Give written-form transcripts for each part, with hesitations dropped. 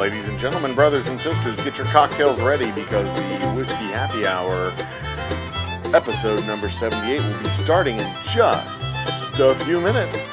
Ladies and gentlemen, brothers and sisters, get your cocktails ready because the Whiskey Happy Hour episode number 78 will be starting in just a few minutes.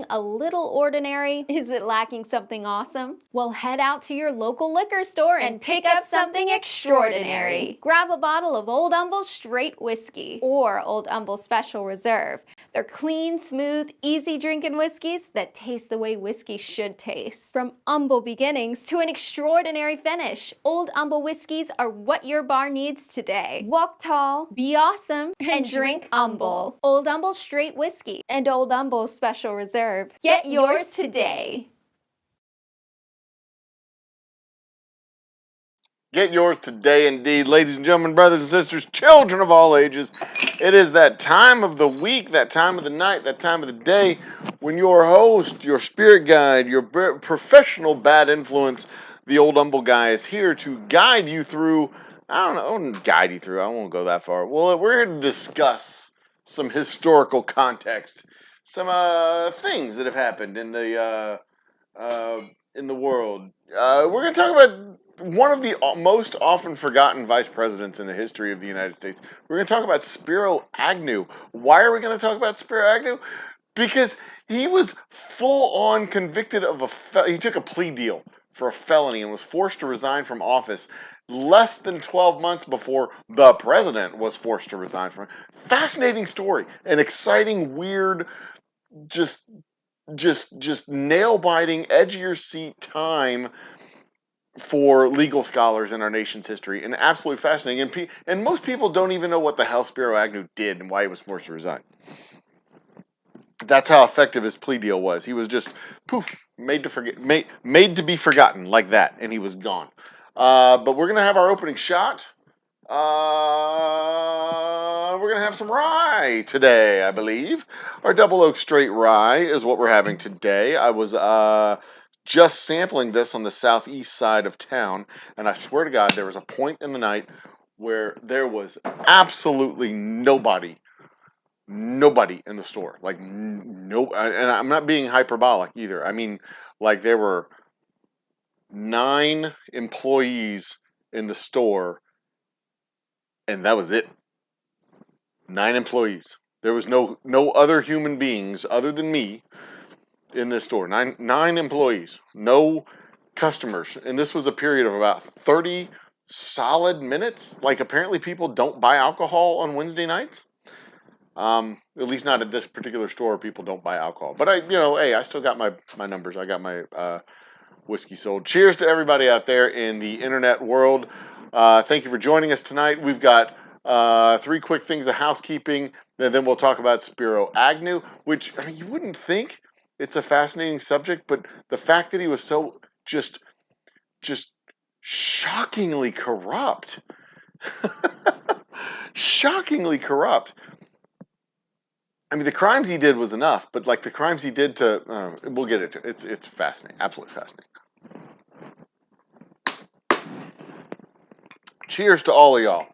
A little ordinary? Is it lacking something awesome? Well, head out to your local liquor store and pick up something extraordinary. Grab a bottle of Old Humble Straight Whiskey or Old Humble Special Reserve. They're clean, smooth, easy drinking whiskeys that taste the way whiskey should taste. From humble beginnings to an extraordinary finish, Old Humble whiskeys are what your bar needs today. Walk tall, be awesome, and drink humble. Old Humble Straight Whiskey and Old Humble Special Reserve. Get yours today. Get yours today indeed, ladies and gentlemen, brothers and sisters, children of all ages. It is that time of the week, that time of the night, that time of the day when your host, your spirit guide, your professional bad influence, the Old Humble guy, is here to guide you through. I won't guide you through. I won't go that far. Well, we're here to discuss some historical context, some things that have happened in the world. We're going to talk about one of the most often forgotten vice presidents in the history of the United States. We're going to talk about Spiro Agnew. Why are we going to talk about Spiro Agnew? Because he was full-on convicted of he took a plea deal for a felony and was forced to resign from office less than 12 months before the president was forced to resign from it. Fascinating story. An exciting, weird, just nail-biting, edge-of-your-seat time for legal scholars in our nation's history, and absolutely fascinating. And most people don't even know what the hell Spiro Agnew did and why he was forced to resign. That's how effective his plea deal was. He was just poof, made to be forgotten like that, and he was gone. But we're gonna have our opening shot. We're gonna have some rye today, I believe. Our Double Oak Straight Rye is what we're having today. I was just sampling this on the southeast side of town, and I swear to God, there was a point in the night where there was absolutely nobody in the store. Like, no, and I'm not being hyperbolic either. I mean, there were 9 employees in the store And that was it. 9 employees. There was no other human beings other than me in this store. Nine employees. No customers. And this was a period of about 30 solid minutes. Like, apparently people don't buy alcohol on Wednesday nights. At least not at this particular store. People don't buy alcohol. But hey, I still got my numbers. I got my whiskey sold. Cheers to everybody out there in the internet world. Thank you for joining us tonight. We've got 3 quick things of housekeeping, and then we'll talk about Spiro Agnew, which, I mean, you wouldn't think it's a fascinating subject, but the fact that he was so just shockingly corrupt. Shockingly corrupt. I mean, the crimes he did was enough, but like the crimes he did to, we'll get into it. It's fascinating, absolutely fascinating. Cheers to all of y'all.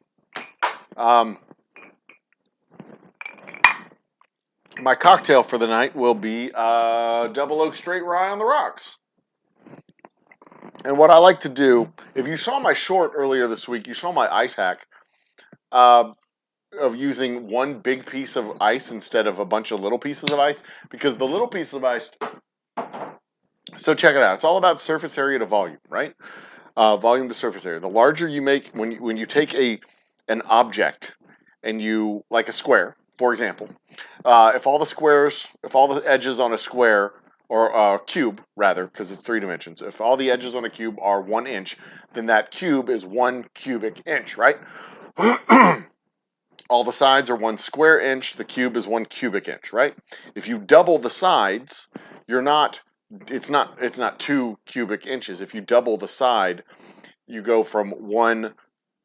My cocktail for the night will be Double Oak Straight Rye on the rocks. And what I like to do, if you saw my short earlier this week, you saw my ice hack of using one big piece of ice instead of a bunch of little pieces of ice, because the little piece of ice. So check it out. It's all about surface area to volume, right? Volume to surface area. The larger you make, when you take an object and you, like a square, for example, if all the edges on a square, or a cube rather, because it's 3 dimensions, if all the edges on a cube are 1 inch, then that cube is 1 cubic inch, right? All the sides are 1 square inch, the cube is 1 cubic inch, right? If you double the sides, it's not 2 cubic inches. If you double the side, you go from 1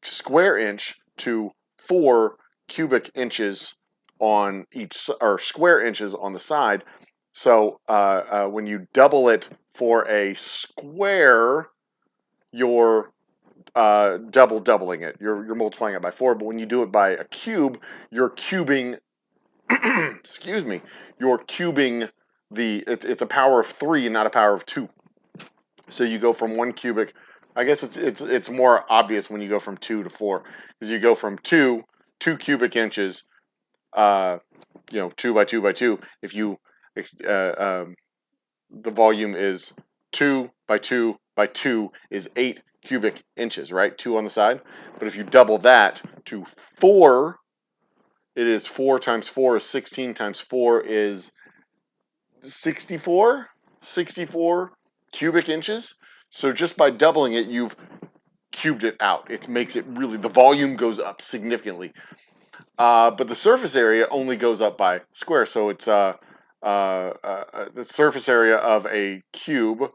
square inch to 4 cubic inches on each, or square inches on the side. So when you double it for a square, you're doubling it. You're multiplying it by 4. But when you do it by a cube, you're cubing. Excuse me. You're cubing it's a power of 3, not a power of 2. So you go from 1 cubic. I guess it's more obvious when you go from 2 to 4, because you go from 2 cubic inches. 2 by 2 by 2. If you the volume is 2 by 2 by 2 is 8 cubic inches, right? 2 on the side. But if you double that to 4, it is 4 times 4 is 16 times 4 is 64 cubic inches. So just by doubling it, you've cubed it out. It makes it really, the volume goes up significantly. But the surface area only goes up by square. So it's the surface area of a cube,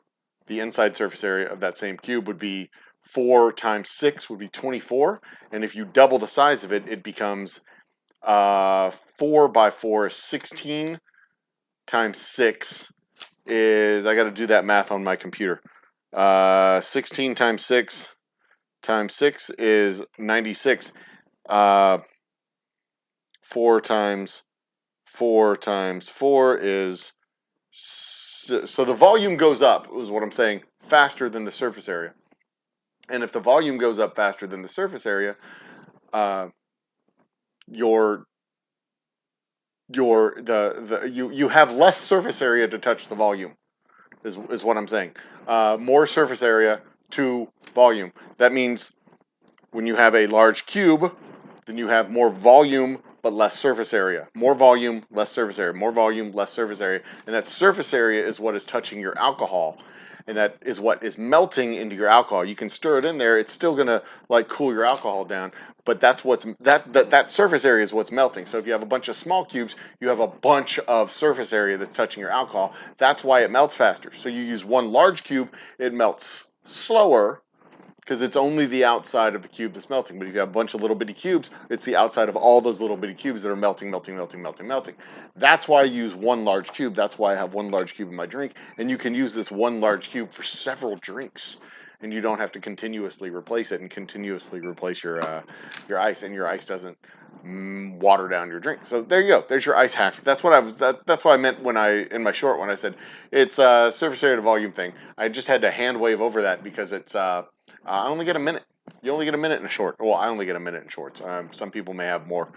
the inside surface area of that same cube would be 4 times 6 would be 24. And if you double the size of it, it becomes 4 by 4 is 16 times 6 is, I got to do that math on my computer. 16 times 6 is 96. 4 times 4 times 4 is, so the volume goes up, is what I'm saying, faster than the surface area. And if the volume goes up faster than the surface area, you have less surface area to touch the volume, is what I'm saying. More surface area to volume. That means when you have a large cube, then you have more volume but less surface area. More volume, less surface area. More volume, less surface area. And that surface area is what is touching your alcohol. And that is what is melting into your alcohol. You can stir it in there. It's still going to like cool your alcohol down. But that's that surface area is what's melting. So if you have a bunch of small cubes, you have a bunch of surface area that's touching your alcohol. That's why it melts faster. So you use one large cube, it melts slower, because it's only the outside of the cube that's melting. But if you have a bunch of little bitty cubes, it's the outside of all those little bitty cubes that are melting. That's why I use one large cube. That's why I have one large cube in my drink. And you can use this one large cube for several drinks. And you don't have to continuously replace it and continuously replace your ice. And your ice doesn't water down your drink. So there you go. There's your ice hack. That's what that's what I meant in my short when I said it's a surface area to volume thing. I just had to hand wave over that because it's I only get a minute. You only get a minute in a short. Well, I only get a minute in shorts. Some people may have more.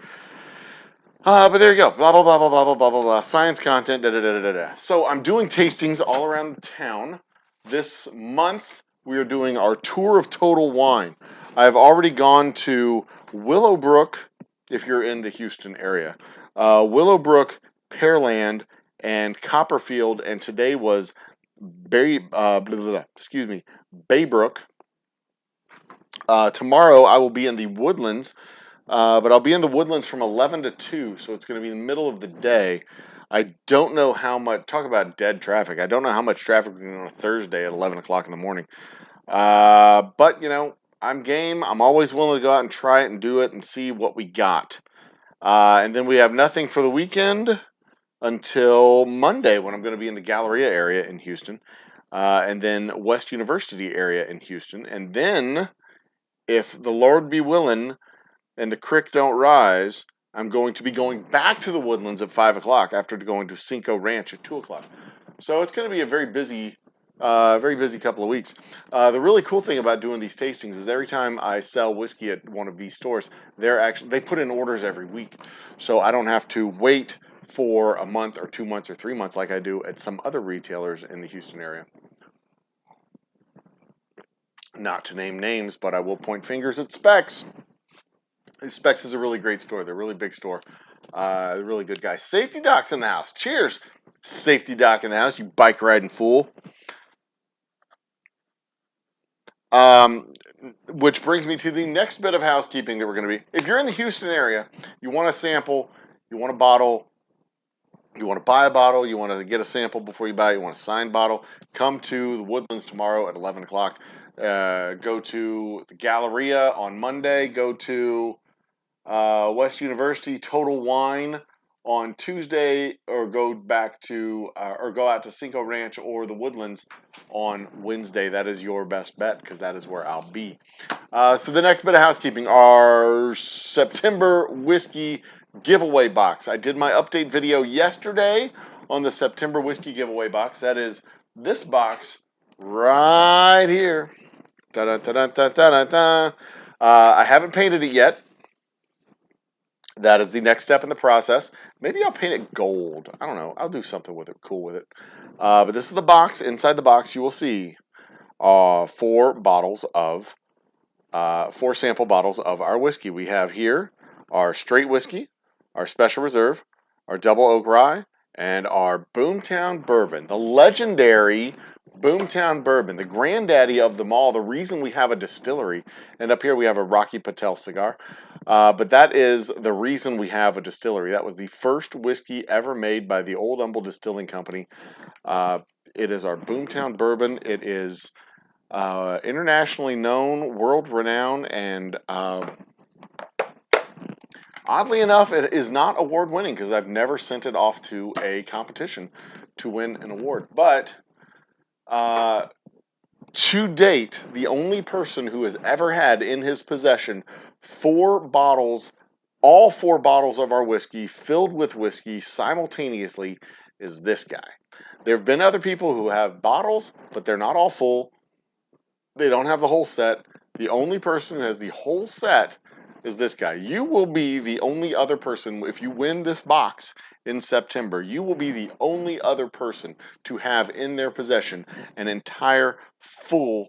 But there you go. Blah, blah, blah, blah, blah, blah, blah, blah, blah. Science content, da, da, da, da, da. So I'm doing tastings all around the town. This month, we are doing our tour of Total Wine. I've already gone to Willowbrook, if you're in the Houston area. Willowbrook, Pearland, and Copperfield, and today was Baybrook. Tomorrow, I will be in the Woodlands. But I'll be in the Woodlands from 11 to 2, so it's going to be in the middle of the day. I don't know how much, talk about dead traffic. I don't know how much traffic we're going on a Thursday at 11 o'clock in the morning. But, I'm game. I'm always willing to go out and try it and do it and see what we got. And then we have nothing for the weekend until Monday when I'm going to be in the Galleria area in Houston. And then West University area in Houston. And then, if the Lord be willing and the creek don't rise, I'm going to be going back to the Woodlands at 5 o'clock after going to Cinco Ranch at 2 o'clock. So it's going to be a very busy couple of weeks. The really cool thing about doing these tastings is every time I sell whiskey at one of these stores, they put in orders every week, so I don't have to wait for a month or 2 months or 3 months like I do at some other retailers in the Houston area. Not to name names, but I will point fingers at Specs. Specs is a really great store. They're a really big store. They're really good guys. Safety Doc's in the house. Cheers. Safety Doc in the house, you bike riding fool. Which brings me to the next bit of housekeeping that we're going to be. If you're in the Houston area, you want a sample, you want a bottle, you want to buy a bottle, you want to get a sample before you buy it, you want a signed bottle, come to the Woodlands tomorrow at 11 o'clock. Go to the Galleria on Monday. Go to West University Total Wine on Tuesday, or go out to Cinco Ranch or the Woodlands on Wednesday. That is your best bet because that is where I'll be. So the next bit of housekeeping, our September whiskey giveaway box. I did my update video yesterday on the September whiskey giveaway box. That is this box right here. Da-da-da-da-da-da-da. I haven't painted it yet. That is the next step in the process. Maybe I'll paint it gold. I don't know. I'll do something with it, cool with it. But this is the box. Inside the box, you will see 4 sample bottles of our whiskey. We have here our straight whiskey, our special reserve, our double oak rye, and our Boomtown bourbon. The legendary Boomtown bourbon, the granddaddy of them all, the reason we have a distillery. And up here we have a Rocky Patel cigar. But that is the reason we have a distillery. That was the first whiskey ever made by the Old Humble Distilling Company. It is our Boomtown bourbon. It is internationally known, world-renowned, and oddly enough, it is not award-winning because I've never sent it off to a competition to win an award. But to date, the only person who has ever had in his possession all 4 bottles of our whiskey filled with whiskey simultaneously is this guy. There have been other people who have bottles, but they're not all full. They don't have the whole set. The only person who has the whole set is this guy. You will be the only other person, if you win this box in September, you will be the only other person to have in their possession an entire full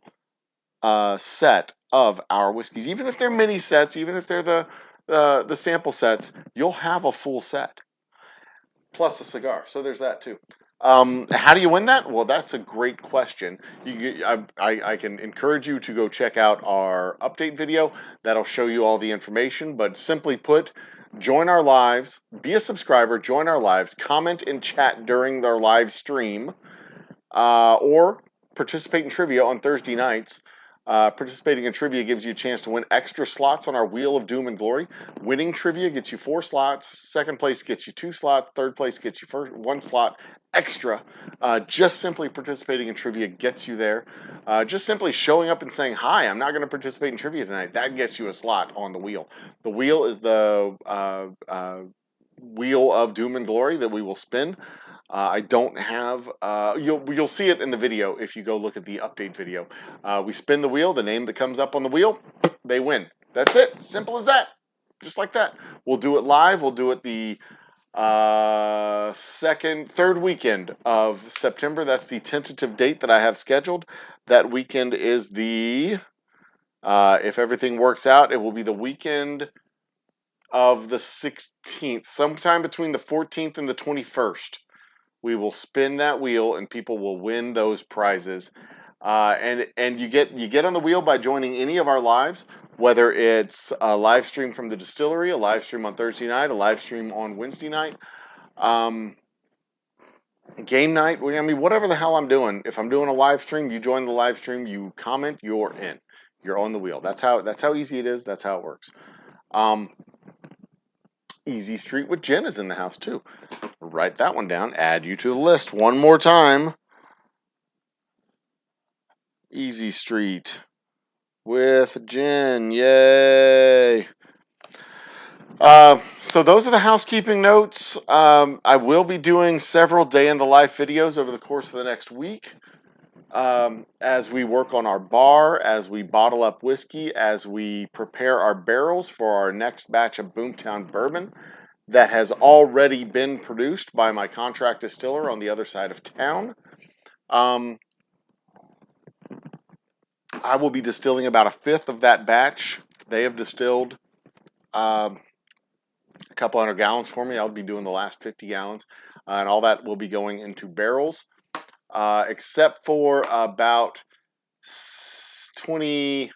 set of our whiskeys. Even if they're mini sets, even if they're the sample sets, you'll have a full set. Plus a cigar. So there's that too. How do you win that? Well, that's a great question. I can encourage you to go check out our update video. That'll show you all the information. But simply put, join our lives, be a subscriber, join our lives, comment and chat during our live stream, or participate in trivia on Thursday nights. Participating in trivia gives you a chance to win extra slots on our Wheel of Doom and Glory. Winning trivia gets you 4 slots. Second place gets you 2 slots. Third place gets you 1 slot extra. Just simply participating in trivia gets you there. Just simply showing up and saying, "Hi, I'm not going to participate in trivia tonight." That gets you a slot on the wheel. The wheel is the Wheel of Doom and Glory that we will spin. I don't have. You'll see it in the video if you go look at the update video. We spin the wheel. The name that comes up on the wheel, they win. That's it. Simple as that. Just like that. We'll do it live. We'll do it the third weekend of September. That's the tentative date that I have scheduled. That weekend is the. If everything works out, it will be the weekend of the 16th, sometime between the 14th and the 21st. We will spin that wheel, and people will win those prizes. And you get on the wheel by joining any of our lives, whether it's a live stream from the distillery, a live stream on Thursday night, a live stream on Wednesday night, game night. I mean, whatever the hell I'm doing. If I'm doing a live stream, you join the live stream, you comment, you're in. You're on the wheel. That's how easy it is. That's how it works. Easy Street with Jen is in the house too. Write that one down. Add you to the list one more time. Easy Street with Jen. Yay. So those are the housekeeping notes. I will be doing several day in the life videos over the course of the next week. As we work on our bar, as we bottle up whiskey, as we prepare our barrels for our next batch of Boomtown bourbon that has already been produced by my contract distiller on the other side of town. I will be distilling about a fifth of that batch. They have distilled a couple hundred gallons for me. I'll be doing the last 50 gallons, and all that will be going into barrels, except for about 30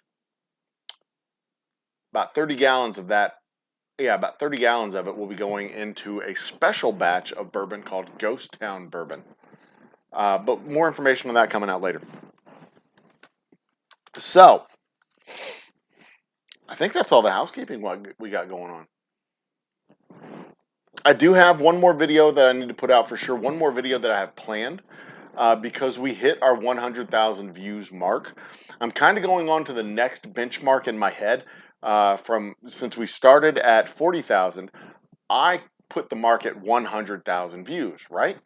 gallons of that. Yeah, about 30 gallons of it will be going into a special batch of bourbon called Ghost Town Bourbon. But more information on that coming out later. So, I think that's all the housekeeping we got going on. I do have one more video that I need to put out for sure. One more video that I have planned because we hit our 100,000 views mark. I'm kind of going on to the next benchmark in my head. Since we started at 40,000, I put the mark at 100,000 views, right?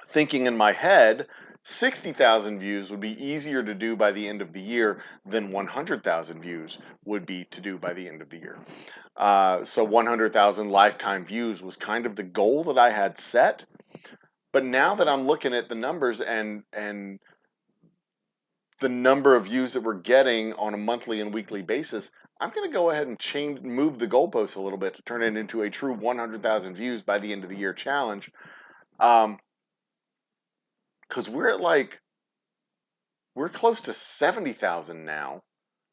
Thinking in my head, 60,000 views would be easier to do by the end of the year than 100,000 views would be to do by the end of the year. So 100,000 lifetime views was kind of the goal that I had set. But now that I'm looking at the numbers and the number of views that we're getting on a monthly and weekly basis, I'm going to go ahead and move the goalpost a little bit to turn it into a true 100,000 views by the end of the year challenge. Because we're close to 70,000 now.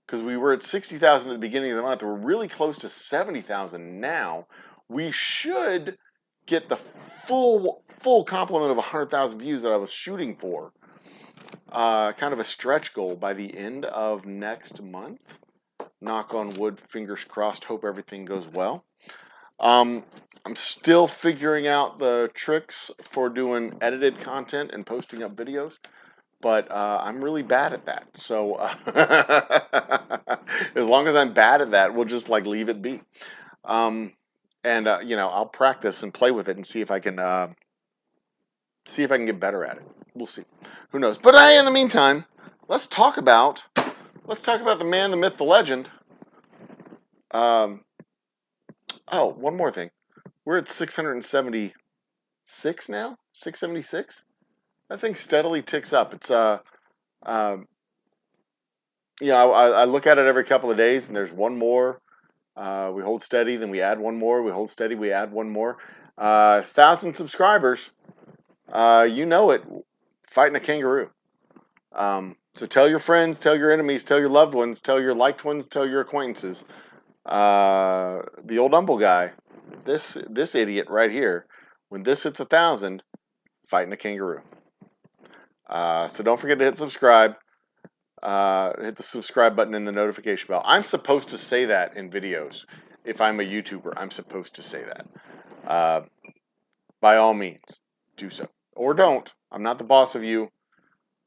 Because we were at 60,000 at the beginning of the month. We're really close to 70,000 now. We should get the full complement of 100,000 views that I was shooting for. Kind of a stretch goal by the end of next month. Knock on wood, fingers crossed, hope everything goes well. I'm still figuring out the tricks for doing edited content and posting up videos, but I'm really bad at that. So as long as I'm bad at that, we'll just leave it be. I'll practice and play with it and see if I can get better at it. We'll see. Who knows? But in the meantime, let's talk about the man, the myth, the legend. One more thing. We're at 676 now. 676. That thing steadily ticks up. It's I look at it every couple of days, and there's one more. We hold steady, then we add one more. We hold steady, we add one more. 1,000 subscribers. You know it. Fighting a kangaroo. So tell your friends, tell your enemies, tell your loved ones, tell your liked ones, tell your acquaintances. The old humble guy, this idiot right here, when this hits 1,000, fighting a kangaroo. So don't forget to hit subscribe. Hit the subscribe button and the notification bell. I'm supposed to say that in videos. If I'm a YouTuber, I'm supposed to say that. By all means, do so. Or don't. I'm not the boss of you.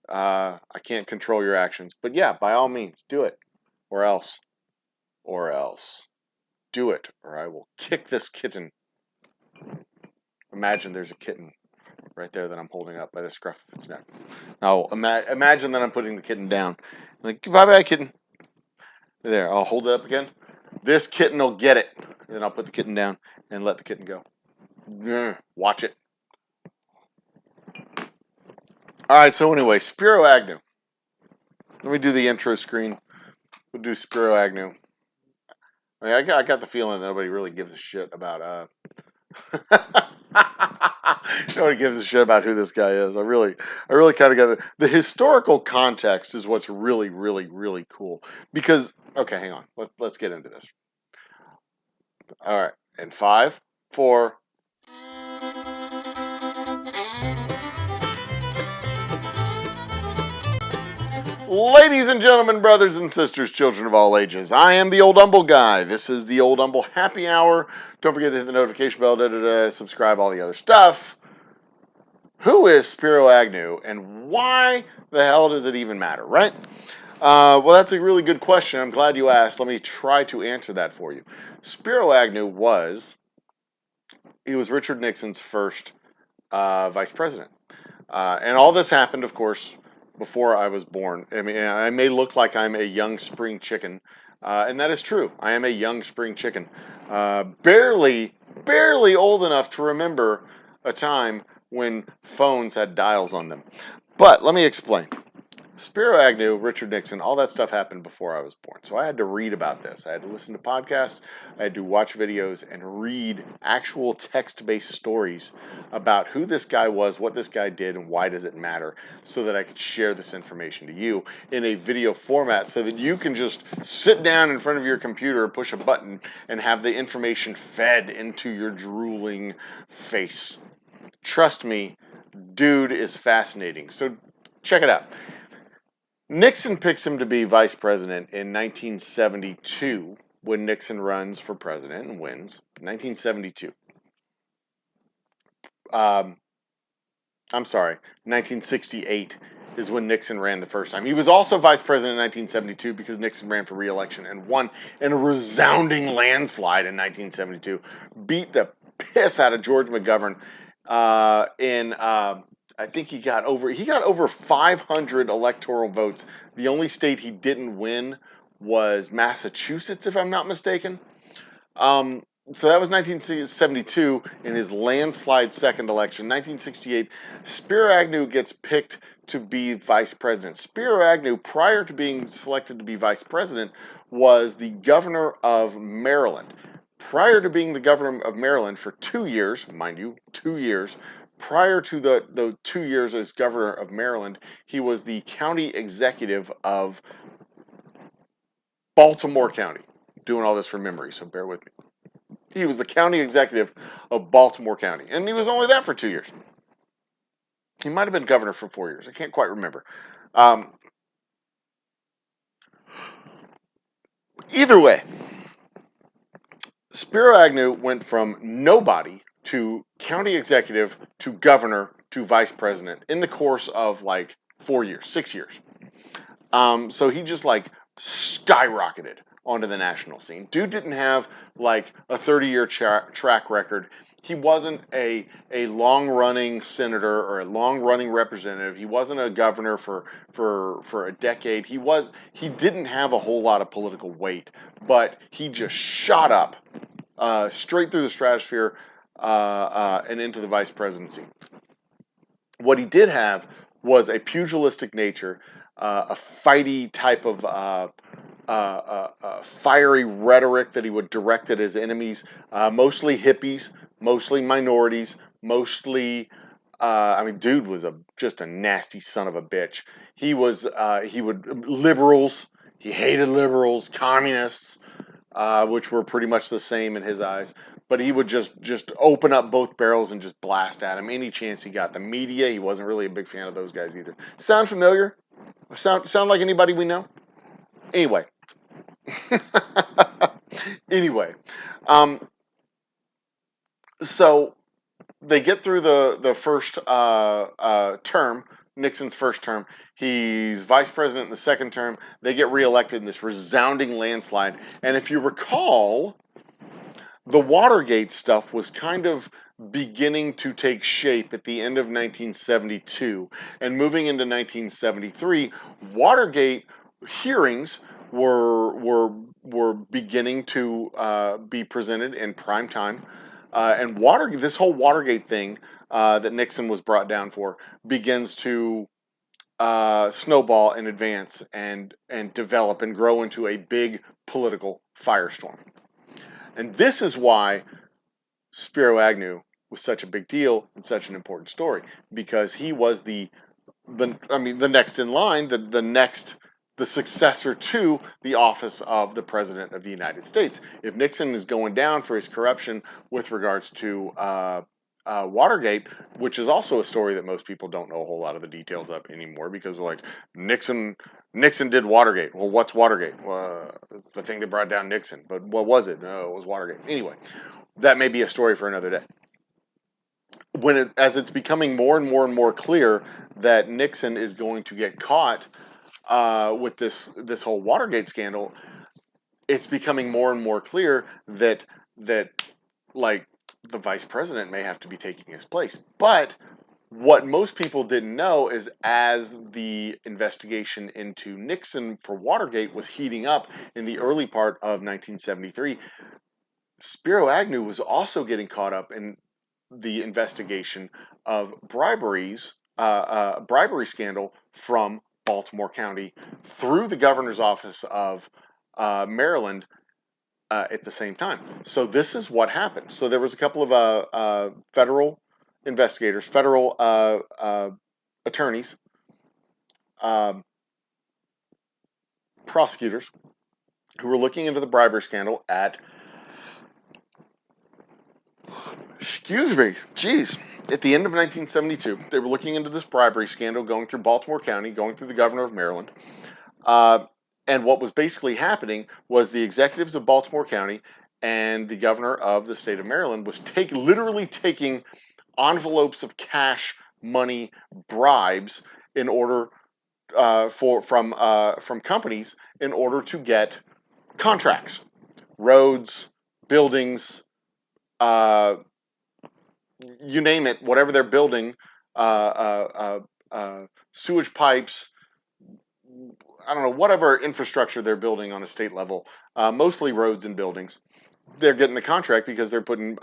I can't control your actions. But yeah, by all means, do it. Or else. Do it, or I will kick this kitten. Imagine there's a kitten right there that I'm holding up by the scruff of its neck. Now, imagine that I'm putting the kitten down. Like, bye-bye, kitten. There, I'll hold it up again. This kitten will get it. And then I'll put the kitten down and let the kitten go. Watch it. All right, so anyway, Spiro Agnew. Let me do the intro screen. We'll do Spiro Agnew. I got the feeling that nobody really gives a shit about nobody gives a shit about who this guy is. I really kind of got the historical context is what's really, really, really cool. Because okay, hang on. Let's get into this. All right, in 5, 4. Ladies and gentlemen, brothers and sisters, children of all ages, I am the Old Humble Guy. This is the Old Humble Happy Hour. Don't forget to hit the notification bell, subscribe, all the other stuff. Who is Spiro Agnew, and why the hell does it even matter, right? Well, that's a really good question. I'm glad you asked. Let me try to answer that for you. Spiro Agnew was Richard Nixon's first vice president. And all this happened, of course, before I was born. I mean, I may look like I'm a young spring chicken, and that is true. I am a young spring chicken. Barely old enough to remember a time when phones had dials on them. But let me explain. Spiro Agnew, Richard Nixon, all that stuff happened before I was born. So I had to read about this. I had to listen to podcasts, I had to watch videos, and read actual text-based stories about who this guy was, what this guy did, and why does it matter, so that I could share this information to you in a video format so that you can just sit down in front of your computer, push a button, and have the information fed into your drooling face. Trust me, dude is fascinating. So check it out. Nixon picks him to be vice president in 1972 when Nixon runs for president and wins. 1972. I'm sorry, 1968 is when Nixon ran the first time. He was also vice president in 1972 because Nixon ran for re-election and won in a resounding landslide in 1972. Beat the piss out of George McGovern I think he got over 500 electoral votes. The only state he didn't win was Massachusetts, if I'm not mistaken. So that was 1972 in his landslide second election. 1968, Spiro Agnew gets picked to be vice president. Spiro Agnew, prior to being selected to be vice president, was the governor of Maryland. Prior to being the governor of Maryland for 2 years, mind you, 2 years, prior to the 2 years as governor of Maryland, he was the county executive of Baltimore County. Doing all this from memory, so bear with me. He was the county executive of Baltimore County, and he was only that for 2 years. He might have been governor for 4 years. I can't quite remember. Either way, Spiro Agnew went from nobody to county executive to governor to vice president in the course of like 4 years, 6 years. So he just like skyrocketed onto the national scene. Dude didn't have like a 30-year track record. He wasn't a long-running senator or a long-running representative. He wasn't a governor for a decade. He didn't have a whole lot of political weight, but he just shot up straight through the stratosphere and into the vice presidency. What he did have was a pugilistic nature, a fighty type of fiery rhetoric that he would direct at his enemies, mostly hippies, mostly minorities, mostly. Dude was just a nasty son of a bitch. He would liberals. He hated liberals, communists, which were pretty much the same in his eyes. But he would just open up both barrels and just blast at him any chance he got. The media, he wasn't really a big fan of those guys either. Sound familiar? Sound like anybody we know? Anyway. So they get through the first term, Nixon's first term. He's vice president in the second term. They get reelected in this resounding landslide. And if you recall, the Watergate stuff was kind of beginning to take shape at the end of 1972 and moving into 1973. Watergate hearings were beginning to be presented in prime time, and this whole Watergate thing that Nixon was brought down for begins to snowball and advance and develop and grow into a big political firestorm. And this is why Spiro Agnew was such a big deal and such an important story, because he was the next in line, the successor to the office of the President of the United States. If Nixon is going down for his corruption with regards to Watergate, which is also a story that most people don't know a whole lot of the details of anymore, because like Nixon did Watergate. Well, what's Watergate? It's the thing that brought down Nixon. But what was it? No, it was Watergate. Anyway, that may be a story for another day. As it's becoming more and more and more clear that Nixon is going to get caught with this whole Watergate scandal, it's becoming more and more clear that like the vice president may have to be taking his place. But what most people didn't know is, as the investigation into Nixon for Watergate was heating up in the early part of 1973, Spiro Agnew was also getting caught up in the investigation of bribery scandal from Baltimore County through the governor's office of Maryland at the same time. So this is what happened. So there was a couple of federal investigators, federal attorneys, prosecutors who were looking into the bribery scandal at the end of 1972. They were looking into this bribery scandal going through Baltimore County, going through the governor of Maryland. And what was basically happening was the executives of Baltimore County and the governor of the state of Maryland was literally taking envelopes of cash money bribes in order from companies in order to get contracts, roads, buildings, you name it, whatever they're building, sewage pipes, I don't know, whatever infrastructure they're building on a state level, mostly roads and buildings. They're getting the contract because they're putting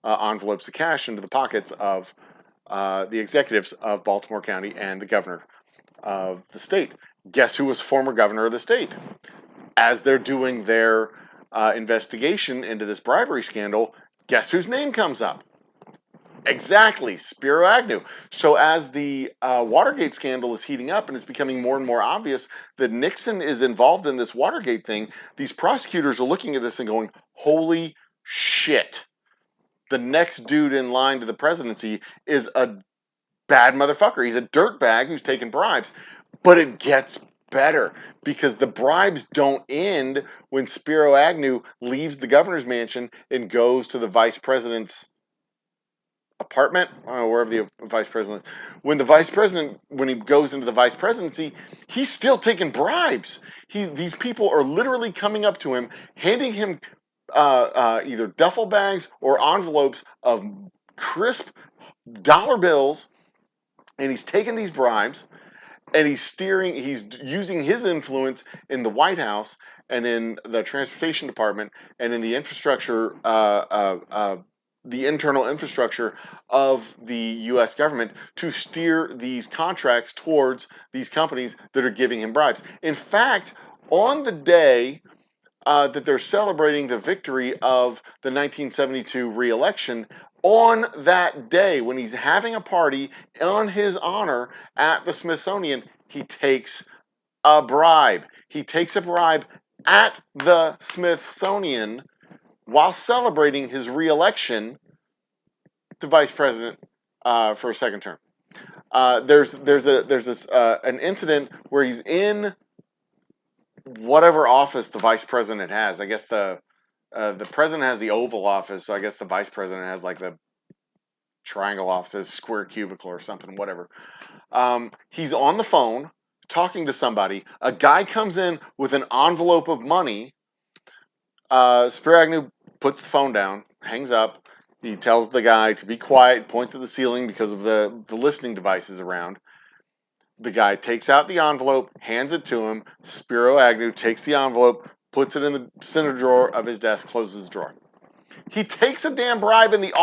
envelopes of cash into the pockets of the executives of Baltimore County and the governor of the state. Guess who was former governor of the state? As they're doing their investigation into this bribery scandal, guess whose name comes up? Exactly, Spiro Agnew. So as the Watergate scandal is heating up and it's becoming more and more obvious that Nixon is involved in this Watergate thing, these prosecutors are looking at this and going, holy shit. The next dude in line to the presidency is a bad motherfucker. He's a dirtbag who's taking bribes. But it gets better, because the bribes don't end when Spiro Agnew leaves the governor's mansion and goes to the vice president's apartment, wherever the vice president. When he goes into the vice presidency, he's still taking bribes. These people are literally coming up to him, handing him either duffel bags or envelopes of crisp dollar bills, and he's taking these bribes, and he's using his influence in the White House and in the transportation department and in the infrastructure, the internal infrastructure of the U.S. government to steer these contracts towards these companies that are giving him bribes. In fact, on the day that they're celebrating the victory of the 1972 re-election, on that day when he's having a party on his honor at the Smithsonian, he takes a bribe. He takes a bribe at the Smithsonian while celebrating his re-election to vice president for a second term. There's an incident where he's in whatever office the vice president has. I guess the president has the Oval Office, so I guess the vice president has like the triangle office, square cubicle or something, whatever. He's on the phone talking to somebody. A guy comes in with an envelope of money. Spiro Agnew puts the phone down, hangs up. He tells the guy to be quiet, points at the ceiling because of the listening devices around. The guy takes out the envelope, hands it to him. Spiro Agnew takes the envelope, puts it in the center drawer of his desk, closes the drawer. He takes a damn bribe in the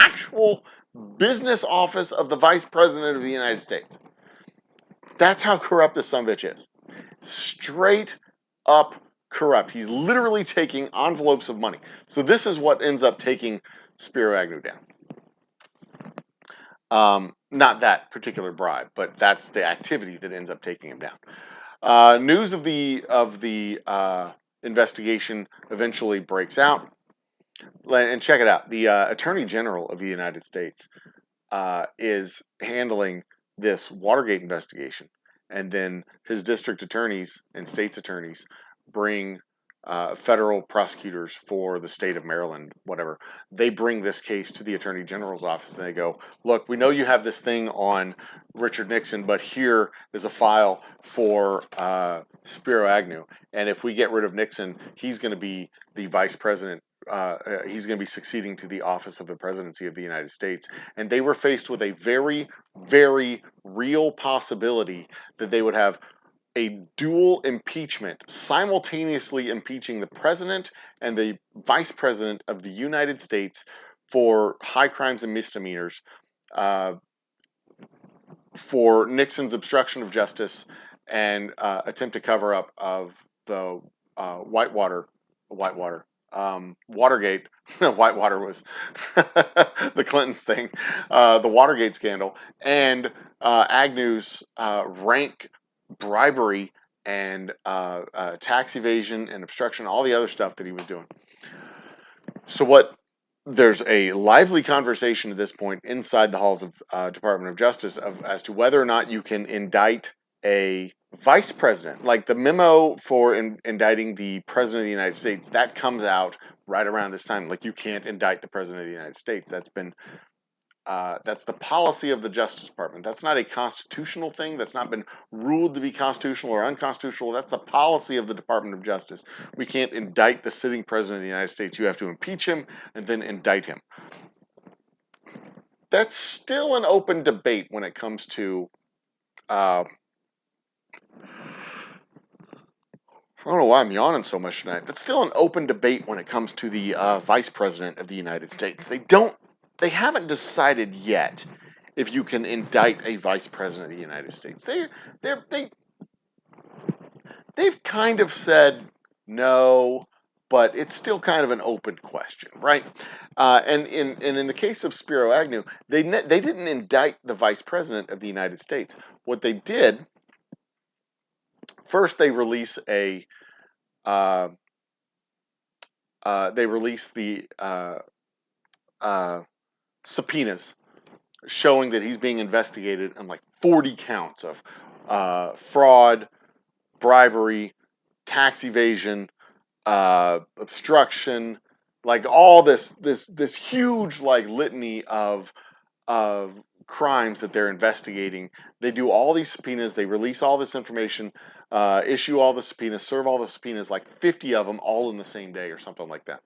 actual business office of the Vice President of the United States. That's how corrupt this sumbitch is. Straight up corrupt. He's literally taking envelopes of money. So this is what ends up taking Spiro Agnew down. Not that particular bribe, but that's the activity that ends up taking him down. News of the investigation eventually breaks out. And check it out. The Attorney General of the United States is handling this Watergate investigation. And then his district attorneys and state's attorneys bring federal prosecutors for the state of Maryland, whatever. They bring this case to the Attorney General's office and they go, look, we know you have this thing on Richard Nixon, but here is a file for Spiro Agnew. And if we get rid of Nixon, he's going to be the vice president. He's going to be succeeding to the office of the presidency of the United States. And they were faced with a very, very real possibility that they would have a dual impeachment, simultaneously impeaching the president and the vice president of the United States for high crimes and misdemeanors, for Nixon's obstruction of justice and attempted cover up of the Watergate. Whitewater was the Clintons thing, the Watergate scandal, and Agnew's rank bribery and tax evasion and obstruction, all the other stuff that he was doing. So there's a lively conversation at this point inside the halls of Department of Justice as to whether or not you can indict a vice president. Like the memo for indicting the president of the United States, that comes out right around this time. Like you can't indict the president of the United States. That's the policy of the Justice Department. That's not a constitutional thing. That's not been ruled to be constitutional or unconstitutional. That's the policy of the Department of Justice. We can't indict the sitting president of the United States. You have to impeach him and then indict him. That's still an open debate when it comes to I don't know why I'm yawning so much tonight. That's still an open debate when it comes to the vice president of the United States. They haven't decided yet if you can indict a vice president of the United States. They've kind of said no, but it's still kind of an open question, right? And in the case of Spiro Agnew, they didn't indict the vice president of the United States. What they did first, they release the subpoenas showing that he's being investigated on like 40 counts of fraud, bribery, tax evasion, obstruction, like all this huge like litany of crimes that they're investigating. They do all these subpoenas, they release all this information, issue all the subpoenas, serve all the subpoenas, like 50 of them all in the same day or something like that.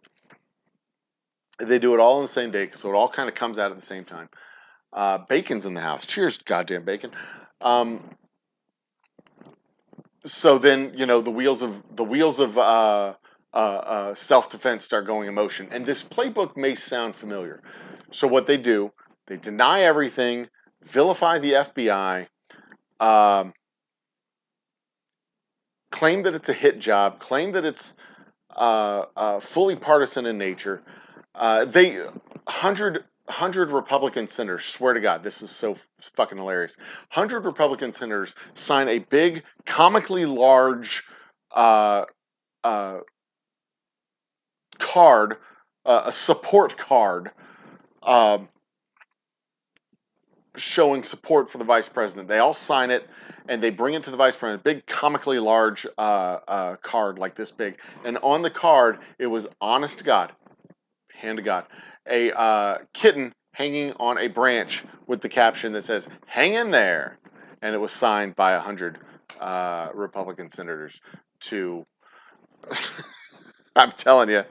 They do it all in the same day, so it all kind of comes out at the same time. Bacon's in the house. Cheers, goddamn bacon. So then, the wheels of self-defense start going in motion, and this playbook may sound familiar. So what they do, they deny everything, vilify the FBI, claim that it's a hit job, claim that it's fully partisan in nature. 100 Republican senators, swear to God, this is so fucking hilarious. 100 Republican senators sign a big, comically large card, a support card, showing support for the vice president. They all sign it, and they bring it to the vice president. Big, comically large card like this big. And on the card, it was, honest to God, hand to God, a kitten hanging on a branch with the caption that says, "Hang in there." And it was signed by 100 Republican senators to I'm telling you,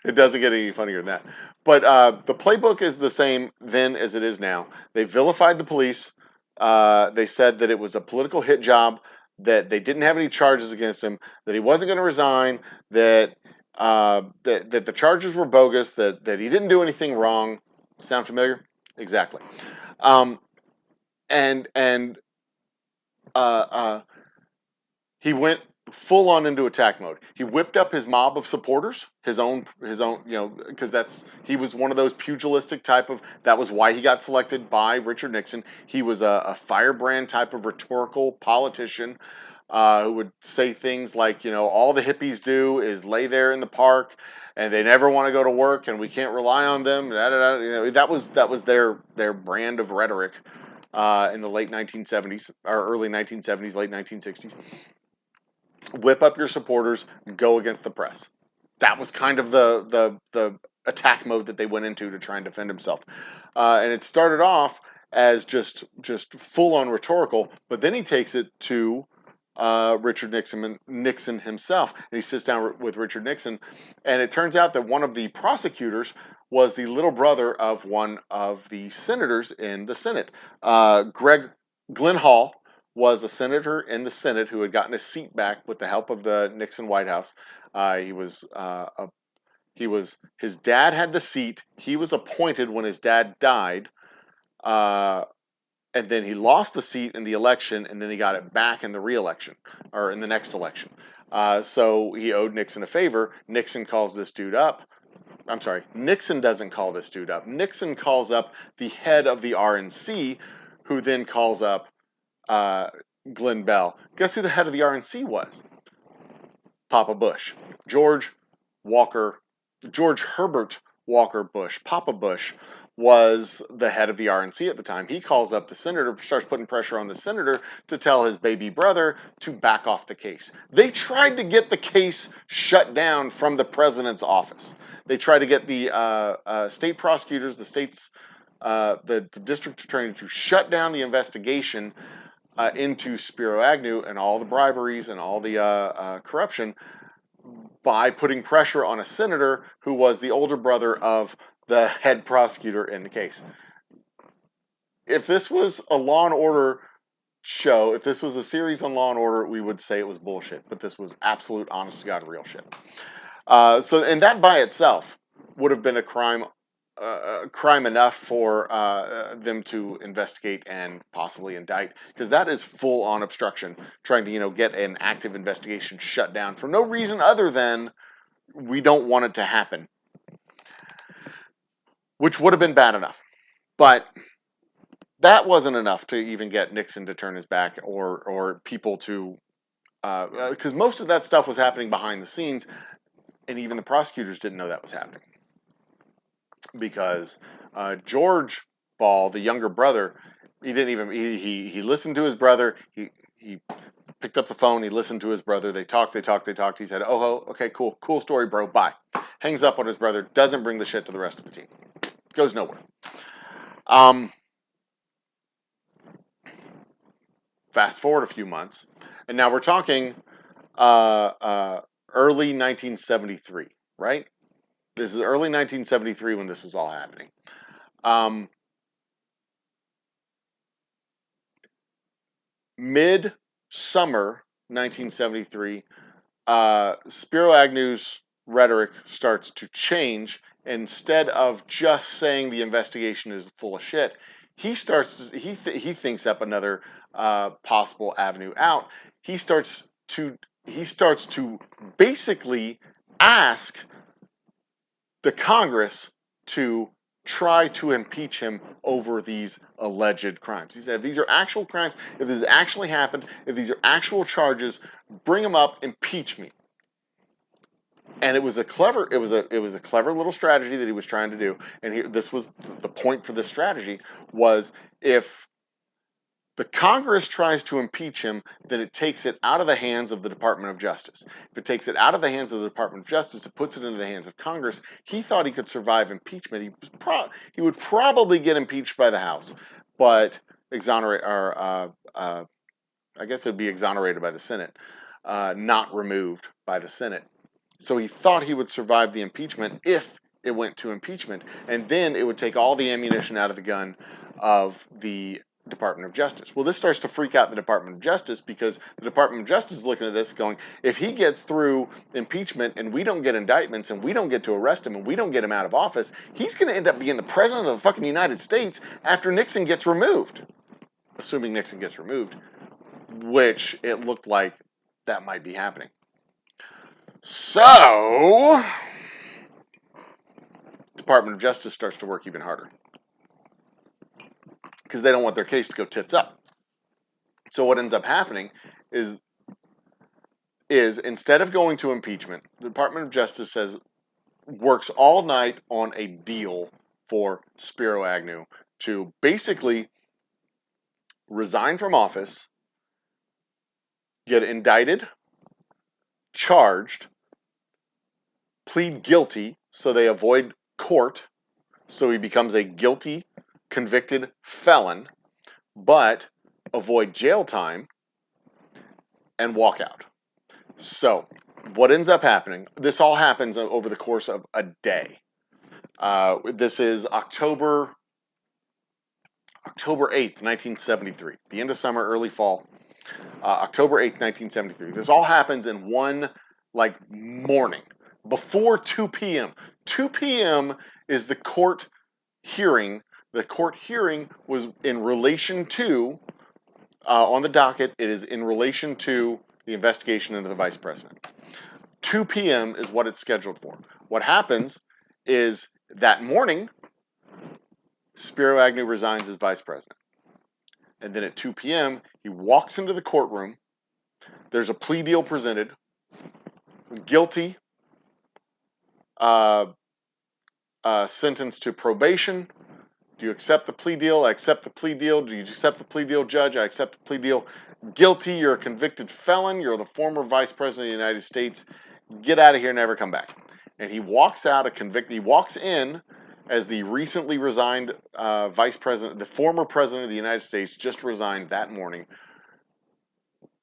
it doesn't get any funnier than that. But the playbook is the same then as it is now. They vilified the police. They said that it was a political hit job, that they didn't have any charges against him, that he wasn't going to resign, that the charges were bogus, that he didn't do anything wrong. Sound familiar? Exactly. Um, and uh, uh, he went full on into attack mode. He whipped up his mob of supporters, his own, because he was one of those pugilistic type of. That was why he got selected by Richard Nixon. He was a firebrand type of rhetorical politician who would say things like, all the hippies do is lay there in the park, and they never want to go to work, and we can't rely on them. Da, da, da. That was their brand of rhetoric in the late 1970s or early 1970s, late 1960s. Whip up your supporters, go against the press. That was kind of the attack mode that they went into to try and defend himself. And it started off as just full on rhetorical, but then he takes it to Richard Nixon himself, and he sits down with Richard Nixon, and it turns out that one of the prosecutors was the little brother of one of the senators in the Senate. Glenn Hall was a senator in the Senate who had gotten his seat back with the help of the Nixon White House. He was his dad had the seat. He was appointed when his dad died, and then he lost the seat in the election, and then he got it back in the re-election or in the next election. So he owed Nixon a favor. Nixon calls this dude up. I'm sorry, Nixon doesn't call this dude up. Nixon calls up the head of the RNC, who then calls up uh, Glenn Bell. Guess who the head of the RNC was? Papa Bush. George Herbert Walker Bush. Papa Bush was the head of the RNC at the time. He calls up the senator, starts putting pressure on the senator to tell his baby brother to back off the case. They tried to get the case shut down from the president's office. They tried to get the state prosecutors, the district attorney to shut down the investigation into Spiro Agnew and all the briberies and all the corruption by putting pressure on a senator who was the older brother of the head prosecutor in the case. If this was a Law and Order show, if this was a series on Law and Order, we would say it was bullshit. But this was absolute, honest to God, real shit. And that by itself would have been a crime enough for them to investigate and possibly indict, because that is full on obstruction, trying to get an active investigation shut down for no reason other than we don't want it to happen, which would have been bad enough. But that wasn't enough to even get Nixon to turn his back or people to, because most of that stuff was happening behind the scenes, and even the prosecutors didn't know that was happening. Because George Ball, the younger brother, he didn't even he listened to his brother. He picked up the phone. He listened to his brother. They talked. He said, "Oh, okay, cool story, bro. Bye." Hangs up on his brother. Doesn't bring the shit to the rest of the team. Goes nowhere. Fast forward a few months, and now we're talking early 1973, right? This is early 1973 when this is all happening. Mid-summer 1973, Spiro Agnew's rhetoric starts to change. Instead of just saying the investigation is full of shit, he thinks up another possible avenue out. He starts to basically ask the Congress to try to impeach him over these alleged crimes. He said, if these are actual crimes, if this has actually happened, if these are actual charges, bring them up, impeach me. And it was a clever little strategy that he was trying to do. And this was the point for this strategy was, if the Congress tries to impeach him, then it takes it out of the hands of the Department of Justice. If it takes it out of the hands of the Department of Justice, it puts it into the hands of Congress. He thought he could survive impeachment. He would probably get impeached by the House, but I guess it would be exonerated by the Senate, not removed by the Senate. So he thought he would survive the impeachment if it went to impeachment, and then it would take all the ammunition out of the gun of the Department of Justice. Well, this starts to freak out the Department of Justice, because the Department of Justice is looking at this going, if he gets through impeachment and we don't get indictments and we don't get to arrest him and we don't get him out of office, he's going to end up being the president of the fucking United States after Nixon gets removed. Assuming Nixon gets removed, which it looked like that might be happening. So, Department of Justice starts to work even harder, because they don't want their case to go tits up. So what ends up happening is instead of going to impeachment, the Department of Justice works all night on a deal for Spiro Agnew to basically resign from office, get indicted, charged, plead guilty so they avoid court, so he becomes a guilty, convicted felon, but avoid jail time and walk out. So what ends up happening, this all happens over the course of a day. This is October 8th, 1973, the end of summer, early fall. October 8th, 1973. This all happens in one morning before 2 p.m. 2 p.m. is the court hearing. The court hearing was in relation to, on the docket, it is in relation to the investigation into the vice president. 2 p.m. is what it's scheduled for. What happens is that morning, Spiro Agnew resigns as vice president. And then at 2 p.m., he walks into the courtroom. There's a plea deal presented. Guilty. Sentenced to probation. Do you accept the plea deal? I accept the plea deal. Do you accept the plea deal, Judge? I accept the plea deal. Guilty. You're a convicted felon. You're the former vice president of the United States. Get out of here. Never come back. And he walks out a convicted. He walks in as the recently resigned vice president, the former president of the United States, just resigned that morning.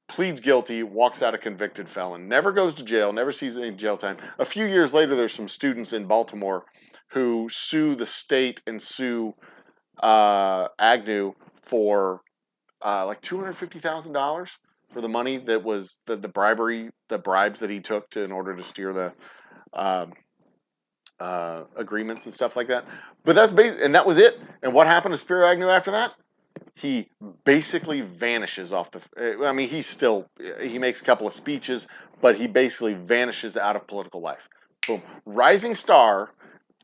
Pleads guilty, walks out a convicted felon, never goes to jail, never sees any jail time. A few years later, there's some students in Baltimore who sue the state and sue Agnew for like $250,000 for the money that was the bribes that he took in order to steer the agreements and stuff like that. But that was it. And what happened to Spiro Agnew after that? He basically vanishes off the. I mean, he makes a couple of speeches, but he basically vanishes out of political life. Boom, rising star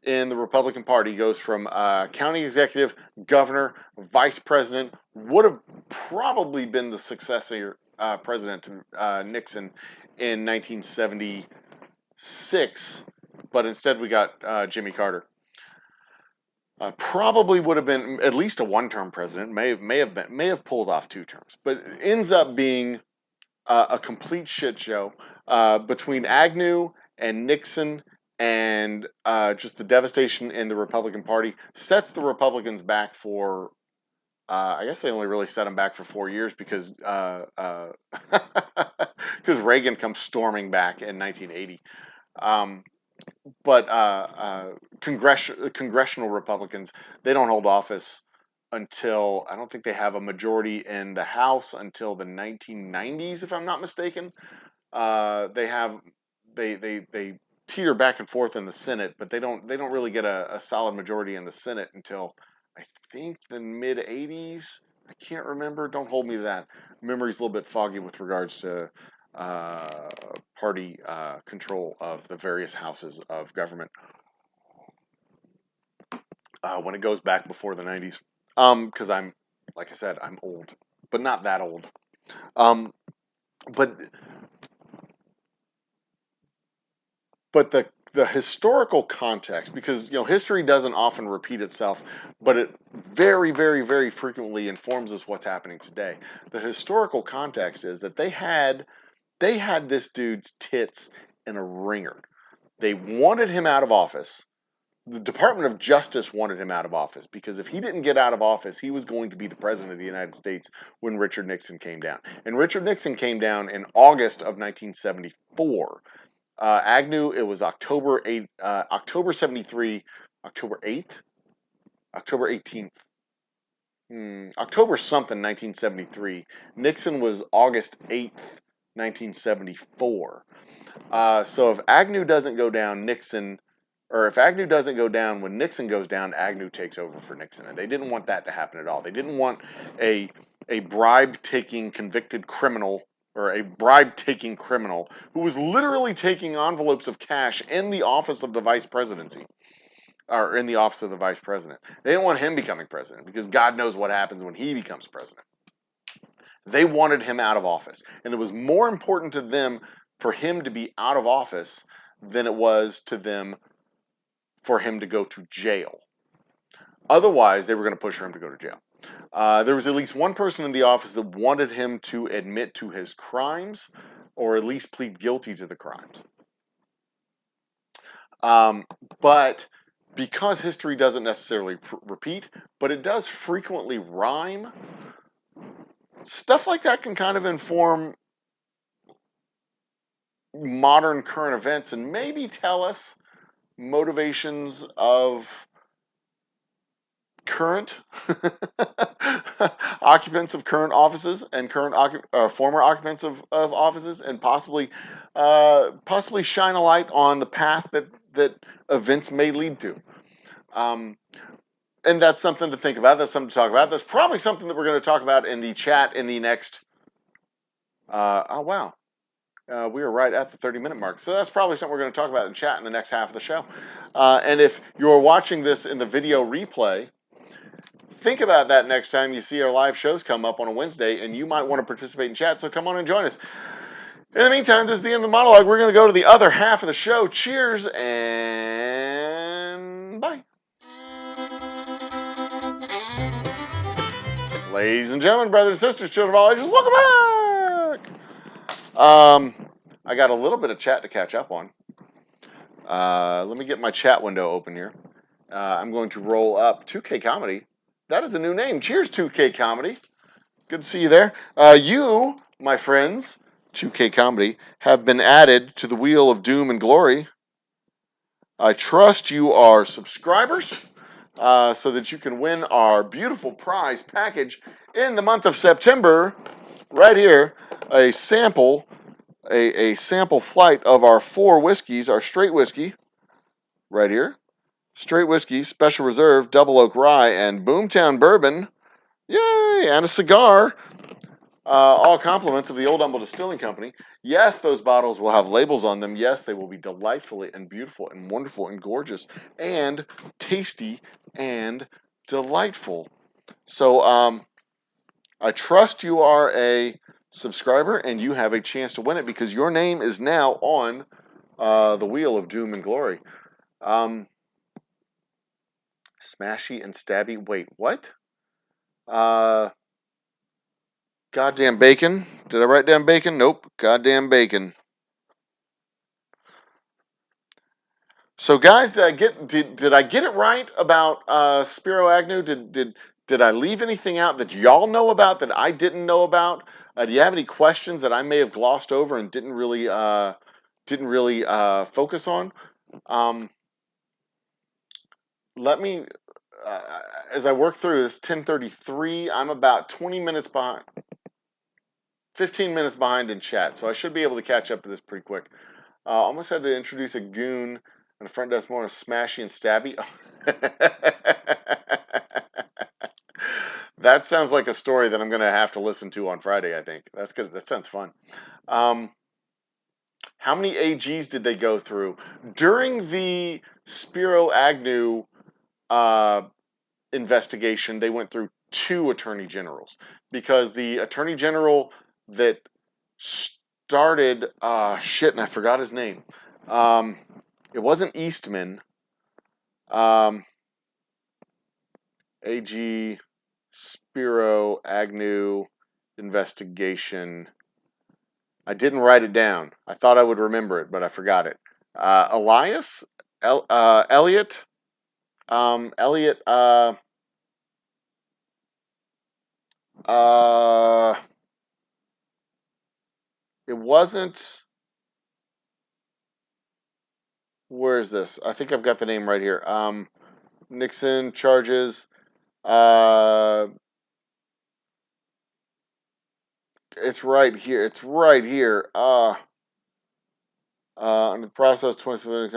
in the Republican Party, goes from county executive, governor, vice president. Would have probably been the successor president to Nixon in 1976, but instead we got Jimmy Carter. Probably would have been at least a one-term president. May have pulled off 2 terms, but ends up being a complete shit show between Agnew and Nixon, and just the devastation in the Republican Party. Sets the Republicans back for. I guess they only really set them back for 4 years because Reagan comes storming back in 1980. But congressional Republicans, they don't hold office until, I don't think they have a majority in the House until the 1990s, if I'm not mistaken. They teeter back and forth in the Senate, but they don't really get a solid majority in the Senate until I think the mid 80s. I can't remember. Don't hold me to that. Memory's a little bit foggy with regards to party control of the various houses of government when it goes back before the 90s. Because like I said, I'm old, but not that old. But the historical context, because history doesn't often repeat itself, but it very, very, very frequently informs us what's happening today. The historical context is that they had this dude's tits in a ringer. They wanted him out of office. The Department of Justice wanted him out of office because if he didn't get out of office, he was going to be the president of the United States when Richard Nixon came down. And Richard Nixon came down in August of 1974. Agnew, it was October 73, October 8th, October 18th, October something, 1973. Nixon was August 8th, 1974. So if Agnew doesn't go down, if Agnew doesn't go down when Nixon goes down, Agnew takes over for Nixon. And they didn't want that to happen at all. They didn't want a bribe-taking convicted criminal, or a bribe-taking criminal who was literally taking envelopes of cash in the office of the vice presidency, or in the office of the vice president. They didn't want him becoming president, because God knows what happens when he becomes president. They wanted him out of office. And it was more important to them for him to be out of office than it was to them for him to go to jail. Otherwise, they were going to push for him to go to jail. There was at least one person in the office that wanted him to admit to his crimes, or at least plead guilty to the crimes. But because history doesn't necessarily repeat, but it does frequently rhyme, stuff like that can kind of inform modern current events and maybe tell us motivations of current occupants of current offices and former occupants of offices, and possibly shine a light on the path that events may lead to. And that's something to think about. That's something to talk about. That's probably something that we're going to talk about in the chat in the next. Oh wow. We are right at the 30-minute mark. So that's probably something we're going to talk about in chat in the next half of the show. And if you're watching this in the video replay, think about that next time you see our live shows come up on a Wednesday, and you might want to participate in chat, so come on and join us. In the meantime, this is the end of the monologue. We're going to go to the other half of the show. Cheers and bye. Ladies and gentlemen, brothers and sisters, children of all ages, welcome back! I got a little bit of chat to catch up on. Let me get my chat window open here. I'm going to roll up 2K Comedy. That is a new name. Cheers, 2K Comedy. Good to see you there. You, my friends, 2K Comedy, have been added to the Wheel of Doom and Glory. I trust you are subscribers so that you can win our beautiful prize package in the month of September. Right here, a sample flight of our 4 whiskeys, our straight whiskey, right here. Straight whiskey, special reserve, double oak rye, and Boomtown bourbon. Yay! And a cigar. All compliments of the Old Humble Distilling Company. Yes, those bottles will have labels on them. Yes, they will be delightfully and beautiful and wonderful and gorgeous and tasty and delightful. So, I trust you are a subscriber and you have a chance to win it, because your name is now on the Wheel of Doom and Glory. Smashy and stabby. Wait, what? Goddamn bacon. Did I write down bacon? Nope. Goddamn bacon. So, guys, did I get it right about Spiro Agnew? Did I leave anything out that y'all know about that I didn't know about? Do you have any questions that I may have glossed over and didn't really focus on? Let me, as I work through this, 10:33. I'm about 20 minutes behind. 15 minutes behind in chat, so I should be able to catch up to this pretty quick. Almost had to introduce a goon and a front desk more smashy and stabby. That sounds like a story that I'm going to have to listen to on Friday, I think. That's good. That sounds fun. How many AGs did they go through? During the Spiro Agnew investigation, they went through 2 attorney generals, because the attorney general that started and I forgot his name. It wasn't Eastman. AG Spiro Agnew investigation. I didn't write it down. I thought I would remember it, but I forgot it. Elias? Elliot? Elliot, it wasn't Where is this? I think I've got the name right here. Nixon charges. Uh, it's right here. It's right here. Under the process, 20.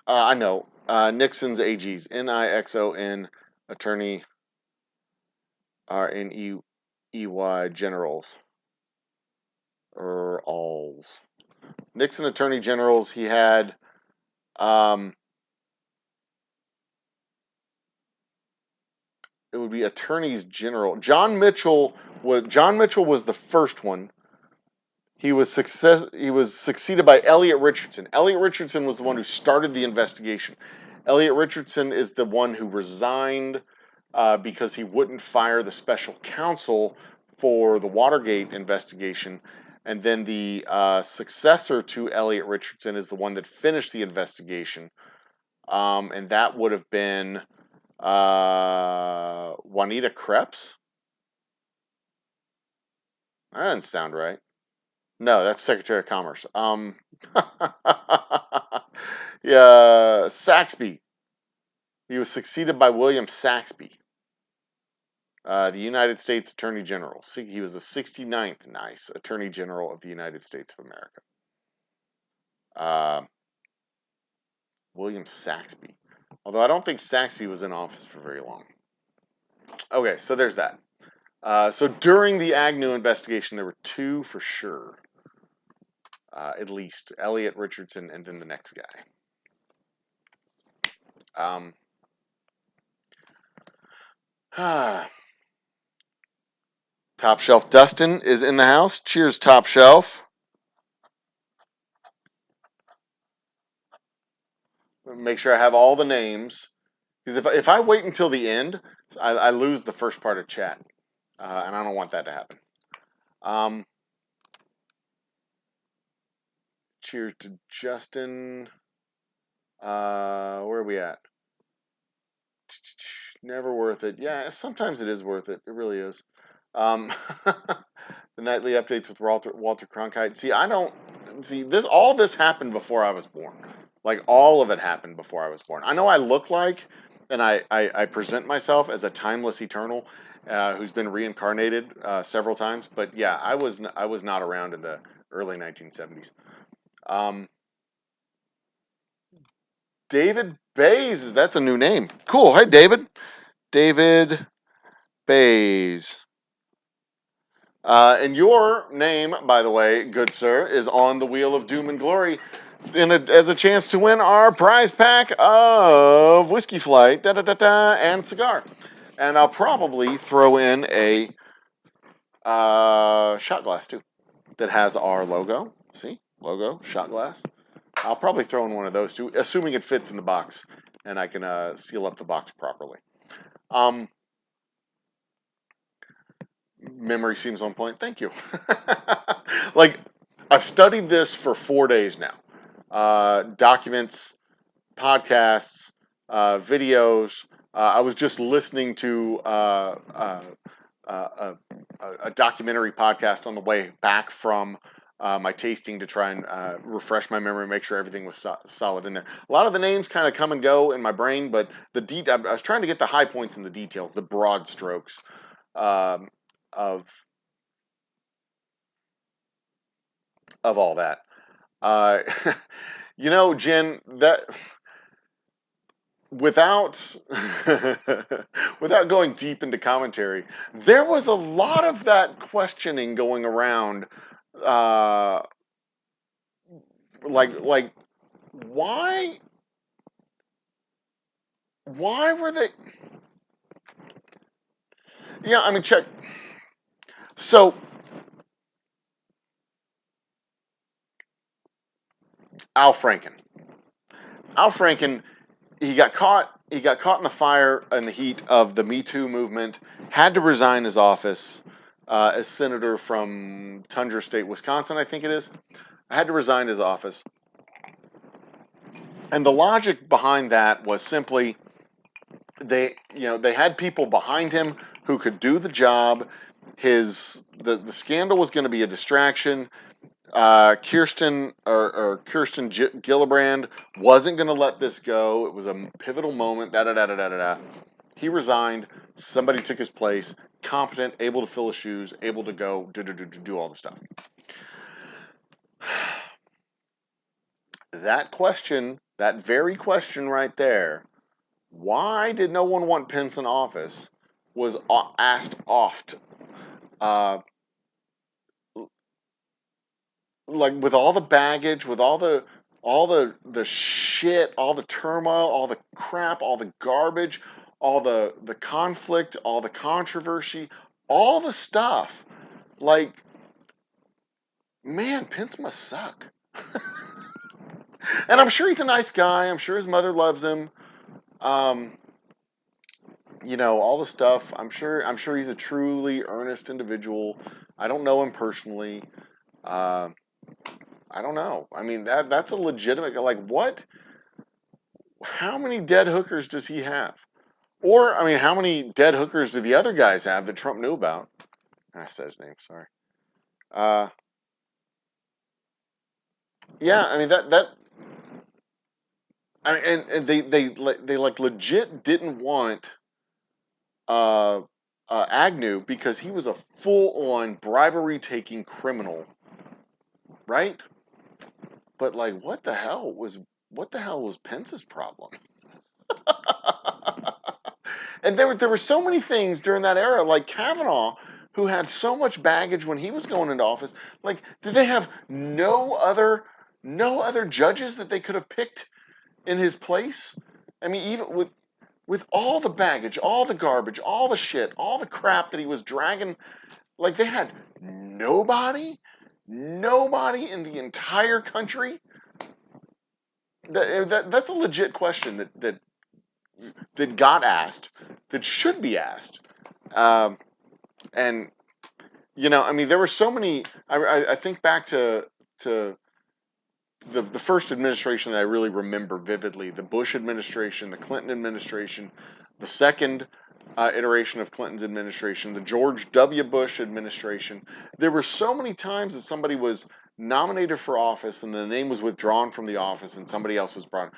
I know. Nixon's AGs. Nixon attorney RNEY generals. Alls. Nixon attorney generals. He had it would be attorneys general. John Mitchell was the first one. He was succeeded by Elliot Richardson. Elliot Richardson was the one who started the investigation. Elliot Richardson is the one who resigned because he wouldn't fire the special counsel for the Watergate investigation. And then the successor to Elliot Richardson is the one that finished the investigation. And that would have been Juanita Krebs? That doesn't sound right. No, that's Secretary of Commerce. Yeah, Saxby. He was succeeded by William Saxby, the United States Attorney General. He was the 69th, nice, Attorney General of the United States of America. William Saxby. Although I don't think Saxby was in office for very long. Okay, so there's that. So during the Agnew investigation, there were two for sure. At least Elliot Richardson and then the next guy. Top Shelf Dustin is in the house. Cheers, Top Shelf. Make sure I have all the names. Because if I wait until the end, I lose the first part of chat. And I don't want that to happen. Cheers to Justin. Where are we at? Never worth it. Yeah, sometimes it is worth it. It really is. The nightly updates with Walter Cronkite. See, I don't see this. All this happened before I was born. Like all of it happened before I was born. I know I look like, and I present myself as a timeless eternal who's been reincarnated several times. But yeah, I was not around in the early 1970s. David Bays, that's a new name. Cool. Hey, David. David Bays. And your name, by the way, good sir, is on the Wheel of Doom and Glory as a chance to win our prize pack of Whiskey Flight and cigar. And I'll probably throw in a shot glass, too, that has our logo. See? Logo, shot glass. I'll probably throw in one of those, too, assuming it fits in the box and I can seal up the box properly. Memory seems on point. Thank you. Like, I've studied this for 4 days now. Documents, podcasts, videos. I was just listening to a documentary podcast on the way back from my tasting to try and refresh my memory, make sure everything was solid in there. A lot of the names kind of come and go in my brain, but I was trying to get the high points and the details, the broad strokes of all that. Jen, that without without going deep into commentary, there was a lot of that questioning going around. Like why were they? Yeah, I mean, check. So Al Franken. Al Franken, he got caught in the fire and the heat of the Me Too movement, had to resign his office as senator from Tundra State, Wisconsin, I think it is. Had to resign his office. And the logic behind that was simply they had people behind him who could do the job. The scandal was going to be a distraction. Kirsten Gillibrand wasn't going to let this go. It was a pivotal moment. Da da da da da da. Da. He resigned. Somebody took his place. Competent, able to fill his shoes, able to go do all the stuff. That question, that very question right there, why did no one want Pence in office, was asked oft. Uh, like with all the baggage, with all the shit, all the turmoil, all the crap, all the garbage, all the conflict, all the controversy, all the stuff. Like, man, Pence must suck. And I'm sure he's a nice guy. I'm sure his mother loves him. Um, all the stuff. I'm sure he's a truly earnest individual. I don't know him personally. Uh, I don't know. I mean, that's a legitimate, like, what? How many dead hookers does he have? Or, I mean, how many dead hookers do the other guys have that Trump knew about? I said his name, sorry. Uh, yeah, I mean, I mean, and they like legit didn't want uh, Agnew because he was a full-on bribery-taking criminal, right? But like, what the hell was Pence's problem? And there were so many things during that era, like Kavanaugh, who had so much baggage when he was going into office. Like, did they have no other judges that they could have picked in his place? I mean, even with all the baggage, all the garbage, all the shit, all the crap that he was dragging, like they had nobody in the entire country. That's a legit question that got asked, that should be asked. Um, and I mean, there were so many. I think back to the first administration that I really remember vividly: the Bush administration, the Clinton administration, the second iteration of Clinton's administration, the George W. Bush administration. There were so many times that somebody was nominated for office and the name was withdrawn from the office and somebody else was brought.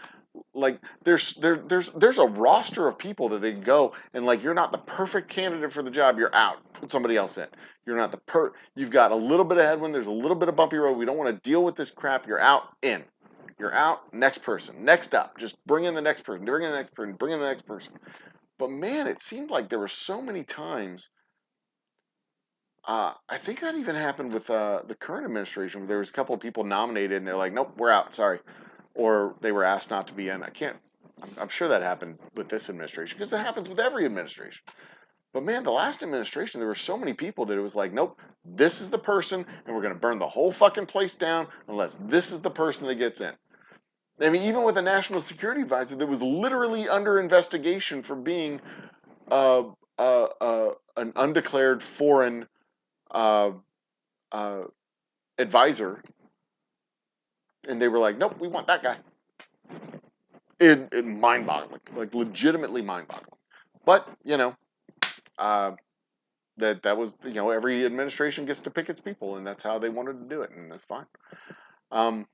Like, there's a roster of people that they can go and, like, you're not the perfect candidate for the job, you're out. Put somebody else in. You're not you've got a little bit of headwind, there's a little bit of bumpy road. We don't want to deal with this crap. You're out, in. You're out, next person. Next up. Just bring in the next person. Bring in the next person. Bring in the next person. But man, it seemed like there were so many times. I think that even happened with the current administration, where there was a couple of people nominated and they're like, nope, we're out, sorry. Or they were asked not to be in. I'm sure that happened with this administration, because it happens with every administration. But man, the last administration, there were so many people that it was like, nope, this is the person, and we're going to burn the whole fucking place down unless this is the person that gets in. I mean, even with a national security advisor that was literally under investigation for being uh, an undeclared foreign uh, uh, advisor, and they were like, nope, we want that guy. It mind-boggling, like legitimately mind-boggling. But uh, that was every administration gets to pick its people, and that's how they wanted to do it, and that's fine. Um,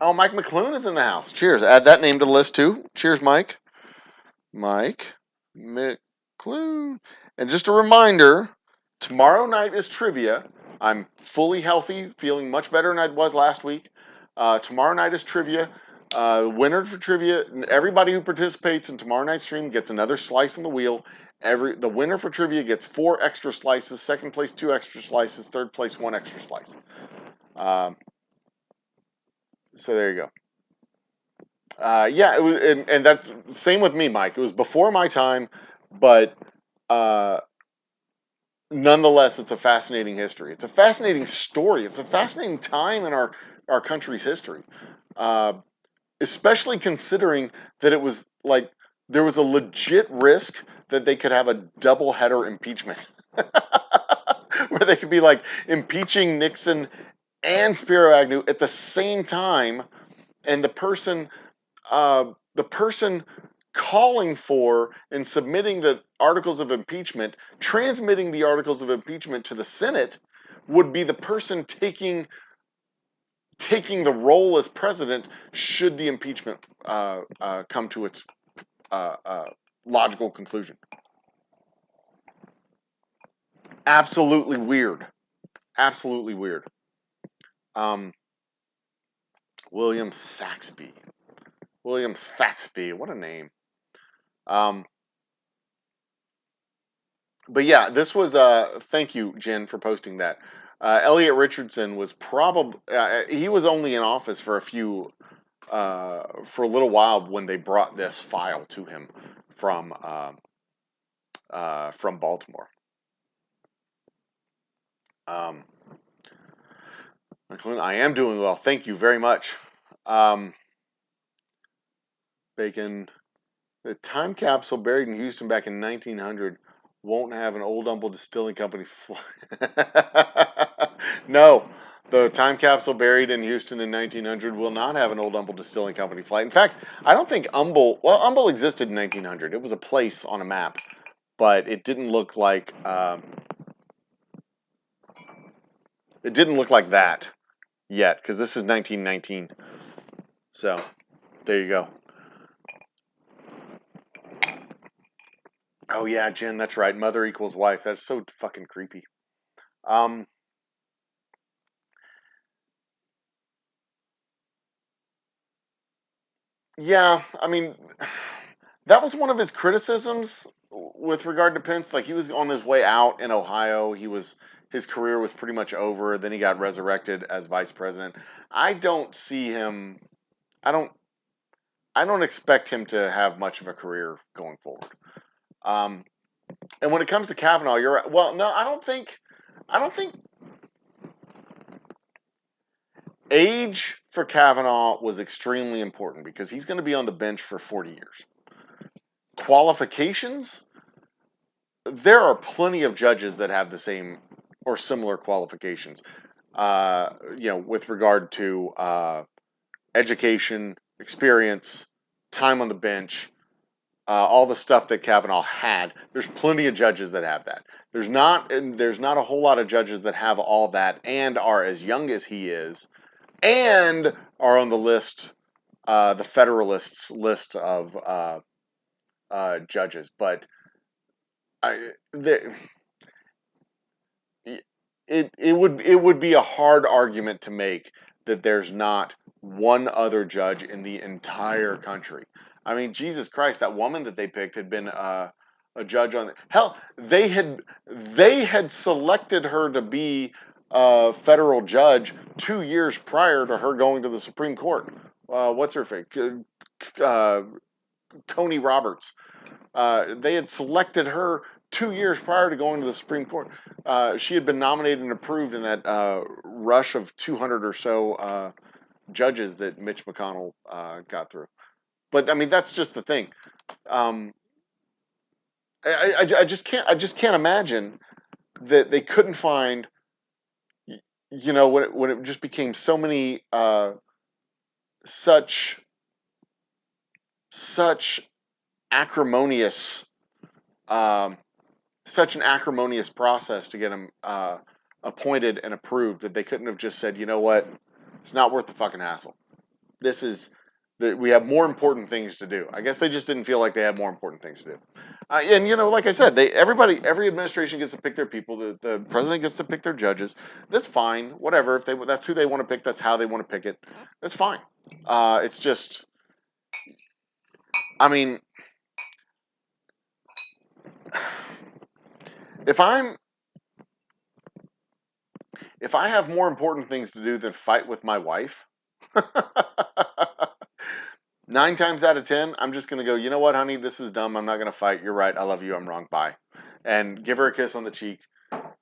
oh, Mike McClune is in the house. Cheers. Add that name to the list too. Cheers, Mike. Mike McClune. And just a reminder, tomorrow night is trivia. I'm fully healthy, feeling much better than I was last week. Tomorrow night is trivia. Winner for trivia, everybody who participates in tomorrow night's stream gets another slice on the wheel. The winner for trivia gets 4 extra slices. Second place, 2 extra slices. Third place, 1 extra slice. So there you go. Yeah, it was, and that's same with me, Mike. It was before my time, but nonetheless, it's a fascinating history. It's a fascinating story. It's a fascinating time in our country's history, especially considering that it was like there was a legit risk that they could have a double header impeachment, where they could be like impeaching Nixon and Spiro Agnew at the same time, and the person calling for and submitting the articles of impeachment, transmitting the articles of impeachment to the Senate, would be the person taking the role as president should the impeachment come to its logical conclusion. Absolutely weird. Absolutely weird. William Saxby. William Saxby. What a name. But yeah, this was thank you, Jen, for posting that. Elliot Richardson was probably he was only in office for a little while when they brought this file to him from Baltimore. I am doing well. Thank you very much. Bacon. The time capsule buried in Houston back in 1900 won't have an Old Humble Distilling Company fly. No, the time capsule buried in Houston in 1900 will not have an Old Humble Distilling Company flight. In fact, I don't think Humble existed in 1900. It was a place on a map, but it didn't look like that yet, because this is 1919. So there you go. Oh yeah, Jen, that's right. Mother equals wife. That's so fucking creepy. Yeah, I mean, that was one of his criticisms with regard to Pence. Like, he was on his way out in Ohio. His career was pretty much over. Then he got resurrected as vice president. I don't see him. I don't. I don't expect him to have much of a career going forward. And when it comes to Kavanaugh, you're right. Well, no, I don't think. Age for Kavanaugh was extremely important because he's going to be on the bench for 40 years. Qualifications, there are plenty of judges that have the same or similar qualifications. With regard to education, experience, time on the bench, all the stuff that Kavanaugh had. There's plenty of judges that have that. There's not a whole lot of judges that have all that and are as young as he is, and are on the list, the Federalists list of judges. But it would be a hard argument to make that there's not one other judge in the entire country. I mean, Jesus Christ, that woman that they picked had been a judge on. Hell, they had selected her to be a federal judge 2 years prior to her going to the Supreme Court. What's her face? Coney Roberts. They had selected her 2 years prior to going to the Supreme Court. She had been nominated and approved in that rush of 200 or so judges that Mitch McConnell got through. But I mean, that's just the thing. I just can't imagine that they couldn't find. When it just became so many such acrimonious. Such an acrimonious process to get him appointed and approved that they couldn't have just said, you know what, it's not worth the fucking hassle. We have more important things to do. I guess they just didn't feel like they had more important things to do. And like I said, every administration gets to pick their people. The president gets to pick their judges. That's fine. Whatever. If that's who they want to pick, that's how they want to pick it. That's fine. It's just, I mean, if I have more important things to do than fight with my wife, 9 times out of 10, I'm just going to go, you know what, honey, this is dumb. I'm not going to fight. You're right. I love you. I'm wrong. Bye. And give her a kiss on the cheek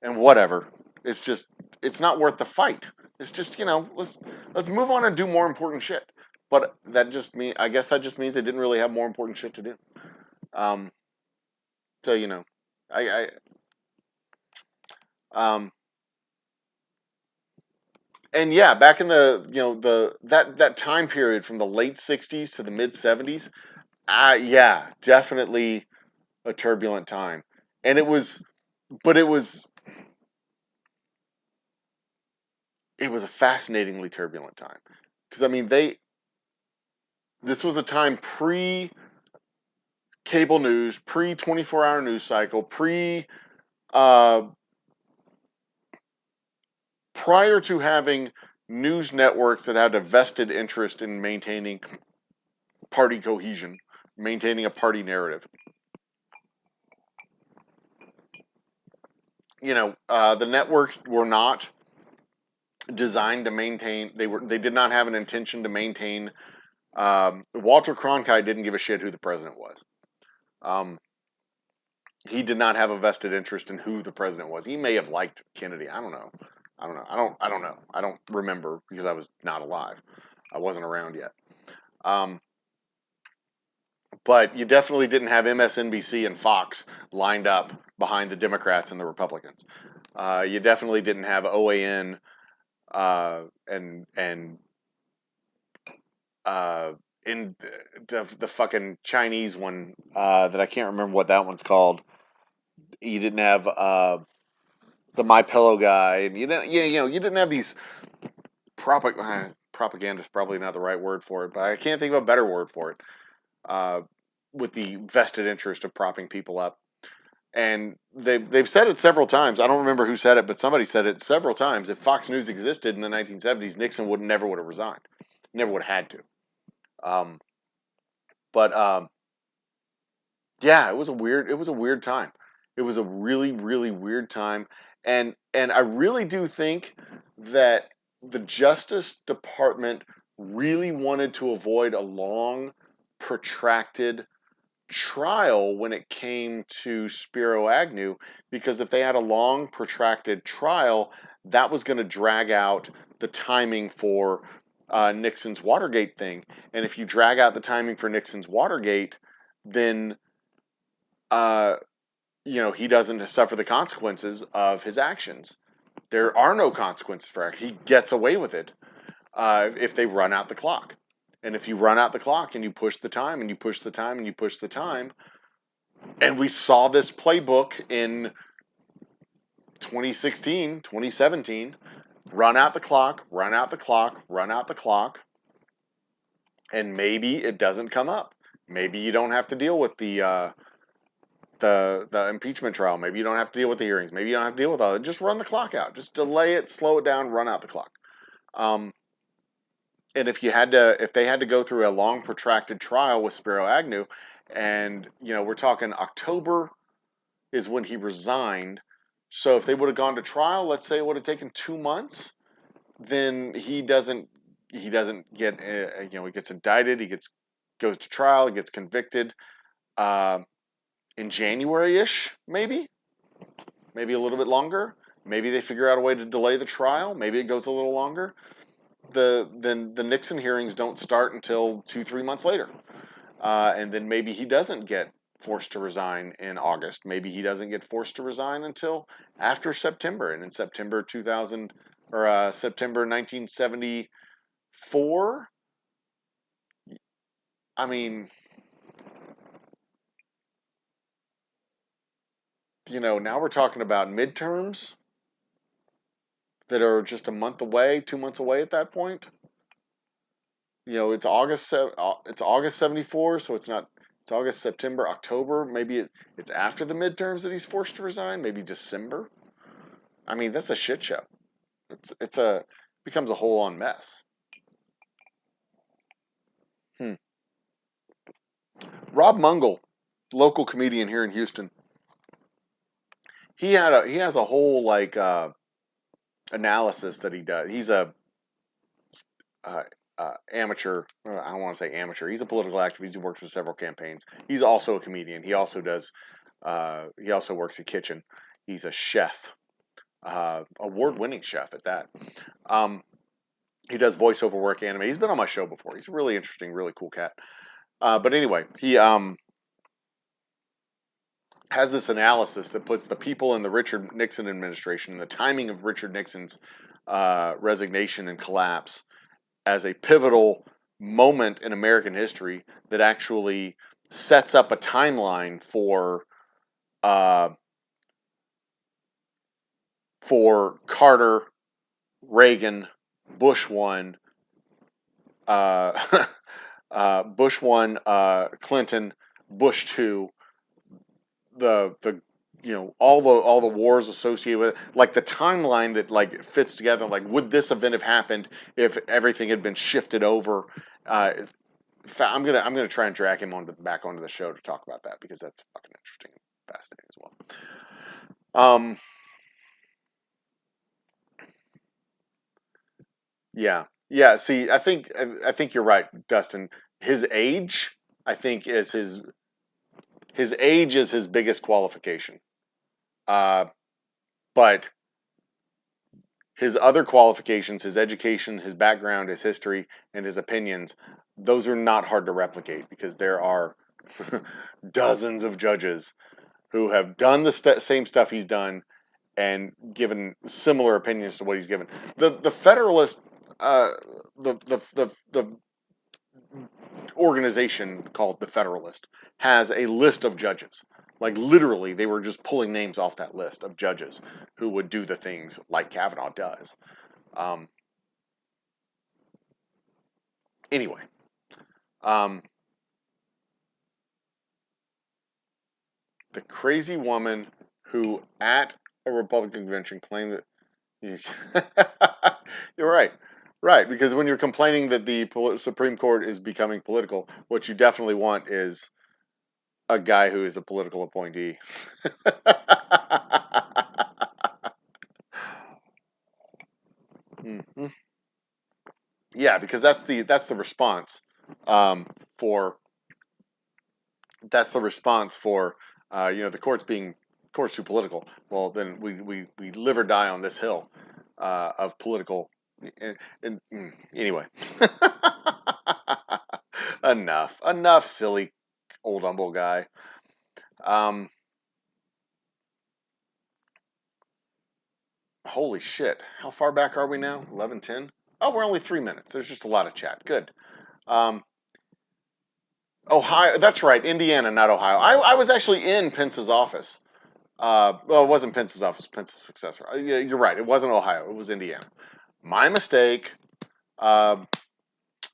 and whatever. It's not worth the fight. It's just, let's move on and do more important shit. But I guess that just means they didn't really have more important shit to do. So, and yeah, back in that time period from the late 60s to the mid 70s, yeah, definitely a turbulent time. And it was it was a fascinatingly turbulent time. Because, I mean, this was a time pre cable news, pre 24-hour news cycle, uh, prior to having news networks that had a vested interest in maintaining party cohesion, maintaining a party narrative. The networks were not designed to maintain. They did not have an intention to maintain. Walter Cronkite didn't give a shit who the president was. He did not have a vested interest in who the president was. He may have liked Kennedy. I don't know. I don't know. I don't remember because I was not alive. I wasn't around yet. But you definitely didn't have MSNBC and Fox lined up behind the Democrats and the Republicans. You definitely didn't have OAN and in the fucking Chinese one that I can't remember what that one's called. You didn't have the My Pillow guy, and you didn't have these propaganda is probably not the right word for it, but I can't think of a better word for it. With the vested interest of propping people up. And they've said it several times. I don't remember who said it, but somebody said it several times. If Fox News existed in the 1970s, Nixon never would have resigned. Never would have had to. But yeah, it was a weird time. It was a really, really weird time. And I really do think that the Justice Department really wanted to avoid a long, protracted trial when it came to Spiro Agnew, because if they had a long, protracted trial, that was going to drag out the timing for Nixon's Watergate thing. And if you drag out the timing for Nixon's Watergate, then he doesn't suffer the consequences of his actions. There are no consequences for action. He gets away with it if they run out the clock. And if you run out the clock and you push the time and you push the time and you push the time, and we saw this playbook in 2016, 2017, run out the clock, run out the clock, run out the clock, and maybe it doesn't come up. Maybe you don't have to deal with the impeachment trial. Maybe you don't have to deal with the hearings. Maybe you don't have to deal with all that. Just run the clock out. Just delay it, slow it down, run out the clock. And if they had to go through a long, protracted trial with Spiro Agnew, and we're talking October is when he resigned. So if they would have gone to trial, let's say it would have taken 2 months, then he doesn't get he gets indicted, goes to trial, he gets convicted in January-ish, maybe a little bit longer. Maybe they figure out a way to delay the trial. Maybe it goes a little longer. Then the Nixon hearings don't start until 2-3 months later, and then maybe he doesn't get forced to resign in August. Maybe he doesn't get forced to resign until after September, and in September 2000 or September 1974. I mean, now we're talking about midterms that are just a month away, 2 months away at that point. It's August 74, so it's not. It's August, September, October. Maybe it's after the midterms that he's forced to resign. Maybe December. I mean, that's a shit show. Becomes a whole on mess. Rob Mungle, local comedian here in Houston. He has a whole analysis that he does. He's a amateur. I don't want to say amateur. He's a political activist. He works with several campaigns. He's also a comedian. He also does. He also works a kitchen. He's a chef, award-winning chef at that. He does voiceover work, anime. He's been on my show before. He's a really interesting, really cool cat. But anyway, he has this analysis that puts the people in the Richard Nixon administration and the timing of Richard Nixon's resignation and collapse as a pivotal moment in American history that actually sets up a timeline for Carter, Reagan, Bush one, uh, Bush one, Clinton, Bush two, the all the wars associated with it, like the timeline that like fits together. Like, would this event have happened if everything had been shifted over? I'm gonna try and drag him back onto the show to talk about that, because that's fucking interesting and fascinating as well. Yeah, yeah. See, I think you're right, Dustin. His age, I think, is his age is his biggest qualification. Uh, but his other qualifications, his education, his background, his history, and his opinions, those are not hard to replicate, because there are dozens of judges who have done the same stuff he's done and given similar opinions to what he's given. The Federalist, uh, the organization called the Federalist has a list of judges. Like, literally, they were just pulling names off that list of judges who would do the things like Kavanaugh does. Um, anyway, um, the crazy woman who at a Republican convention claimed that you're right. Right, because when you're complaining that the Supreme Court is becoming political, what you definitely want is a guy who is a political appointee. Mhm. Yeah, because that's the response um, for the court's too political. Well, then we live or die on this hill of political. Anyway, enough, silly old humble guy. Um, Holy shit! How far back are we now? 11:10. Oh, we're only 3 minutes. There's just a lot of chat. Good. Um, Ohio. That's right. Indiana, not Ohio. I was actually in Pence's office. Well, it wasn't Pence's office. Pence's successor. Yeah, you're right. It wasn't Ohio. It was Indiana. My mistake. Uh,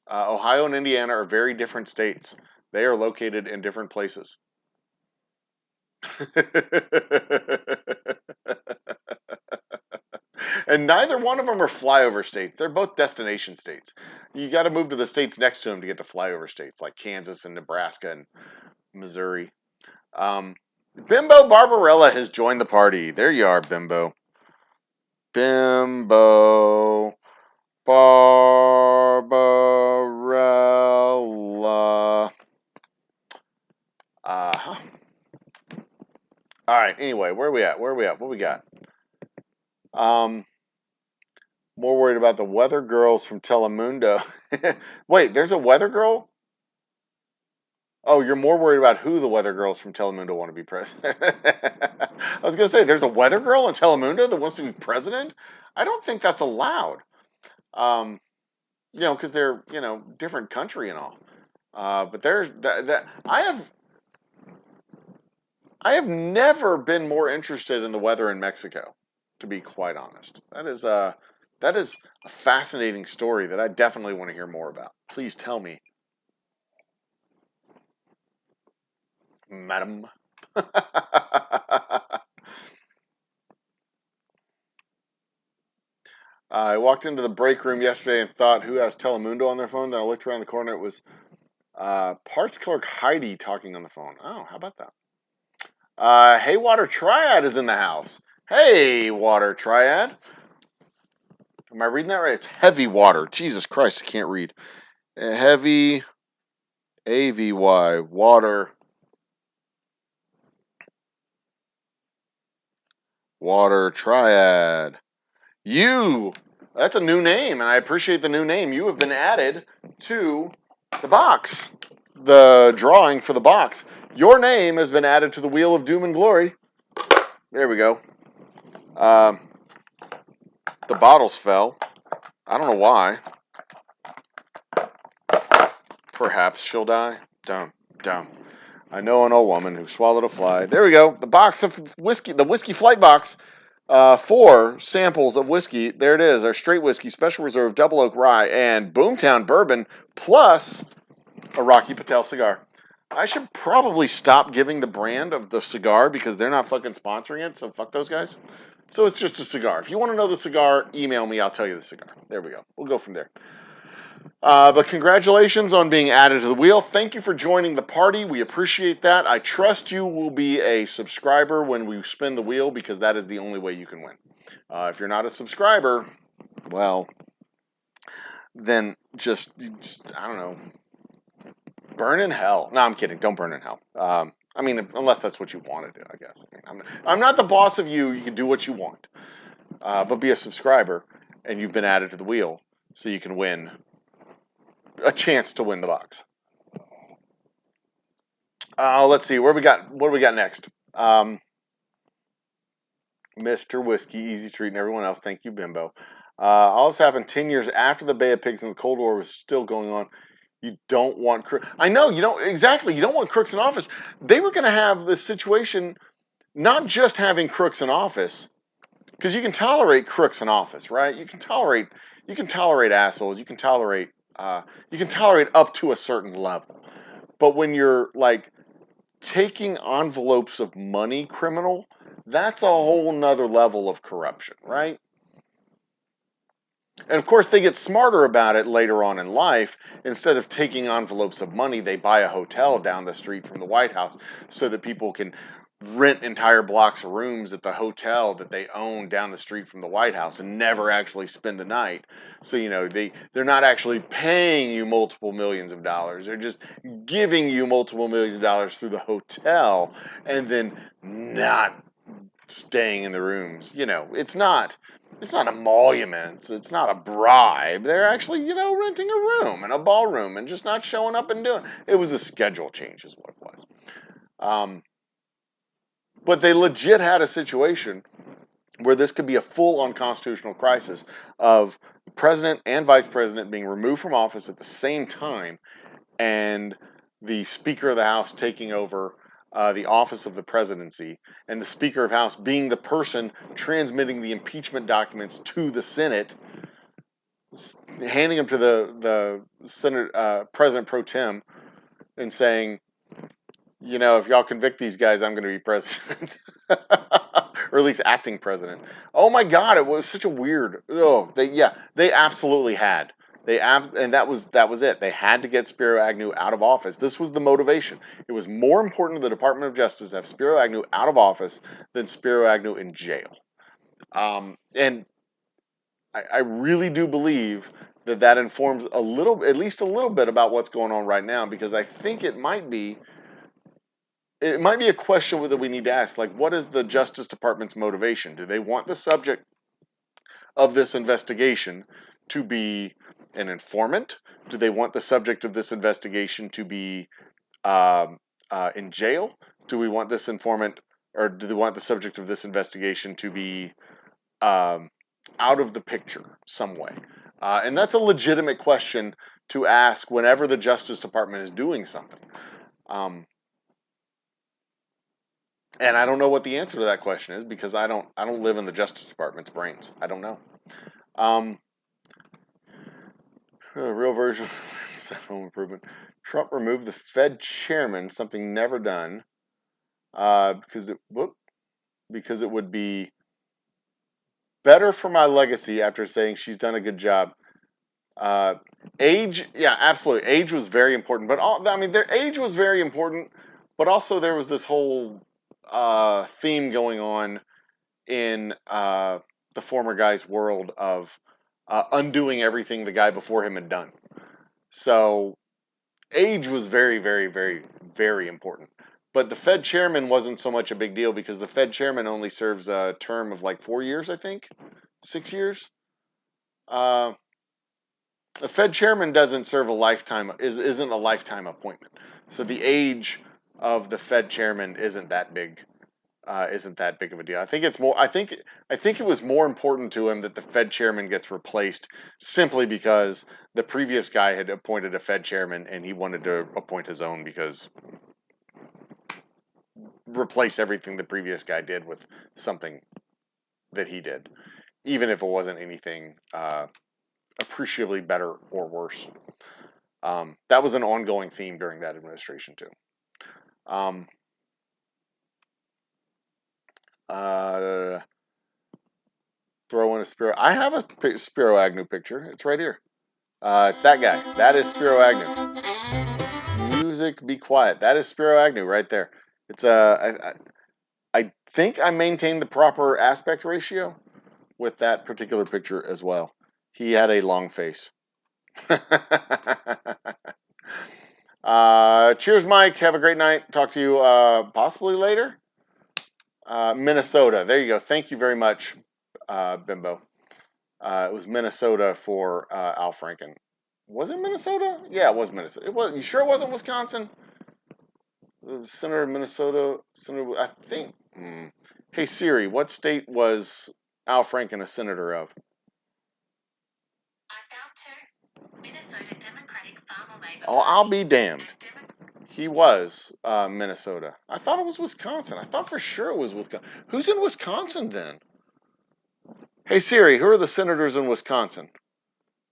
Ohio and Indiana are very different states. They are located in different places. And neither one of them are flyover states. They're both destination states. You got to move to the states next to them to get to flyover states like Kansas and Nebraska and Missouri. Um, Bimbo Barbarella has joined the party. There you are, Bimbo. Bimbo Barbarella. Uh-huh. All right. Anyway, where are we at? Where are we at? What we got? Um, More worried about the weather girls from Telemundo. Wait, there's a weather girl? Oh, you're more worried about who the weather girls from Telemundo want to be president. I was going to say, there's a weather girl in Telemundo that wants to be president? I don't think that's allowed. Um, because they're, different country and all. But there's that I have never been more interested in the weather in Mexico, to be quite honest. That is a fascinating story that I definitely want to hear more about. Please tell me, madam. I walked into the break room yesterday and thought, who has Telemundo on their phone? Then I looked around the corner. It was parts clerk Heidi talking on the phone. Oh, how about that? Hey, Water Triad is in the house. Hey, Water Triad. Am I reading that right? It's Heavy Water. Jesus Christ, I can't read. Heavy AVY Water. Water Triad. That's a new name, and I appreciate the new name. You have been added to the box, the drawing for the box. Your name has been added to the Wheel of Doom and Glory. There we go. Um, the bottles fell. I don't know why. Perhaps she'll die. Dumb. I know an old woman who swallowed a fly. There we go. The box of whiskey, the whiskey flight box. 4 samples of whiskey. There it is, our straight whiskey, special reserve, double oak rye, and Boomtown bourbon, plus a Rocky Patel cigar. I should probably stop giving the brand of the cigar because they're not fucking sponsoring it, so fuck those guys. So it's just a cigar. If you want to know the cigar, email me. I'll tell you the cigar. There we go. We'll go from there. But congratulations on being added to the wheel. Thank you for joining the party. We appreciate that. I trust you will be a subscriber when we spin the wheel because that is the only way you can win. If you're not a subscriber, well, then just I don't know, burn in hell. No, I'm kidding. Don't burn in hell. I mean, unless that's what you want to do, I guess. I mean, I'm not the boss of you. You can do what you want. But be a subscriber, and you've been added to the wheel, so you can win a chance to win the box. Let's see what do we got next? Mr. Whiskey, Easy Street, and everyone else. Thank you, Bimbo. All this happened 10 years after the Bay of Pigs and the Cold War was still going on. You don't want crooks. I know you don't exactly. You don't want crooks in office. They were going to have this situation, not just having crooks in office, because you can tolerate crooks in office, right? You can tolerate assholes. You can tolerate up to a certain level. But when you're like taking envelopes of money, criminal, that's a whole nother level of corruption, right? And of course, they get smarter about it later on in life. Instead of taking envelopes of money, they buy a hotel down the street from the White House so that people can rent entire blocks of rooms at the hotel that they own down the street from the White House and never actually spend a night. So, they're not actually paying you multiple millions of dollars. They're just giving you multiple millions of dollars through the hotel and then not staying in the rooms. It's not emoluments. It's not a bribe. They're actually, renting a room and a ballroom and just not showing up and doing. It was a schedule change, is what it was. But they legit had a situation where this could be a full unconstitutional crisis of the president and vice president being removed from office at the same time, and the Speaker of the House taking over the office of the presidency, and the Speaker of the House being the person transmitting the impeachment documents to the Senate, handing them to the Senate President pro tem, and saying, if y'all convict these guys, I'm going to be president. Or at least acting president. Oh my God, it was such a weird. They absolutely had. And that was it. They had to get Spiro Agnew out of office. This was the motivation. It was more important to the Department of Justice to have Spiro Agnew out of office than Spiro Agnew in jail. And I really do believe that informs at least a little bit about what's going on right now, because I think it might be a question that we need to ask. Like, what is the Justice Department's motivation? Do they want the subject of this investigation to be an informant? Do they want the subject of this investigation to be in jail? Do we want this informant, or do they want the subject of this investigation to be out of the picture some way? And that's a legitimate question to ask whenever the Justice Department is doing something. And I don't know what the answer to that question is, because I don't live in the Justice Department's brains. I don't know. The real version of home improvement. Trump removed the Fed chairman, something never done, because it would be better for my legacy after saying she's done a good job. Age, yeah, absolutely. Age was very important, but their age was very important, but also there was this whole theme going on in the former guy's world of undoing everything the guy before him had done. So age was very, very, very, very important. But the Fed chairman wasn't so much a big deal, because the Fed chairman only serves a term of like 4 years, I think. 6 years. The Fed chairman doesn't serve a lifetime, isn't a lifetime appointment. So the age of the Fed chairman isn't that big. Isn't that big of a deal. I think it's more. I think it was more important to him that the Fed chairman gets replaced, simply because the previous guy had appointed a Fed chairman and he wanted to appoint his own, because replace everything the previous guy did with something that he did, even if it wasn't anything appreciably better or worse. That was an ongoing theme during that administration too. Throw in a Spiro. I have a Spiro Agnew picture. It's right here. It's that guy. That is Spiro Agnew. Music, be quiet. That is Spiro Agnew right there. It's I think I maintained the proper aspect ratio with that particular picture as well. He had a long face. Cheers, Mike. Have a great night. Talk to you possibly later. Minnesota. There you go. Thank you very much, Bimbo. It was Minnesota for Al Franken. Was it Minnesota? Yeah, it was Minnesota. It was. You sure it wasn't Wisconsin? The Senator of Minnesota. Senator, I think. Hey Siri, what state was Al Franken a senator of? I found two. Minnesota Democratic Farmer Labor Oh, I'll Party be damned. and He was Minnesota. I thought it was Wisconsin. I thought for sure it was Wisconsin. Who's in Wisconsin then? Hey Siri, who are the senators in Wisconsin?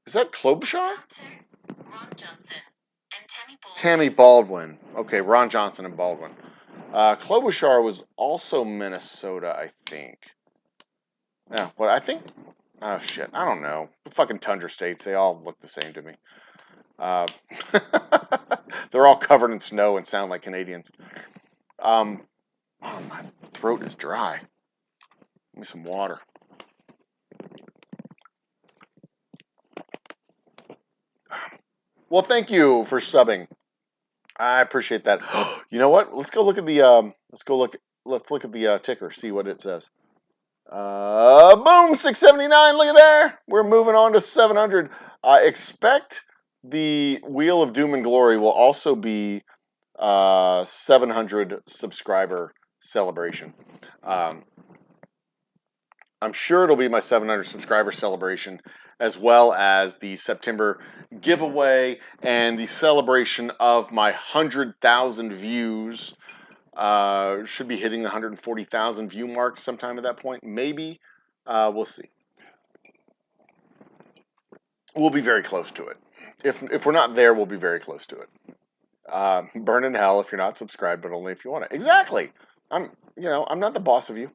Is that Klobuchar? Ron Johnson and Tammy Baldwin. Tammy Baldwin. Okay, Ron Johnson and Baldwin. Klobuchar was also Minnesota, I think. Yeah, what I think. Oh shit, I don't know. The fucking tundra states, they all look the same to me. They're all covered in snow and sound like Canadians. Oh, my throat is dry. Give me some water. Well, thank you for subbing. I appreciate that. You know what? Let's go look at the let's look at the ticker, see what it says. Boom, 679. Look at there. We're moving on to 700. Expect the Wheel of Doom and Glory will also be 700 subscriber celebration. I'm sure it'll be my 700 subscriber celebration, as well as the September giveaway and the celebration of my 100,000 views. Should be hitting the 140,000 view mark sometime at that point. Maybe. We'll see. We'll be very close to it. If we're not there, we'll be very close to it. Burn in hell if you're not subscribed, but only if you want to. Exactly. I'm not the boss of you.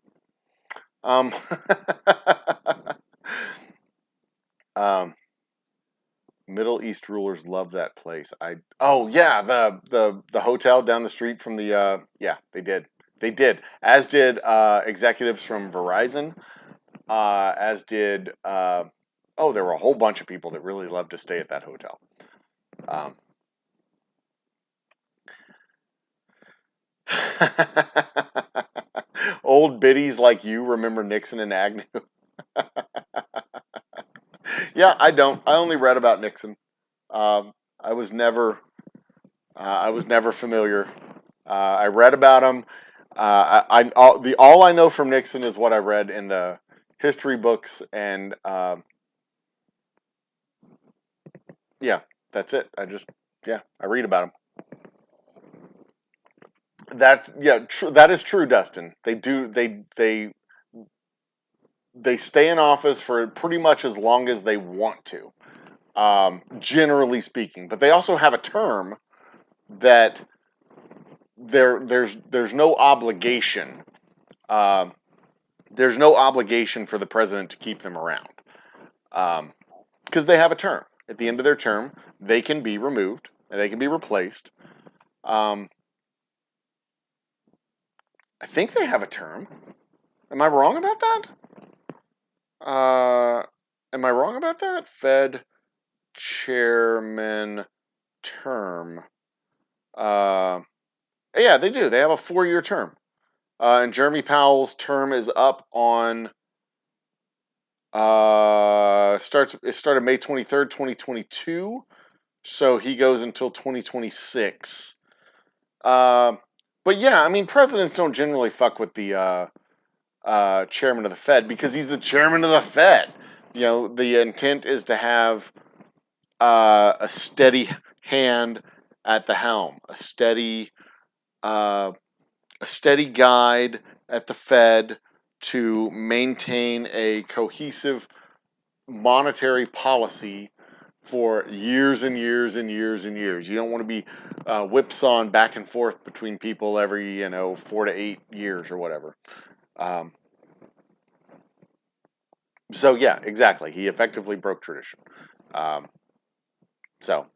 Middle East rulers love that place. Oh yeah, the hotel down the street from the yeah, they did, as did executives from Verizon, as did oh, there were a whole bunch of people that really loved to stay at that hotel. Old biddies like you remember Nixon and Agnew. Yeah, I don't. I only read about Nixon. I was never familiar. I read about him. All I know from Nixon is what I read in the history books, and yeah, that's it. I read about him. That is true, Dustin. They stay in office for pretty much as long as they want to, generally speaking. But they also have a term that there's no obligation. There's no obligation for the president to keep them around, because they have a term. At the end of their term, they can be removed and they can be replaced. I think they have a term. Am I wrong about that? Am I wrong about that? Fed chairman term. Yeah, they do. They have a 4-year term. And Jeremy Powell's term is up on it started May 23rd, 2022. So he goes until 2026. But yeah, I mean, presidents don't generally fuck with the chairman of the Fed because he's the chairman of the Fed. The intent is to have a steady hand at the helm, a steady guide at the Fed to maintain a cohesive monetary policy for years and years and years and years. You don't want to be whipsawing back and forth between people every 4 to 8 years or whatever. So yeah, exactly. He effectively broke tradition. So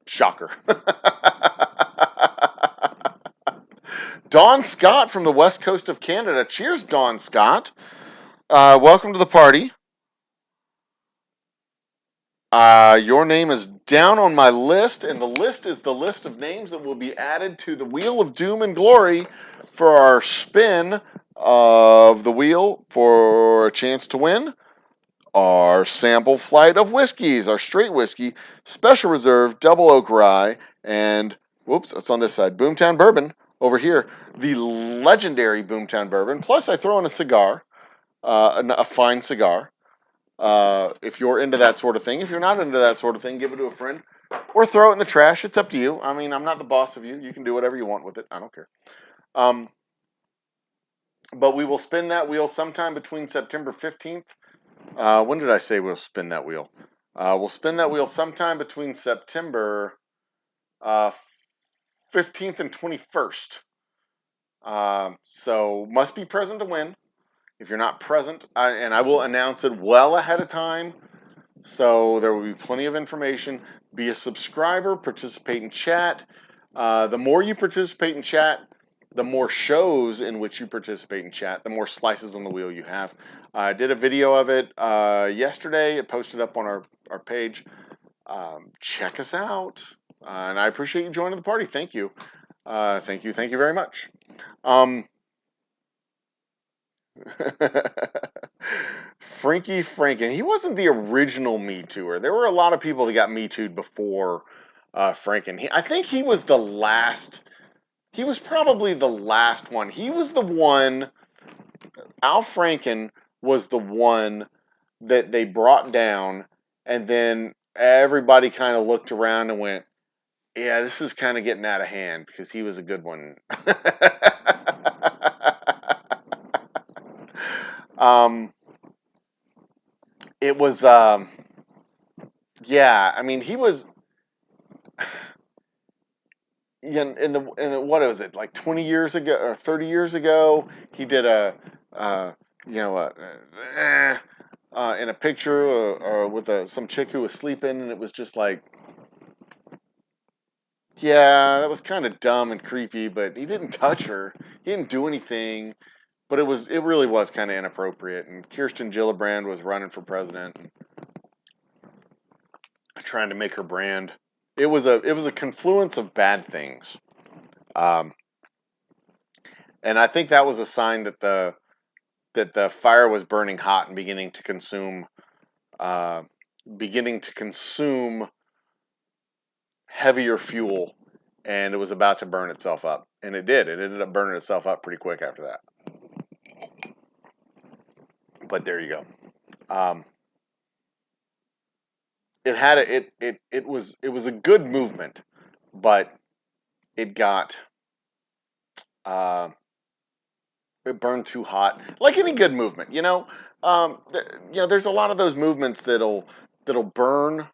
shocker. Don Scott from the west coast of Canada. Cheers, Don Scott. Welcome to the party. Your name is down on my list, and the list is the list of names that will be added to the Wheel of Doom and Glory for our spin of the wheel for a chance to win our sample flight of whiskeys, our straight whiskey, Special Reserve, Double Oak Rye, and, whoops, that's on this side, Boomtown Bourbon over here, the legendary Boomtown Bourbon. Plus, I throw in a cigar, a fine cigar. If you're into that sort of thing. If you're not into that sort of thing, give it to a friend or throw it in the trash. It's up to you. I mean, I'm not the boss of you. You can do whatever you want with it. I don't care. But we will spin that wheel sometime between September 15th. When did I say we'll spin that wheel? We'll spin that wheel sometime between September 15th and 21st. So must be present to win. If you're not present, and I will announce it well ahead of time, so there will be plenty of information. Be a subscriber, participate in chat. The more you participate in chat, the more shows in which you participate in chat, the more slices on the wheel you have. I did a video of it yesterday. It posted up on our page. Check us out. And I appreciate you joining the party. Thank you. Thank you very much. Frankie Franken. He wasn't the original Me Tooer. There were a lot of people that got Me Too'd before Franken. I think he was the last. He was probably the last one. He was the one. Al Franken was the one that they brought down, and then everybody kind of looked around and went, "Yeah, this is kind of getting out of hand," because he was a good one. It was, yeah. I mean, he was, in the what was it, like 20 years ago or 30 years ago? He did you know, in a picture or with some chick who was sleeping, and it was just like, yeah, that was kind of dumb and creepy. But he didn't touch her. He didn't do anything. But it really was kind of inappropriate. And Kirsten Gillibrand was running for president, and trying to make her brand. It was a confluence of bad things, and I think that was a sign that the fire was burning hot and beginning to consume heavier fuel, and it was about to burn itself up, and it did. It ended up burning itself up pretty quick after that. But there you go. It had it was a good movement, but it got it burned too hot. Like any good movement, there's a lot of those movements that'll burn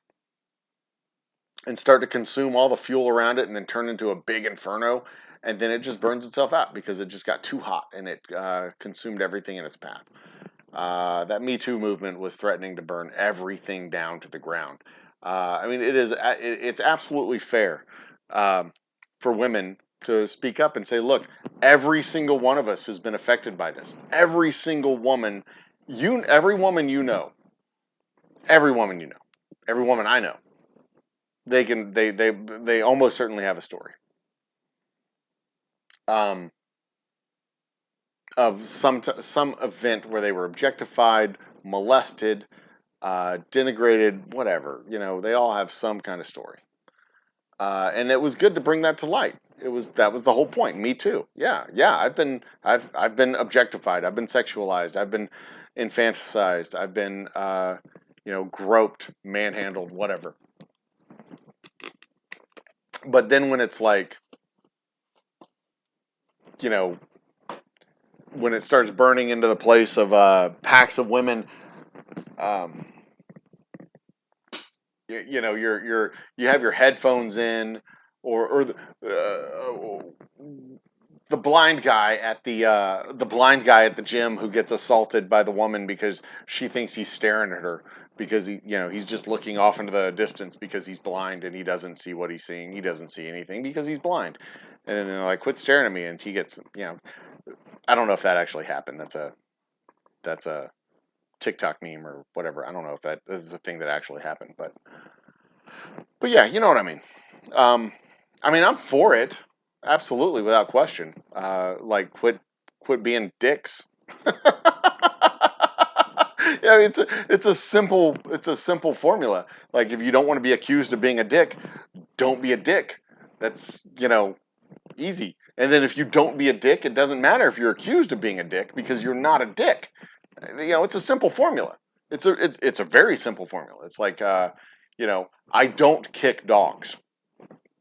and start to consume all the fuel around it, and then turn into a big inferno, and then it just burns itself out because it just got too hot and it consumed everything in its path. That Me Too movement was threatening to burn everything down to the ground. I mean, it's absolutely fair for women to speak up and say, look, every single one of us has been affected by this. Every single woman, every woman you know, every woman I know, they almost certainly have a story of some event where they were objectified, molested, denigrated, whatever. They all have some kind of story. And it was good to bring that to light. That was the whole point. Me too. Yeah. I've been objectified. I've been sexualized. I've been infanticized. I've been groped, manhandled, whatever. But then when it's like, when it starts burning into the place of packs of women, um, you have your headphones in, or the blind guy at the gym who gets assaulted by the woman because she thinks he's staring at her because he's just looking off into the distance because he's blind and he doesn't see what he's seeing. He doesn't see anything because he's blind. And then they're like, quit staring at me, and he gets, I don't know if that actually happened. That's a TikTok meme or whatever. I don't know if that is a thing that actually happened, but yeah, you know what I mean. Um, I'm for it, absolutely, without question. Like, quit being dicks. Yeah, it's a simple formula. Like, if you don't want to be accused of being a dick, don't be a dick. That's easy. And then if you don't be a dick, it doesn't matter if you're accused of being a dick because you're not a dick. It's a simple formula. It's a very simple formula. It's like I don't kick dogs,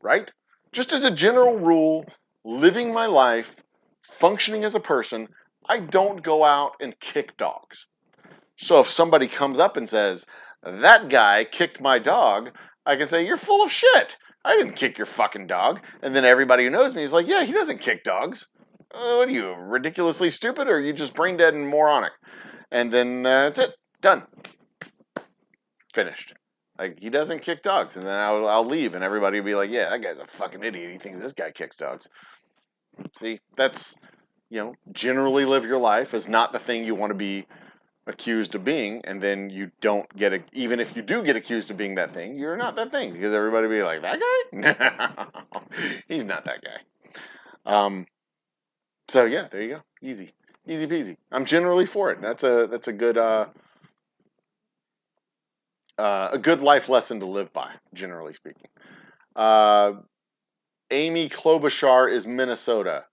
right? Just as a general rule, living my life, functioning as a person, I don't go out and kick dogs. So if somebody comes up and says, that guy kicked my dog, I can say, you're full of shit. I didn't kick your fucking dog. And then everybody who knows me is like, yeah, he doesn't kick dogs. What are you, ridiculously stupid, or are you just brain dead and moronic? And then that's it. Done. Finished. Like, he doesn't kick dogs. And then I'll leave, and everybody will be like, yeah, that guy's a fucking idiot. He thinks this guy kicks dogs. See, that's, generally live your life as not the thing you want to be accused of being, and then you don't even if you do get accused of being that thing, you're not that thing, because everybody will be like, that guy? No, he's not that guy. So yeah, there you go. Easy peasy. I'm generally for it. That's a good life lesson to live by, generally speaking. Amy Klobuchar is Minnesota.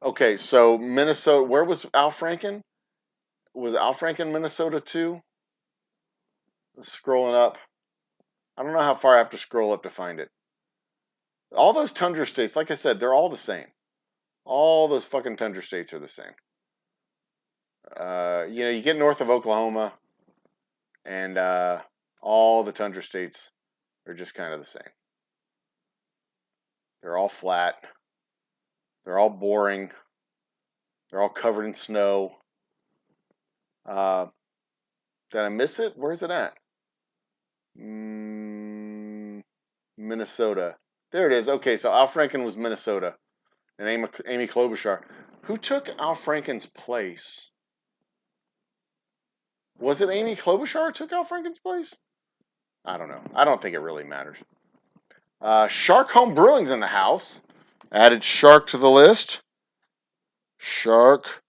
Okay, so Minnesota, where was Al Franken? Was Al Franken Minnesota too? Scrolling up. I don't know how far I have to scroll up to find it. All those tundra states, like I said, they're all the same. All those fucking tundra states are the same. You get north of Oklahoma, and all the tundra states are just kind of the same. They're all flat. They're all boring. They're all covered in snow. Did I miss it? Where's it at? Minnesota. There it is. Okay, so Al Franken was Minnesota. And Amy Klobuchar. Who took Al Franken's place? Was it Amy Klobuchar who took Al Franken's place? I don't know. I don't think it really matters. Shark Home Brewing's in the house. Added Shark to the list. Shark.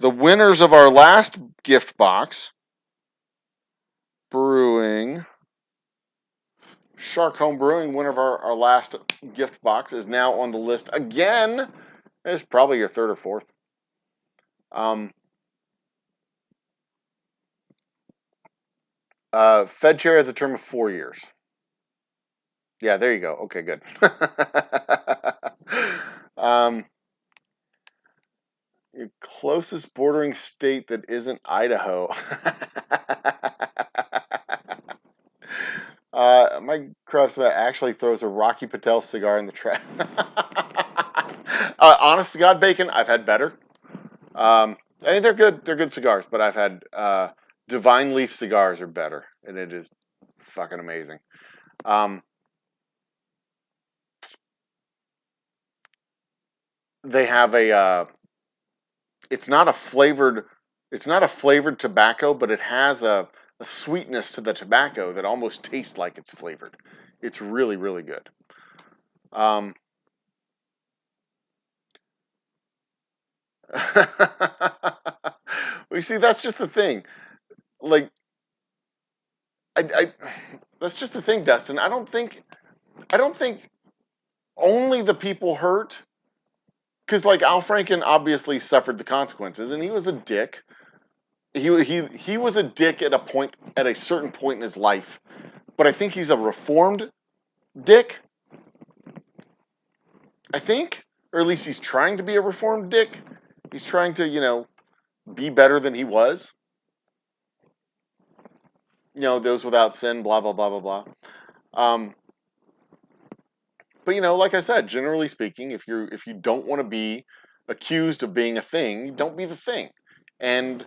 The winners of our last gift box. Brewing. Shark Home Brewing, winner of our last gift box, is now on the list again. It's probably your third or fourth. Fed chair has a term of 4 years. Yeah, there you go. Okay, good. Your closest bordering state that isn't Idaho. My crossfit actually throws a Rocky Patel cigar in the trash. Honest to God, bacon, I've had better. They're good. They're good cigars, but I've had Divine Leaf cigars are better, and it is fucking amazing. They have it's not a flavored tobacco, but it has a sweetness to the tobacco that almost tastes like it's flavored. It's really, really good. We see, that's just the thing. Like, I that's just the thing, Dustin. I don't think only the people hurt, because like Al Franken obviously suffered the consequences, and he was a dick. He was a dick at a certain point in his life, but I think he's a reformed dick. I think, or at least he's trying to be a reformed dick. He's trying to, be better than he was. Those without sin, blah, blah, blah, blah, blah. Um, but, like I said, generally speaking, if you don't want to be accused of being a thing, don't be the thing. And,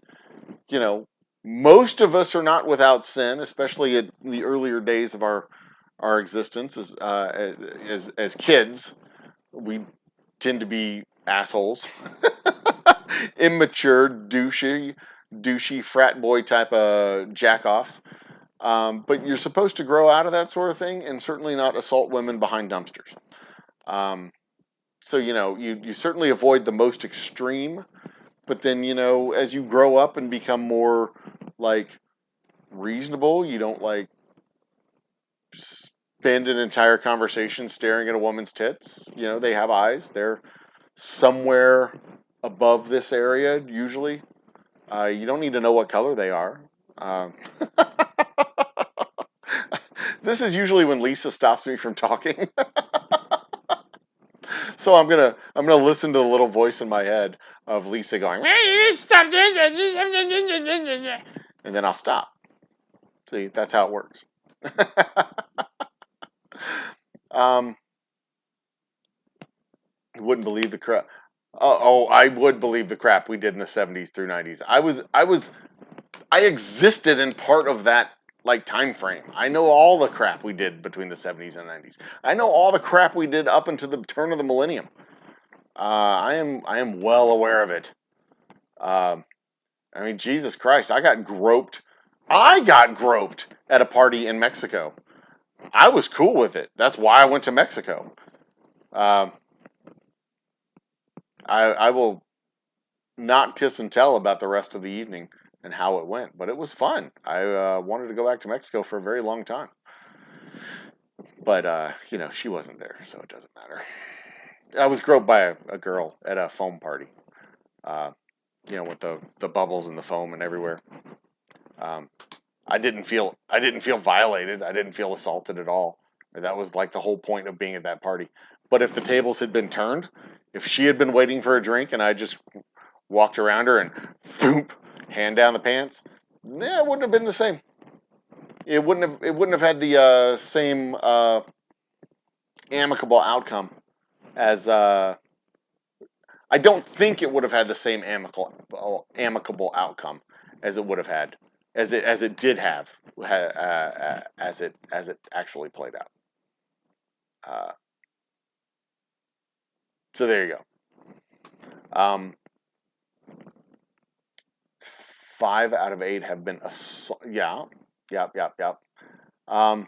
you know, most of us are not without sin, especially in the earlier days of our existence as kids. We tend to be assholes, immature, douchey frat boy type of jackoffs. But you're supposed to grow out of that sort of thing, and certainly not assault women behind dumpsters. Um, so you certainly avoid the most extreme, but then as you grow up and become more like reasonable, you don't like spend an entire conversation staring at a woman's tits. They have eyes. They're somewhere above this area usually. You don't need to know what color they are. Um, this is usually when Lisa stops me from talking. So I'm gonna listen to the little voice in my head of Lisa going, "Stop," and then I'll stop. See, that's how it works. um, wouldn't believe the crap. Oh, I would believe the crap we did in the 70s through 90s. I existed in part of that like time frame. I know all the crap we did between the 70s and 90s. I know all the crap we did up until the turn of the millennium. I am well aware of it. Um, I mean, Jesus Christ, I got groped. I got groped at a party in Mexico. I was cool with it. That's why I went to Mexico. Um, I will not kiss and tell about the rest of the evening and how it went, but it was fun. I wanted to go back to Mexico for a very long time. But, she wasn't there, so it doesn't matter. I was groped by a girl at a foam party, uh, with the bubbles and the foam and everywhere. Um, I didn't feel violated. I didn't feel assaulted at all. That was like the whole point of being at that party. But if the tables had been turned, if she had been waiting for a drink and I just walked around her and foop, hand down the pants, it wouldn't have been the same. It wouldn't have had the same amicable outcome as I don't think it would have had the same amicable outcome as it would have had as it did have as it actually played out. So there you go. 5 out of 8 have been yeah, yep. Um,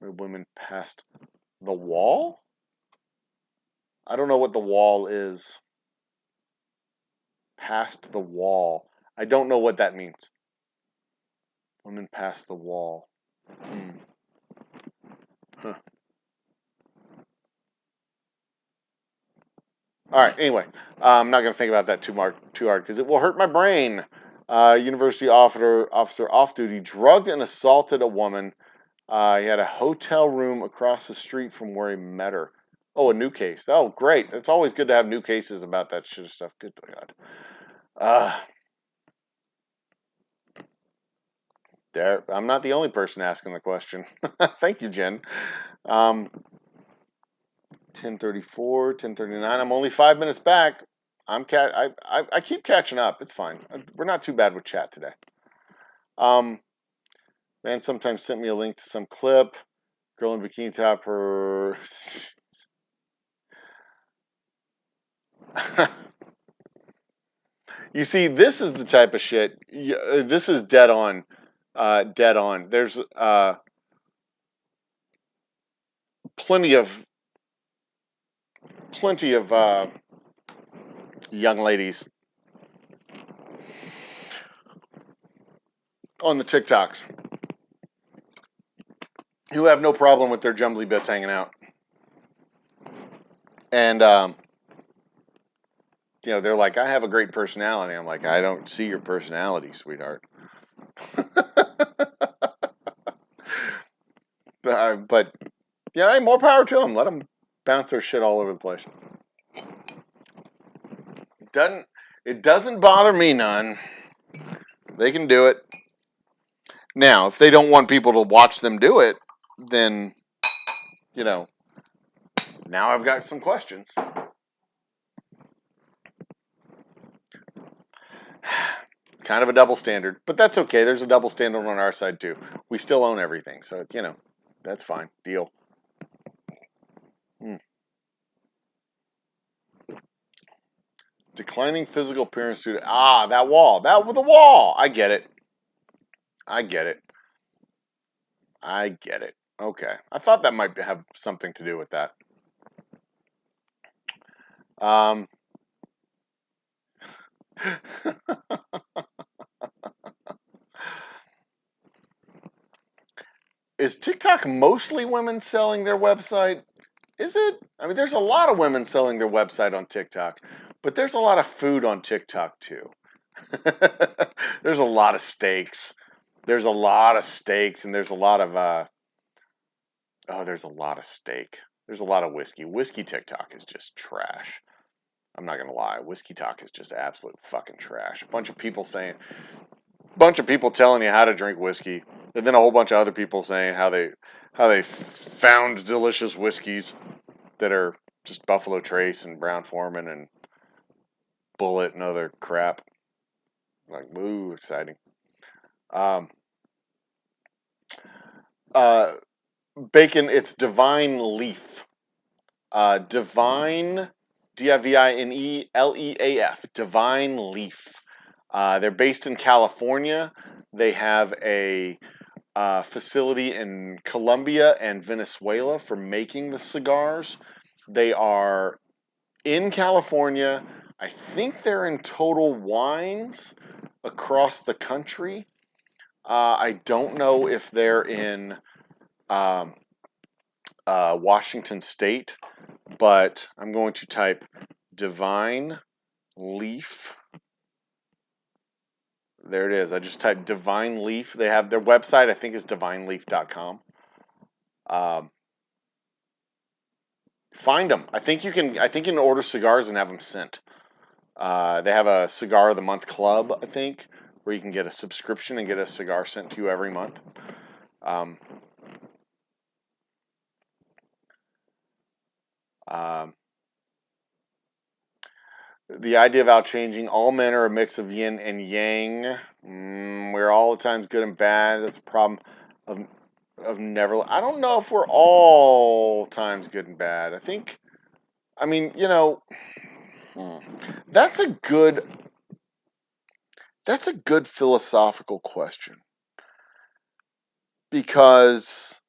women past the wall. I don't know what the wall is. Past the wall. I don't know what that means. Women past the wall. Huh. All right. Anyway, I'm not going to think about that too hard because it will hurt my brain. University officer off duty drugged and assaulted a woman. He had a hotel room across the street from where he met her. Oh, a new case. Oh, great. It's always good to have new cases about that shit stuff. Good God. There. I'm not the only person asking the question. Thank you, Jen. 10:34, 10:39. I'm only 5 minutes back. I keep catching up. It's fine. We're not too bad with chat today. Man sometimes sent me a link to some clip. Girl in bikini top. Her. You see, this is the type of shit. This is dead on. Dead on. There's plenty of young ladies on the TikToks who have no problem with their jumbly bits hanging out. And, they're like, I have a great personality. I'm like, I don't see your personality, sweetheart. But, yeah, more power to them. Let them bounce their shit all over the place. It doesn't bother me none. They can do it. Now, if they don't want people to watch them do it, then, you know, now I've got some questions. Kind of a double standard, but that's okay. There's a double standard on our side too. We still own everything, so, you know, that's fine. Deal. Declining physical appearance due to that wall. That with the wall. I get it. I get it. I get it. Okay. I thought that might have something to do with that. Is TikTok mostly women selling their website? Is it? I mean, there's a lot of women selling their website on TikTok, but there's a lot of food on TikTok too. There's a lot of steaks. There's a lot of steaks, and there's a lot of there's a lot of steak. There's a lot of whiskey. Whiskey TikTok is just trash. I'm not gonna lie. Whiskey talk is just absolute fucking trash. A bunch of people telling you how to drink whiskey, and then a whole bunch of other people saying how they found delicious whiskeys that are just Buffalo Trace and Brown Foreman and Bullet and other crap. Like, woo, exciting. Bacon, it's Divine Leaf. Divine, Divineleaf. Divine Leaf. They're based in California. They have a facility in Colombia and Venezuela for making the cigars. They are in California. I think they're in Total Wines across the country. I don't know if they're in Washington State, but I'm going to type Divine Leaf. There it is. I just typed Divine Leaf. They have their website, I think, is divineleaf.com. Find them. I think you can order cigars and have them sent. They have a Cigar of the Month club, I think, where you can get a subscription and get a cigar sent to you every month. The idea of out-changing all men are a mix of yin and yang. We're all the times good and bad. That's a problem of never. I don't know if we're all times good and bad. I mean, you know, that's a good philosophical question, because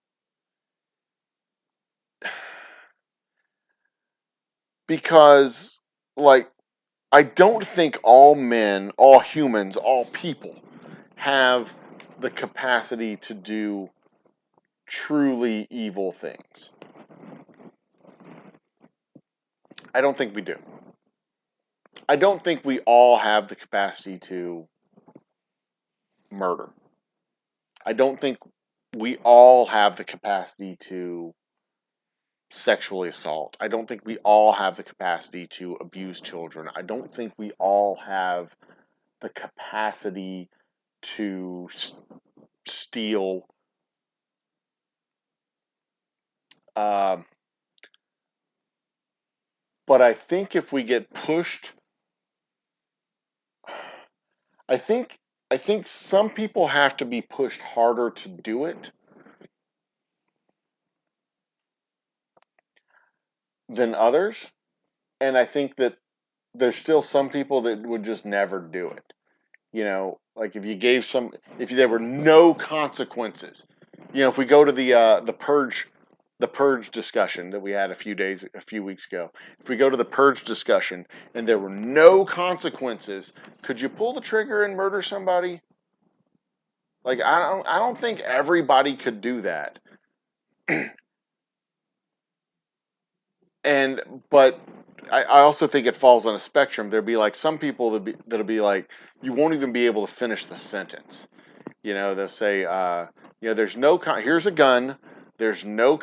like, I don't think all men, all humans, all people have the capacity to do truly evil things. I don't think we do. I don't think we all have the capacity to murder. I don't think we all have the capacity to sexually assault. I don't think we all have the capacity to abuse children. I don't think we all have the capacity to steal. But I think if we get pushed, I think some people have to be pushed harder to do it than others. And I think that there's still some people that would just never do it. You know, like if there were no consequences. You know, if we go to the purge discussion that we had a few weeks ago. If we go to the purge discussion and there were no consequences, could you pull the trigger and murder somebody? Like, I don't think everybody could do that. But I also think it falls on a spectrum. There'll be like some people that'll be like, you won't even be able to finish the sentence. You know, they'll say, there's no here's a gun. There's no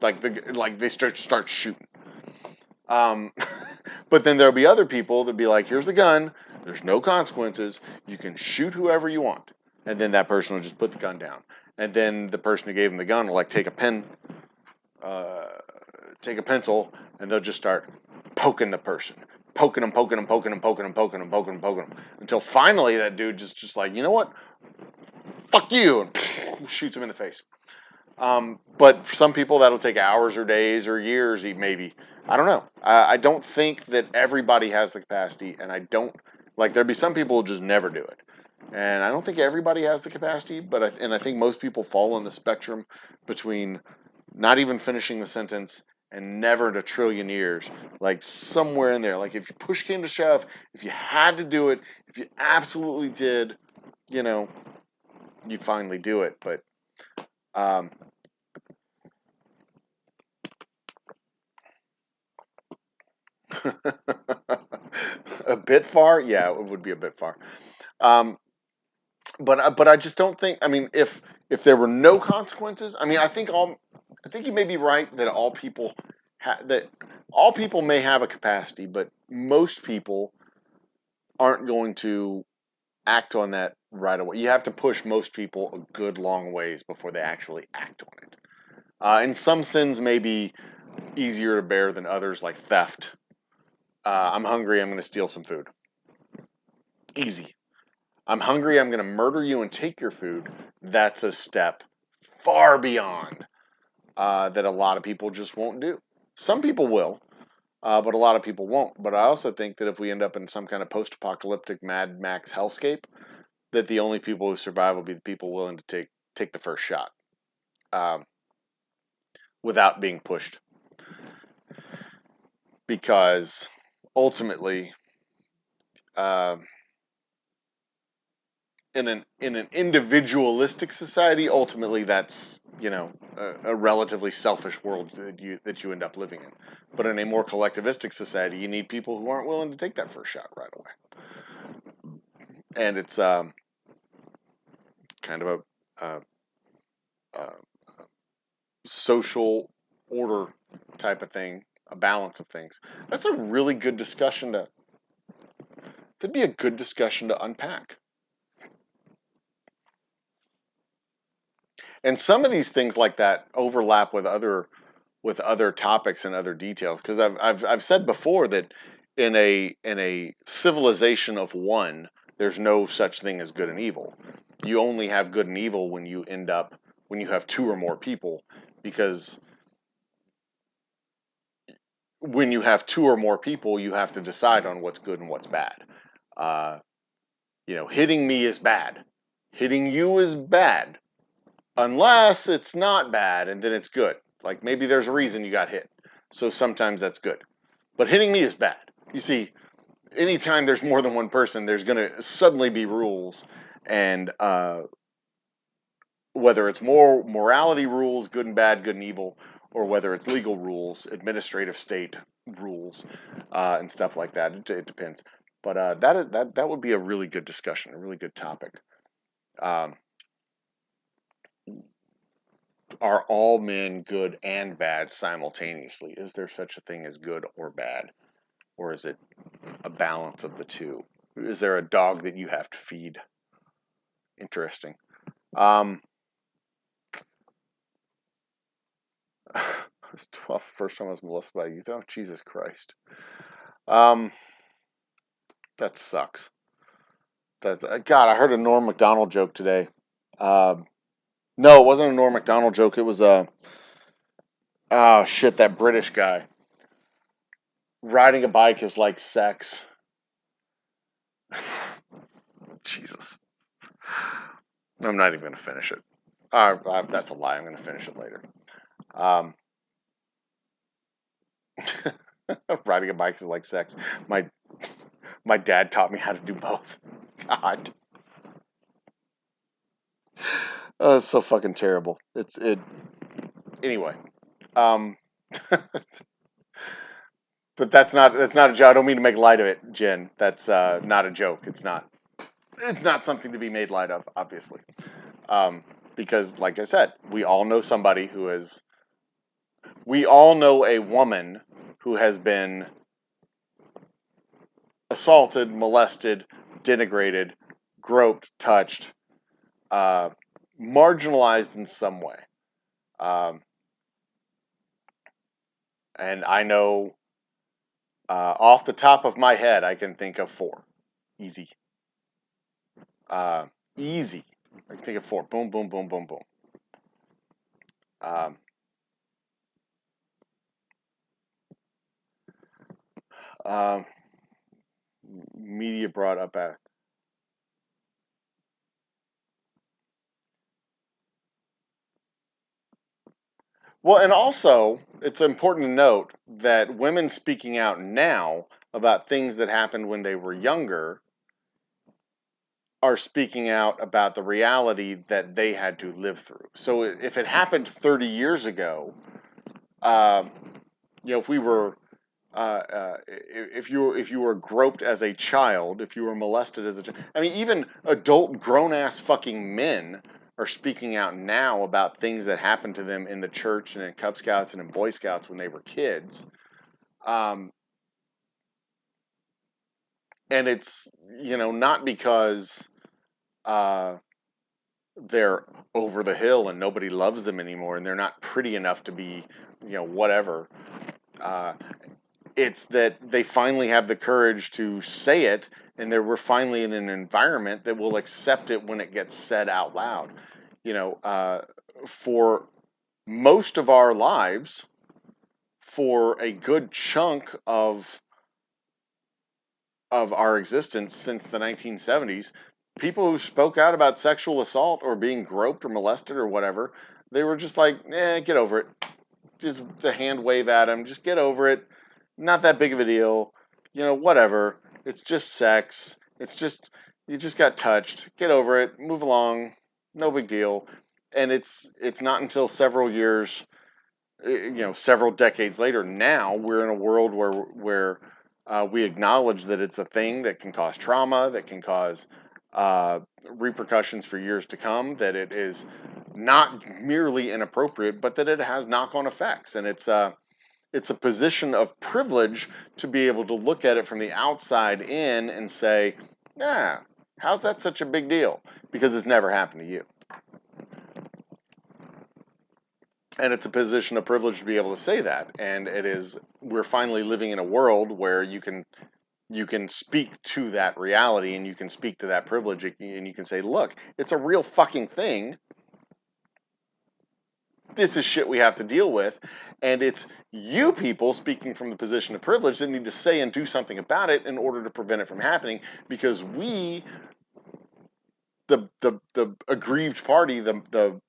like they start shooting. But then there'll be other people that be like, here's the gun. There's no consequences. You can shoot whoever you want. And then that person will just put the gun down. And then the person who gave him the gun will like take a pen, take a pencil, and they'll just start poking the person. Poking them, poking them, poking them, poking them, poking them, poking them, poking them. Until finally that dude just like, you know what? Fuck you. And shoots him in the face. But for some people that'll take hours or days or years, maybe. I don't know. I don't think that everybody has the capacity, and I don't like. There'd be some people who just never do it, and I don't think everybody has the capacity. But I think most people fall on the spectrum between not even finishing the sentence and never in a trillion years, like somewhere in there. Like if push came to shove, if you had to do it, if you absolutely did, you know, you'd finally do it. But a bit far, yeah, it would be a bit far. But I just don't think. I mean, if there were no consequences, I mean, I think you may be right that all people may have a capacity, but most people aren't going to act on that right away. You have to push most people a good long ways before they actually act on it. And some sins may be easier to bear than others, like theft. I'm hungry. I'm going to steal some food. Easy. I'm hungry. I'm going to murder you and take your food. That's a step far beyond that a lot of people just won't do. Some people will, but a lot of people won't. But I also think that if we end up in some kind of post-apocalyptic Mad Max hellscape, that the only people who survive will be the people willing to take the first shot without being pushed. Because ultimately, in an individualistic society, ultimately that's a relatively selfish world that you end up living in. But in a more collectivistic society, you need people who aren't willing to take that first shot right away. And it's kind of a social order type of thing, a balance of things. That's a really good discussion that'd be a good discussion to unpack. And some of these things like that overlap with other topics and other details, because I've said before that in a civilization of one, there's no such thing as good and evil. You only have good and evil when you have two or more people, because when you have two or more people, you have to decide on what's good and what's bad. Hitting me is bad. Hitting you is bad. Unless it's not bad and then it's good. Like maybe there's a reason you got hit. So sometimes that's good. But hitting me is bad. You see, anytime there's more than one person, there's going to suddenly be rules. And whether it's more morality rules, good and bad, good and evil, or whether it's legal rules, administrative state rules, and stuff like that, it depends. But that would be a really good discussion, a really good topic. Are all men good and bad simultaneously? Is there such a thing as good or bad? Or is it a balance of the two? Is there a dog that you have to feed? Interesting. It's 12th, first time I was molested by a youth. Oh, Jesus Christ. That sucks. God, I heard a Norm Macdonald joke today. No, it wasn't a Norm Macdonald joke. It was oh shit, that British guy. Riding a bike is like sex. Jesus. I'm not even going to finish it. That's a lie. I'm going to finish it later. Riding a bike is like sex. My dad taught me how to do both. God. It's so fucking terrible. Anyway. But that's not a joke. I don't mean to make light of it, Jen. That's not a joke. It's not something to be made light of, obviously. Because like I said, we all know a woman who has been assaulted, molested, denigrated, groped, touched, marginalized in some way. Um, and I know off the top of my head, I can think of 4. Easy. Uh, Easy. I can think of 4. Boom, boom, boom, boom, boom. Um, um, Media brought up at. Well, and also, it's important to note that women speaking out now about things that happened when they were younger are speaking out about the reality that they had to live through. So if it happened 30 years ago, um, if we were, if you were groped as a child, if you were molested as a child, I mean, even adult grown ass fucking men are speaking out now about things that happened to them in the church and in Cub Scouts and in Boy Scouts when they were kids. Um, and it's, not because uh, they're over the hill and nobody loves them anymore and they're not pretty enough to be, whatever. Uh, it's that they finally have the courage to say it, and we're finally in an environment that will accept it when it gets said out loud. For most of our lives, for a good chunk of our existence since the 1970s, people who spoke out about sexual assault or being groped or molested or whatever, they were just like, get over it. Just the hand wave at them. Just get over it. Not that big of a deal. Whatever. It's just sex. You just got touched. Get over it. Move along. No big deal. And it's not until several years, several decades later, now we're in a world where we acknowledge that it's a thing that can cause trauma, that can cause repercussions for years to come, that it is not merely inappropriate, but that it has knock-on effects. And it's a position of privilege to be able to look at it from the outside in and say, yeah, how's that such a big deal? Because it's never happened to you. And it's a position of privilege to be able to say that. And we're finally living in a world where you can speak to that reality and you can speak to that privilege and you can say, look, it's a real fucking thing. This is shit we have to deal with. And it's you people speaking from the position of privilege that need to say and do something about it in order to prevent it from happening, because we, the aggrieved party, the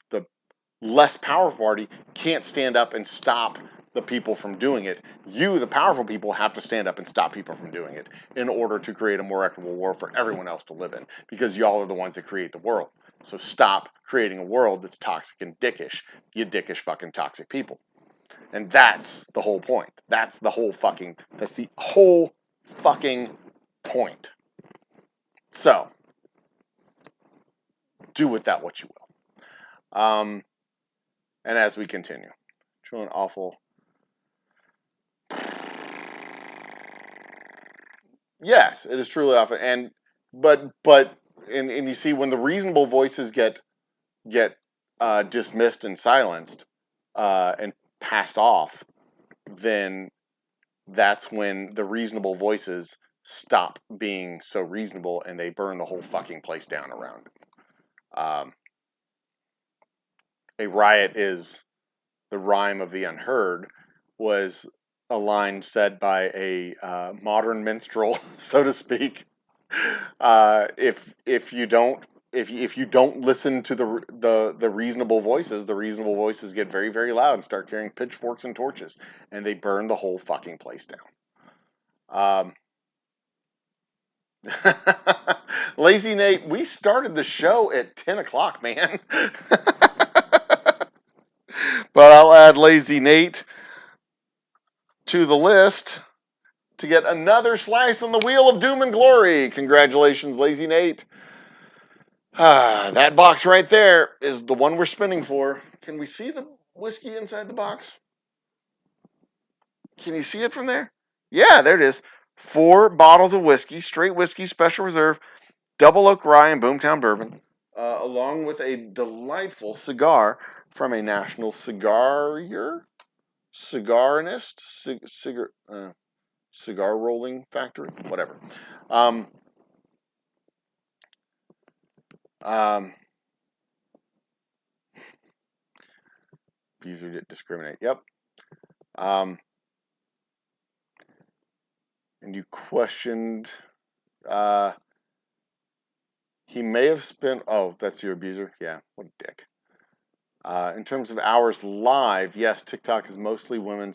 less powerful party, can't stand up and stop the people from doing it. You, the powerful people, have to stand up and stop people from doing it in order to create a more equitable world for everyone else to live in, because y'all are the ones that create the world. So stop creating a world that's toxic and dickish, you dickish fucking toxic people. And that's the whole point. That's the whole fucking point. So, do with that what you will. And as we continue, truly awful. Yes, it is truly awful. And you see, when the reasonable voices get dismissed and silenced and passed off, then that's when the reasonable voices stop being so reasonable and they burn the whole fucking place down around it. A riot is the rhyme of the unheard was a line said by a modern minstrel, so to speak. If you don't listen to the reasonable voices get very, very loud and start carrying pitchforks and torches, and they burn the whole fucking place down. Lazy Nate, we started the show at 10 o'clock, man. But I'll add Lazy Nate to the list to get another slice on the wheel of doom and glory. Congratulations, Lazy Nate. That box right there is the one we're spinning for. Can we see the whiskey inside the box? Can you see it from there? Yeah, there it is. 4 bottles of whiskey, straight whiskey, special reserve, double oak rye, and Boomtown bourbon, along with a delightful cigar from a national cigarist, cigar rolling factory, whatever. Um, um, user did discriminate. Yep. And you questioned. Uh, he may have spent. Oh, that's your abuser. Yeah, what a dick. In terms of hours live, yes, TikTok is mostly women.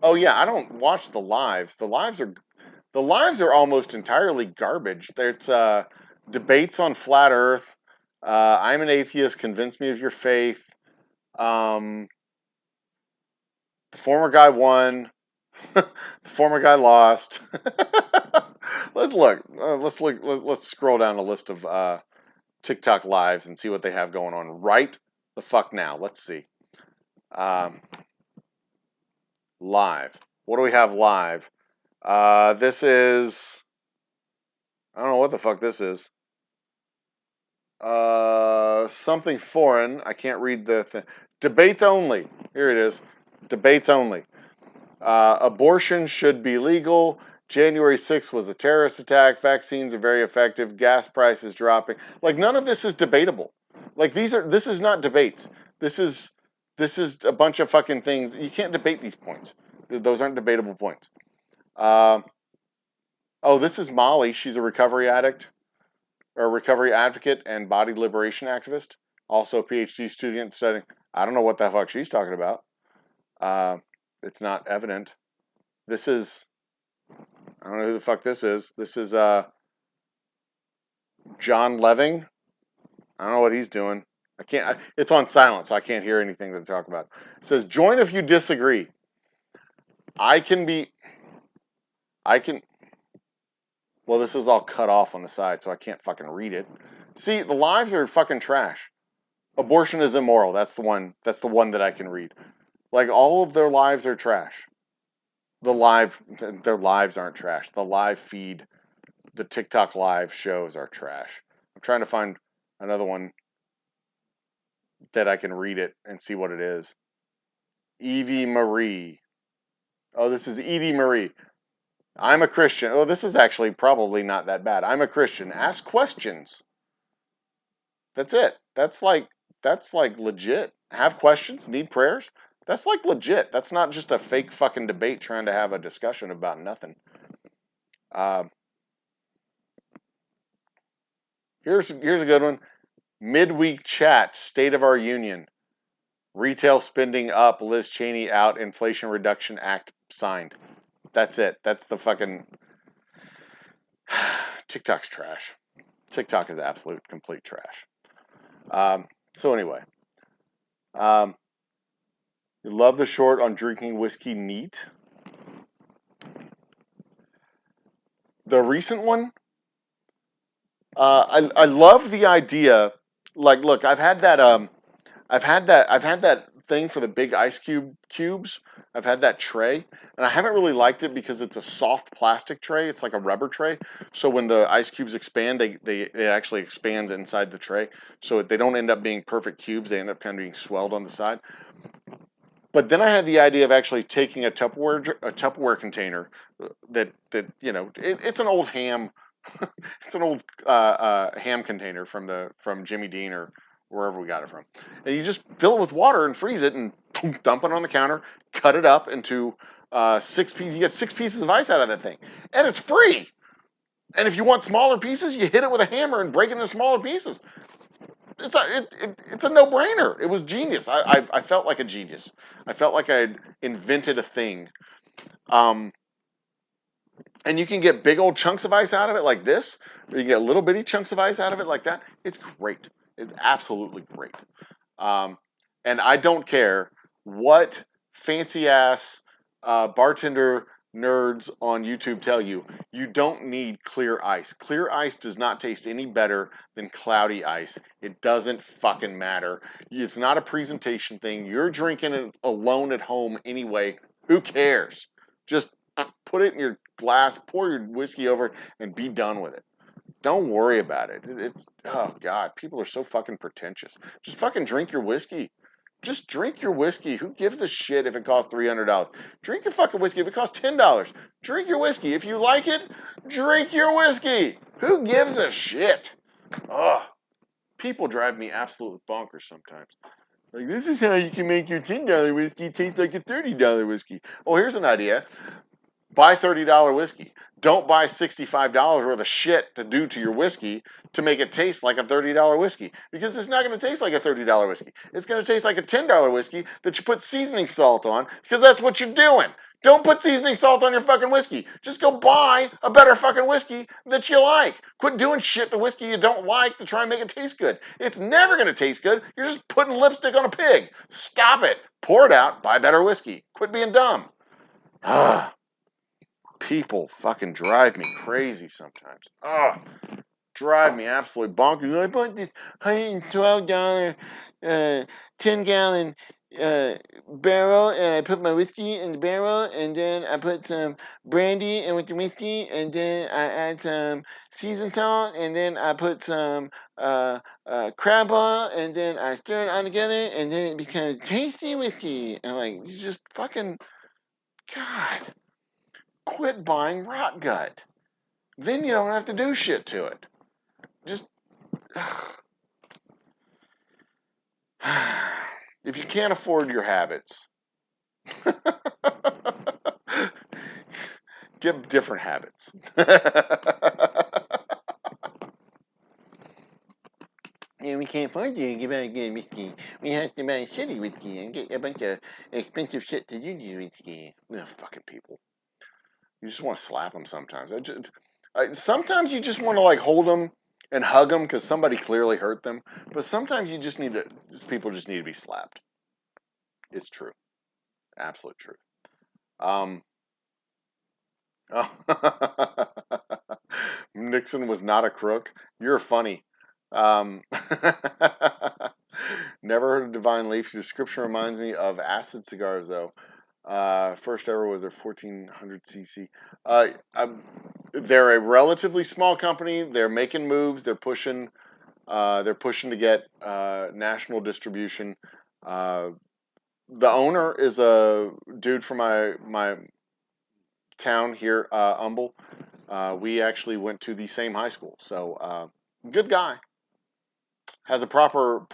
Oh yeah, I don't watch the lives. The lives are almost entirely garbage. There's debates on flat Earth. I'm an atheist. Convince me of your faith. Um, the former guy won. The former guy lost. Let's look. Let's look. Let's scroll down a list of TikTok lives and see what they have going on right the fuck now. Let's see. Um, live. What do we have live? This is. I don't know what the fuck this is. Something foreign. I can't read the thing. Debates only. Here it is. Debates only. Abortion should be legal. January 6th was a terrorist attack. Vaccines are very effective. Gas prices dropping. Like none of this is debatable. Like this is not debates. This is a bunch of fucking things. You can't debate these points. Those aren't debatable points. Uh, oh, this is Molly. She's a recovery addict or recovery advocate and body liberation activist. Also a PhD student studying. I don't know what the fuck she's talking about. It's not evident. This is I don't know who the fuck this is. This is John Leving. I don't know what he's doing. I can't. It's on silent, so I can't hear anything to talk about. It says, "Join if you disagree." I can be. I can. Well, this is all cut off on the side, so I can't fucking read it. See, the lives are fucking trash. Abortion is immoral. That's the one. That's the one that I can read. Like all of their lives are trash. Their lives aren't trash. The live feed, the TikTok live shows are trash. I'm trying to find another one that I can read it and see what it is. Evie Marie. Oh, this is Edie Marie. I'm a Christian. Oh, this is actually probably not that bad. I'm a Christian. Ask questions. That's it. That's like legit. Have questions, need prayers. That's like legit. That's not just a fake fucking debate trying to have a discussion about nothing. Uh, here's a good one. Midweek chat, State of our Union. Retail spending up, Liz Cheney out, Inflation Reduction Act signed. That's it. That's the fucking TikTok's trash. TikTok is absolute complete trash. So anyway, um, you love the short on drinking whiskey neat. The recent one, I love the idea. Like, look, I've had that thing for the big ice cubes. I've had that tray, and I haven't really liked it because it's a soft plastic tray. It's like a rubber tray. So when the ice cubes expand, it actually expands inside the tray. So they don't end up being perfect cubes. They end up kind of being swelled on the side. But then I had the idea of actually taking a Tupperware container it's an old ham. It's an old ham container from Jimmy Dean or wherever we got it from. And you just fill it with water and freeze it and dump it on the counter, cut it up into 6 pieces. You get 6 pieces of ice out of that thing. And it's free. And if you want smaller pieces, you hit it with a hammer and break it into smaller pieces. It's a no-brainer. It was genius. I felt like a genius. I felt like I had invented a thing. And you can get big old chunks of ice out of it like this, or you can get little bitty chunks of ice out of it like that. It's great. It's absolutely great. Um, and I don't care what fancy ass bartender nerds on YouTube tell you. You don't need clear ice. Clear ice does not taste any better than cloudy ice. It doesn't fucking matter. It's not a presentation thing. You're drinking it alone at home anyway. Who cares? Just put it in your glass, pour your whiskey over it, and be done with it. Don't worry about it. It's, oh God, people are so fucking pretentious. Just fucking drink your whiskey. Just drink your whiskey. Who gives a shit if it costs $300? Drink your fucking whiskey if it costs $10. Drink your whiskey. If you like it, drink your whiskey. Who gives a shit? Ugh. People drive me absolutely bonkers sometimes. Like, this is how you can make your $10 whiskey taste like a $30 whiskey. Oh, here's an idea. Buy $30 whiskey. Don't buy $65 worth of shit to do to your whiskey to make it taste like a $30 whiskey. Because it's not going to taste like a $30 whiskey. It's going to taste like a $10 whiskey that you put seasoning salt on, because that's what you're doing. Don't put seasoning salt on your fucking whiskey. Just go buy a better fucking whiskey that you like. Quit doing shit to whiskey you don't like to try and make it taste good. It's never going to taste good. You're just putting lipstick on a pig. Stop it. Pour it out. Buy better whiskey. Quit being dumb. People fucking drive me crazy sometimes. Drive me absolutely bonkers. I bought this $112 10-gallon barrel, and I put my whiskey in the barrel, and then I put some brandy in with the whiskey, and then I add some seasoned salt, and then I put some crab oil, and then I stir it all together, and then it becomes tasty whiskey. And like, you just fucking, God, quit buying rot gut. Then you don't have to do shit to it. Just, if you can't afford your habits, get different habits. Yeah, we can't afford to give out good whiskey. We have to buy shitty whiskey and get a bunch of expensive shit to do to whiskey. Ugh, fucking people. You just want to slap them sometimes. Sometimes you just want to like hold them and hug them because somebody clearly hurt them. But sometimes you just need to. People just need to be slapped. It's true, absolute truth. Oh. Nixon was not a crook. You're funny. Never heard of Divine Leaf. Your description reminds me of acid cigars, though. First ever was a 1400cc. They're a relatively small company. They're making moves. They're pushing. They're pushing to get national distribution. The owner is a dude from my town here, Humble. We actually went to the same high school, so good guy. Has a proper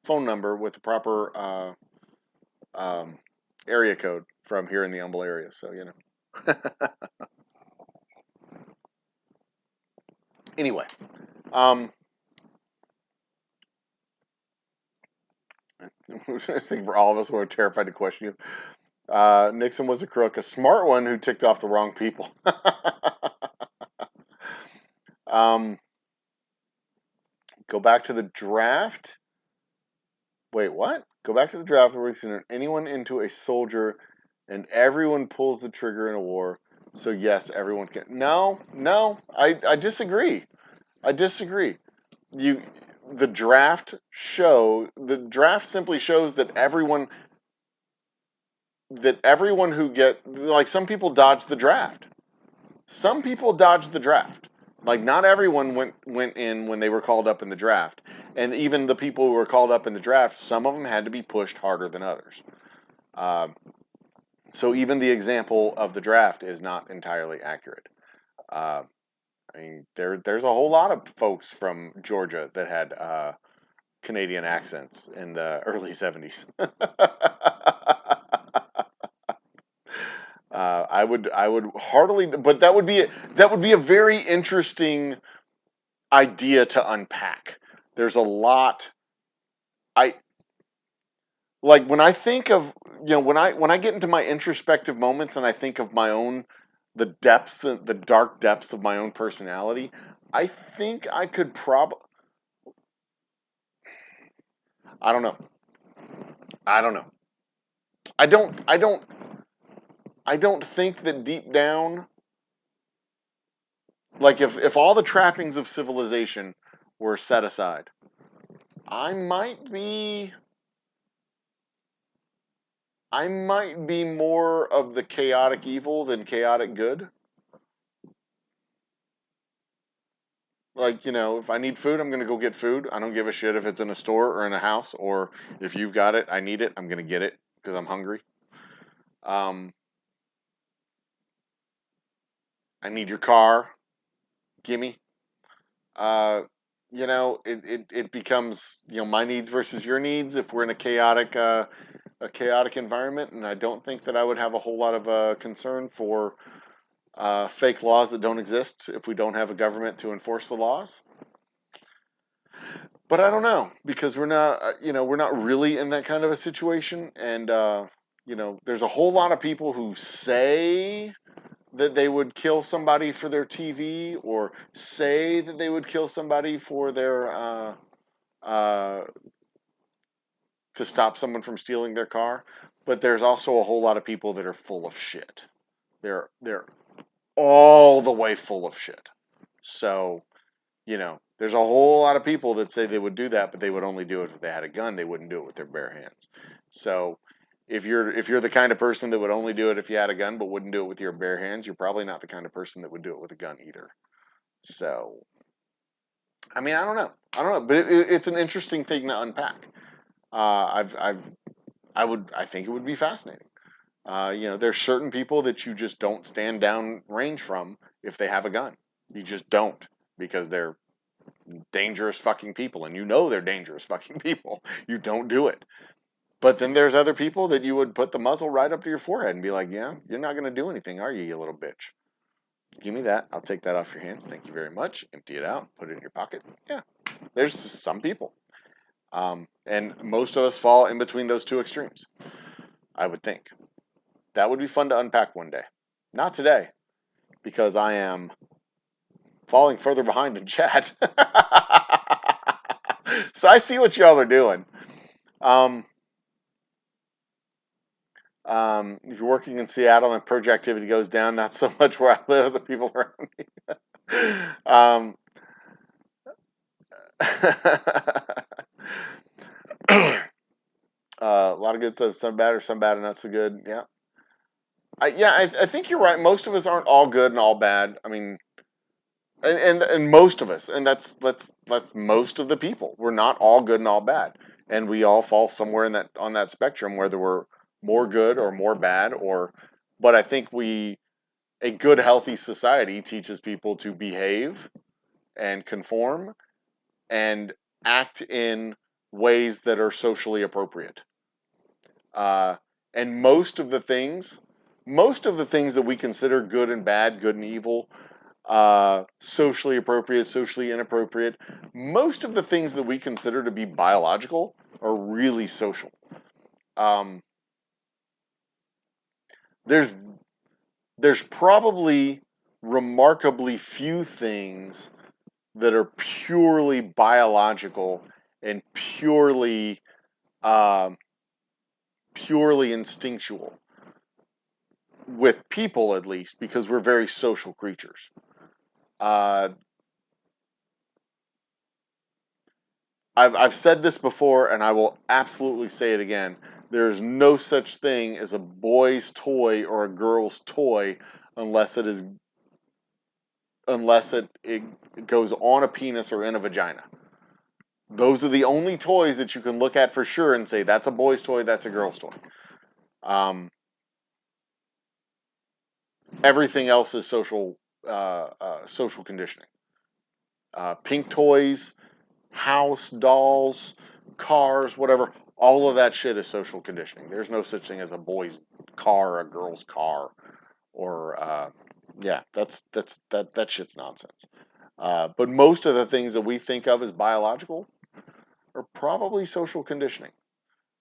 phone number with the proper area code from here in the Humble area. So you know. Anyway, I think for all of us who are terrified to question you, Nixon was a crook, a smart one who ticked off the wrong people. Go back to the draft. Wait, what? Go back to the draft where we turn anyone into a soldier, and everyone pulls the trigger in a war. So yes, everyone can. No, I disagree. I disagree. The draft simply shows that everyone who like, some people dodge the draft. Some people dodge the draft. Like, not everyone went in when they were called up in the draft. And even the people who were called up in the draft, some of them had to be pushed harder than others. So even the example of the draft is not entirely accurate. I mean, there's a whole lot of folks from Georgia that had Canadian accents in the early 70s. I would heartily, but that would be a very interesting idea to unpack. There's a lot. I like when I think of, when I get into my introspective moments and I think of my own, the dark depths of my own personality. I think I could I don't know. I don't know. I don't think that deep down, like, if all the trappings of civilization were set aside, I might be I might be more of the chaotic evil than chaotic good. Like, if I need food, I'm going to go get food. I don't give a shit if it's in a store or in a house, or if you've got it, I need it, I'm going to get it because I'm hungry. Um, I need your car. Gimme. Uh, it becomes, my needs versus your needs if we're in a chaotic environment, and I don't think that I would have a whole lot of concern for fake laws that don't exist if we don't have a government to enforce the laws. But I don't know, because we're not really in that kind of a situation, and there's a whole lot of people who say that they would kill somebody for their TV, or say that they would kill somebody for their uh, to stop someone from stealing their car. But there's also a whole lot of people that are full of shit. They're all the way full of shit. So, there's a whole lot of people that say they would do that, but they would only do it if they had a gun. They wouldn't do it with their bare hands. So, if you're the kind of person that would only do it if you had a gun, but wouldn't do it with your bare hands, you're probably not the kind of person that would do it with a gun either. So, I mean, I don't know, but it's an interesting thing to unpack. I think it would be fascinating. There's certain people that you just don't stand down range from if they have a gun. You just don't, because they're dangerous fucking people, and they're dangerous fucking people. You don't do it. But then there's other people that you would put the muzzle right up to your forehead and be like, yeah, you're not going to do anything, are you little bitch? Give me that. I'll take that off your hands. Thank you very much. Empty it out. Put it in your pocket. Yeah, there's some people. And most of us fall in between those two extremes, I would think. That would be fun to unpack one day. Not today, because I am falling further behind in chat. So I see what y'all are doing. Um, if you're working in Seattle and project activity goes down, not so much where I live, the people around me. A lot of good stuff, some bad and not so good. Yeah. I think you're right. Most of us aren't all good and all bad. I mean, and most of us, and that's most of the people. We're not all good and all bad, and we all fall somewhere in that on that spectrum, whether we're more good or more bad, or. But I think a good, healthy society teaches people to behave and conform and act in ways that are socially appropriate. Uh, and most of the things that we consider good and bad, good and evil, socially appropriate, socially inappropriate, most of the things that we consider to be biological are really social. Um, there's there's probably remarkably few things that are purely biological and um, purely instinctual with people, at least, because we're very social creatures. Uh, I've said this before, and I will absolutely say it again. There is no such thing as a boy's toy or a girl's toy unless it goes on a penis or in a vagina. Those are the only toys that you can look at for sure and say that's a boy's toy, that's a girl's toy. Um, Everything else is social conditioning. Pink toys, house, dolls, cars, whatever. All of that shit is social conditioning. There's no such thing as a boy's car, a girl's car, or yeah, that shit's nonsense. But most of the things that we think of as biological are probably social conditioning.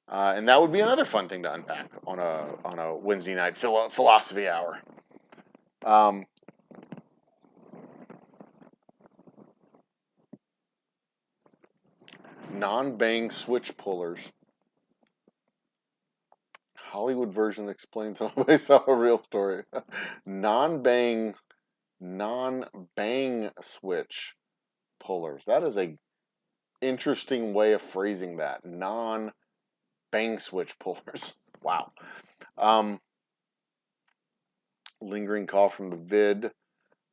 And that would be another fun thing to unpack on a Wednesday night philosophy hour. Um, Non-bang switch pullers. Hollywood version explains how based off a real story. non-bang non-bang switch pullers. That is a interesting way of phrasing that. Non-bang switch pullers. Wow. Lingering cough from the vid,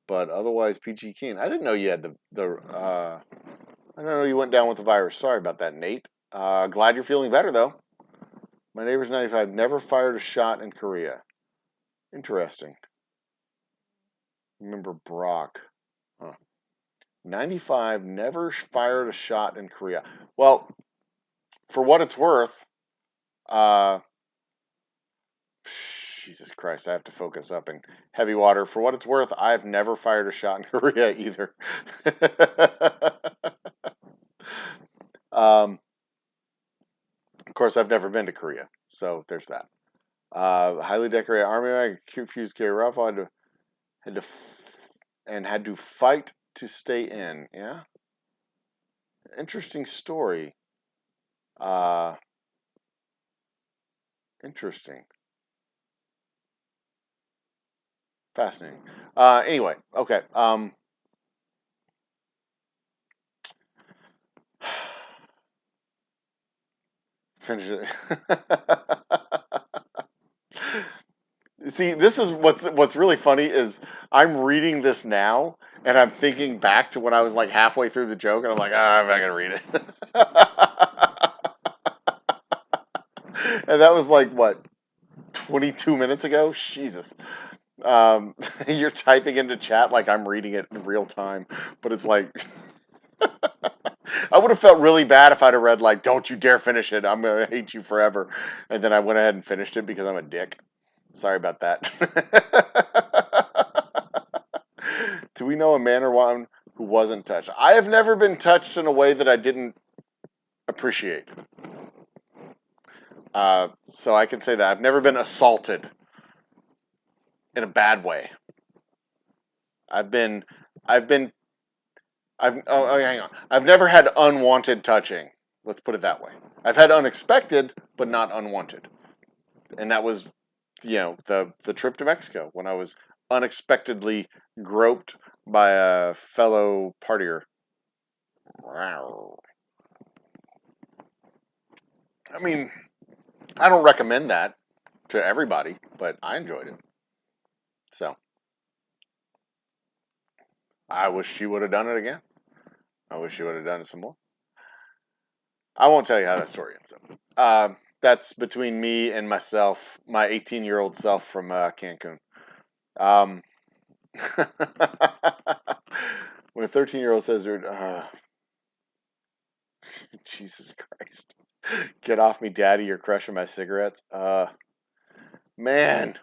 but otherwise PG keen. I didn't know you had I didn't know you went down with the virus. Sorry about that, Nate. Glad you're feeling better though. My neighbor's 95, never fired a shot in Korea. Interesting. Remember Brock. Huh. 95, never fired a shot in Korea. Well, for what it's worth, uh, Jesus Christ, I have to focus up in heavy water. For what it's worth, I've never fired a shot in Korea either. Of course, I've never been to Korea, so there's that. Highly decorated army man, confused Gary Ruffalo, had to fight to stay in. Yeah, interesting story. Uh, interesting, fascinating. Anyway, okay. Finish it. See, this is what's really funny is I'm reading this now and I'm thinking back to when I was like halfway through the joke and I'm like, I'm not gonna read it. And that was like what, 22 minutes ago? Jesus. You're typing into chat like I'm reading it in real time, but it's like I would have felt really bad if I'd have read like, "Don't you dare finish it! I'm gonna hate you forever," and then I went ahead and finished it because I'm a dick. Sorry about that. Do we know a man or woman who wasn't touched? I have never been touched in a way that I didn't appreciate. So I can say that I've never been assaulted in a bad way. I've been, I've been, hang on. I've never had unwanted touching. Let's put it that way. I've had unexpected, but not unwanted. And that was, the trip to Mexico when I was unexpectedly groped by a fellow partier. I mean, I don't recommend that to everybody, but I enjoyed it. So I wish she would have done it again. I wish she would have done it some more. I won't tell you how that story ends up. That's between me and myself, my 18-year-old self from Cancun. Um, when a 13-year-old says, Jesus Christ, get off me, daddy, you're crushing my cigarettes. Man.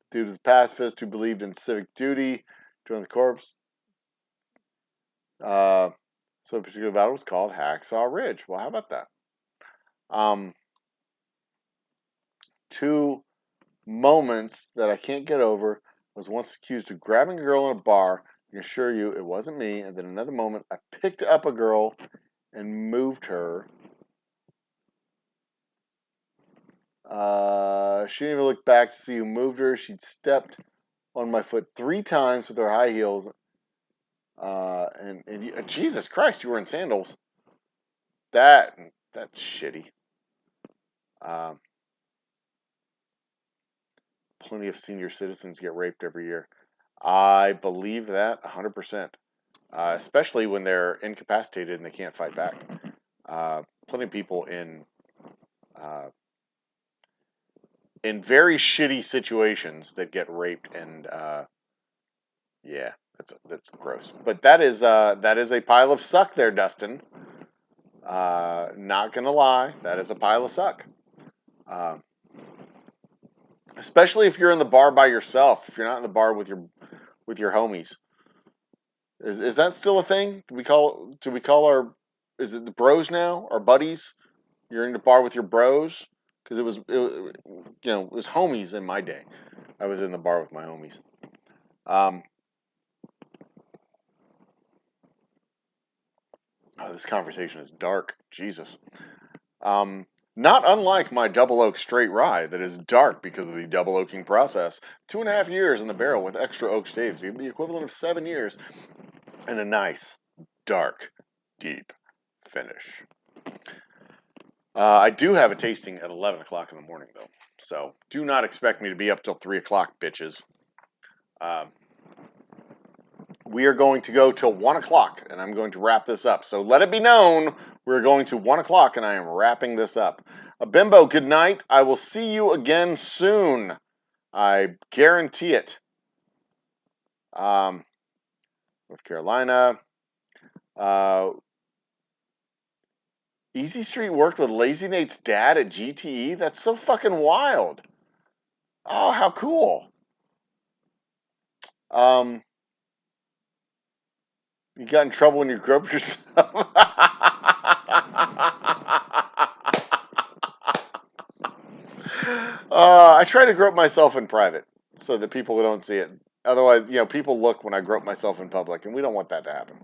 Dude was a pacifist who believed in civic duty, joined the corps. So a particular battle was called Hacksaw Ridge. Well, how about that? Um, two moments that I can't get over was once accused of grabbing a girl in a bar. I can assure you it wasn't me. And then another moment, I picked up a girl and moved her. She didn't even look back to see who moved her. She'd stepped on my foot 3 times with her high heels. Jesus Christ, you were in sandals. That's shitty. Um, Plenty of senior citizens get raped every year. I believe that 100%, especially when they're incapacitated and they can't fight back. Plenty of people uh, in very shitty situations that get raped, and yeah, that's gross. But that is a pile of suck there, Dustin. Not gonna lie, that is a pile of suck. Uh, Especially if you're in the bar by yourself. If you're not in the bar with your homies. Is that still a thing? Do we call our, is it the bros now? Our buddies? You're in the bar with your bros? Because it was homies in my day. I was in the bar with my homies. Um, this conversation is dark. Jesus. Not unlike my double oak straight rye that is dark because of the double oaking process. 2.5 years in the barrel with extra oak staves. The equivalent of 7 years. And a nice, dark, deep finish. I do have a tasting at 11 o'clock in the morning, though. So do not expect me to be up till 3 o'clock, bitches. We are going to go till 1 o'clock, and I'm going to wrap this up. So let it be known we're going to 1 o'clock, and I am wrapping this up. Bimbo, good night. I will see you again soon. I guarantee it. North Carolina. Easy Street worked with Lazy Nate's dad at GTE? That's so fucking wild. Oh, how cool. You got in trouble when you groped yourself. I try to grope myself in private so that people don't see it. Otherwise, people look when I grope myself in public, and we don't want that to happen.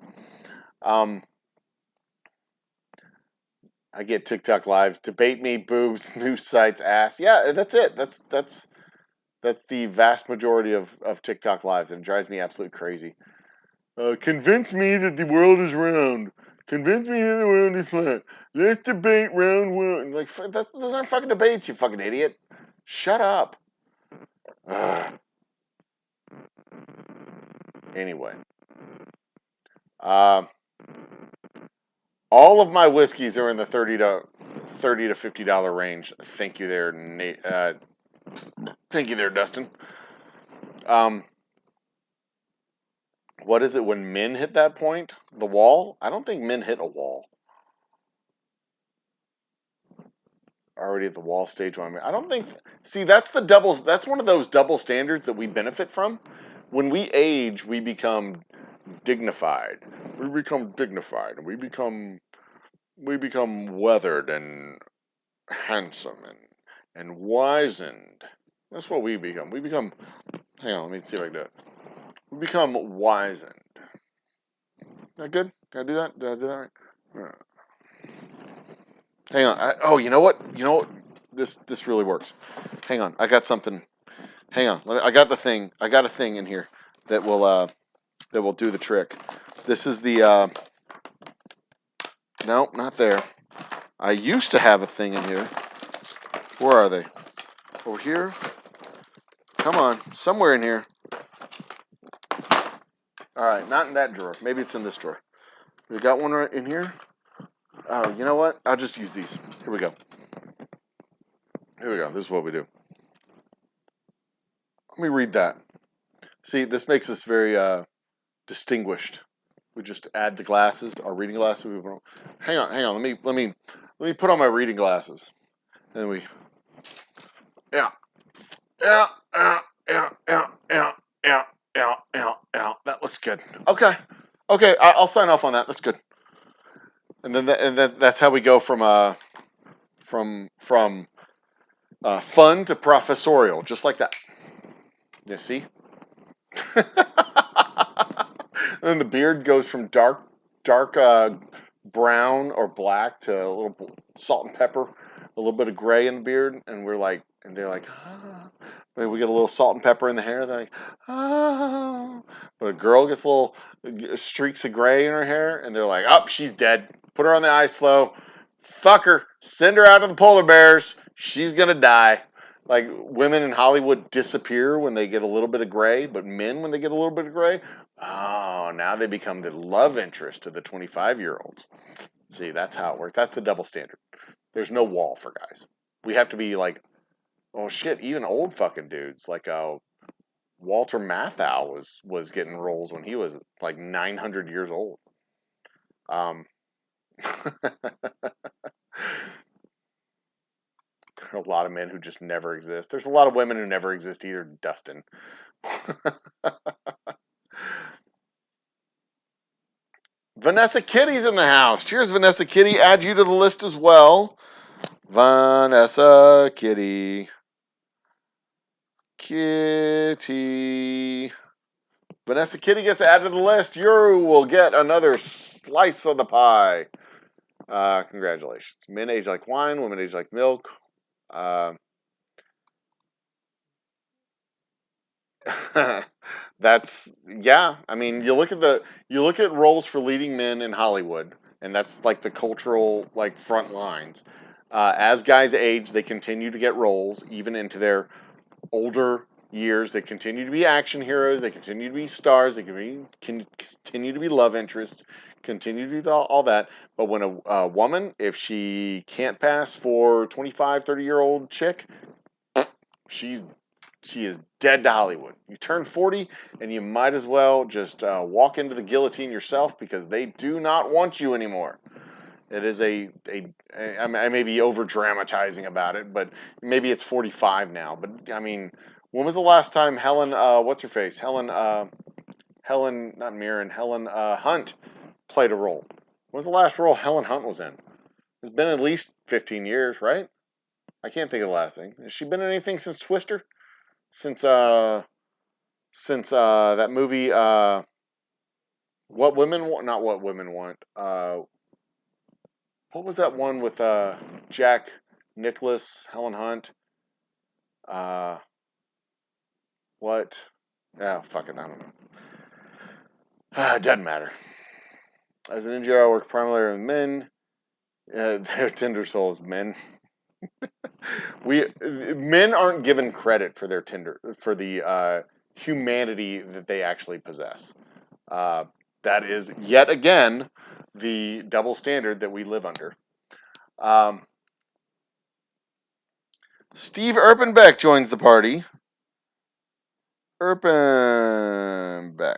I get TikTok lives, debate me, boobs, news sites, ass. Yeah, that's it. That's the vast majority of TikTok lives, and it drives me absolutely crazy. Convince me that the world is round. Convince me that the world is flat. Let's debate round one. Like, those aren't fucking debates, you fucking idiot. Shut up. Ugh. Anyway. All of my whiskeys are in the $30 to $50 range. Thank you there, Nate. Thank you there, Dustin. What is it when men hit that point? The wall? I don't think men hit a wall. Already at the wall stage one. I don't think. See, that's the doubles. That's one of those double standards that we benefit from. When we age, we become dignified. We become dignified, and we become weathered and handsome and wizened. That's what we become. We become. Hang on, let me see if I can do it. We become wizened. Is that good? Can I do that? Did I do that right? Hang on. You know what? This really works. Hang on. I got something. Hang on. I got the thing. I got a thing in here that will do the trick. This is the no, not there. I used to have a thing in here. Where are they? Over here? Come on. Somewhere in here. All right, not in that drawer. Maybe it's in this drawer. We got one right in here. Oh, you know what? I'll just use these. Here we go. This is what we do. Let me read that. See, this makes us very distinguished. We just add the glasses, our reading glasses. Hang on. Let me put on my reading glasses. And then we, yeah. That looks good. Okay. I'll sign off on that. That's good. And then that's how we go from fun to professorial, just like that. You see? And then the beard goes from dark brown or black to a little salt and pepper, a little bit of gray in the beard, and they're like, ah. Then we get a little salt and pepper in the hair. They're like, ah. But a girl gets little streaks of gray in her hair, and they're like, oh, she's dead. Put her on the ice floe. Fuck her. Send her out to the polar bears. She's gonna die. Like, women in Hollywood disappear when they get a little bit of gray, but men, when they get a little bit of gray, oh, now they become the love interest to the 25-year-olds. See, that's how it works. That's the double standard. There's no wall for guys. We have to be like, oh shit, even old fucking dudes. Like, Walter Matthau was getting roles when he was like 900 years old. There are a lot of men who just never exist. There's a lot of women who never exist either, Dustin. Vanessa Kitty's in the house. Cheers, Vanessa Kitty. Add you to the list as well. Vanessa Kitty. Kitty. Vanessa Kitty gets added to the list. You will get another slice of the pie. Congratulations. Men age like wine, women age like milk. That's, yeah. I mean, you look at roles for leading men in Hollywood, and that's like the cultural like front lines. As guys age, they continue to get roles, even into their older years. They continue to be action heroes. They continue to be stars. They can continue to be love interests. Continue to do all that. But when a woman, if she can't pass for 25, 30-year-old chick, she's she is dead to Hollywood. You turn 40, and you might as well just walk into the guillotine yourself, because they do not want you anymore. It is I may be over dramatizing about it, but maybe it's 45 now. But I mean, when was the last time Helen, what's her face? Helen, not Mirren, Helen Hunt played a role? When was the last role Helen Hunt was in? It's been at least 15 years, right? I can't think of the last thing. Has she been in anything since Twister? Since that movie, What Women Want? Not What Women Want. What was that one with Jack Nicholas, Helen Hunt? Uh, what? Oh, fuck it, I don't know. It doesn't matter. As an NGO, I work primarily with men. They're tender souls, men. Men aren't given credit for the humanity that they actually possess. That is yet again the double standard that we live under. Steve Erpenbeck joins the party. Erpenbeck.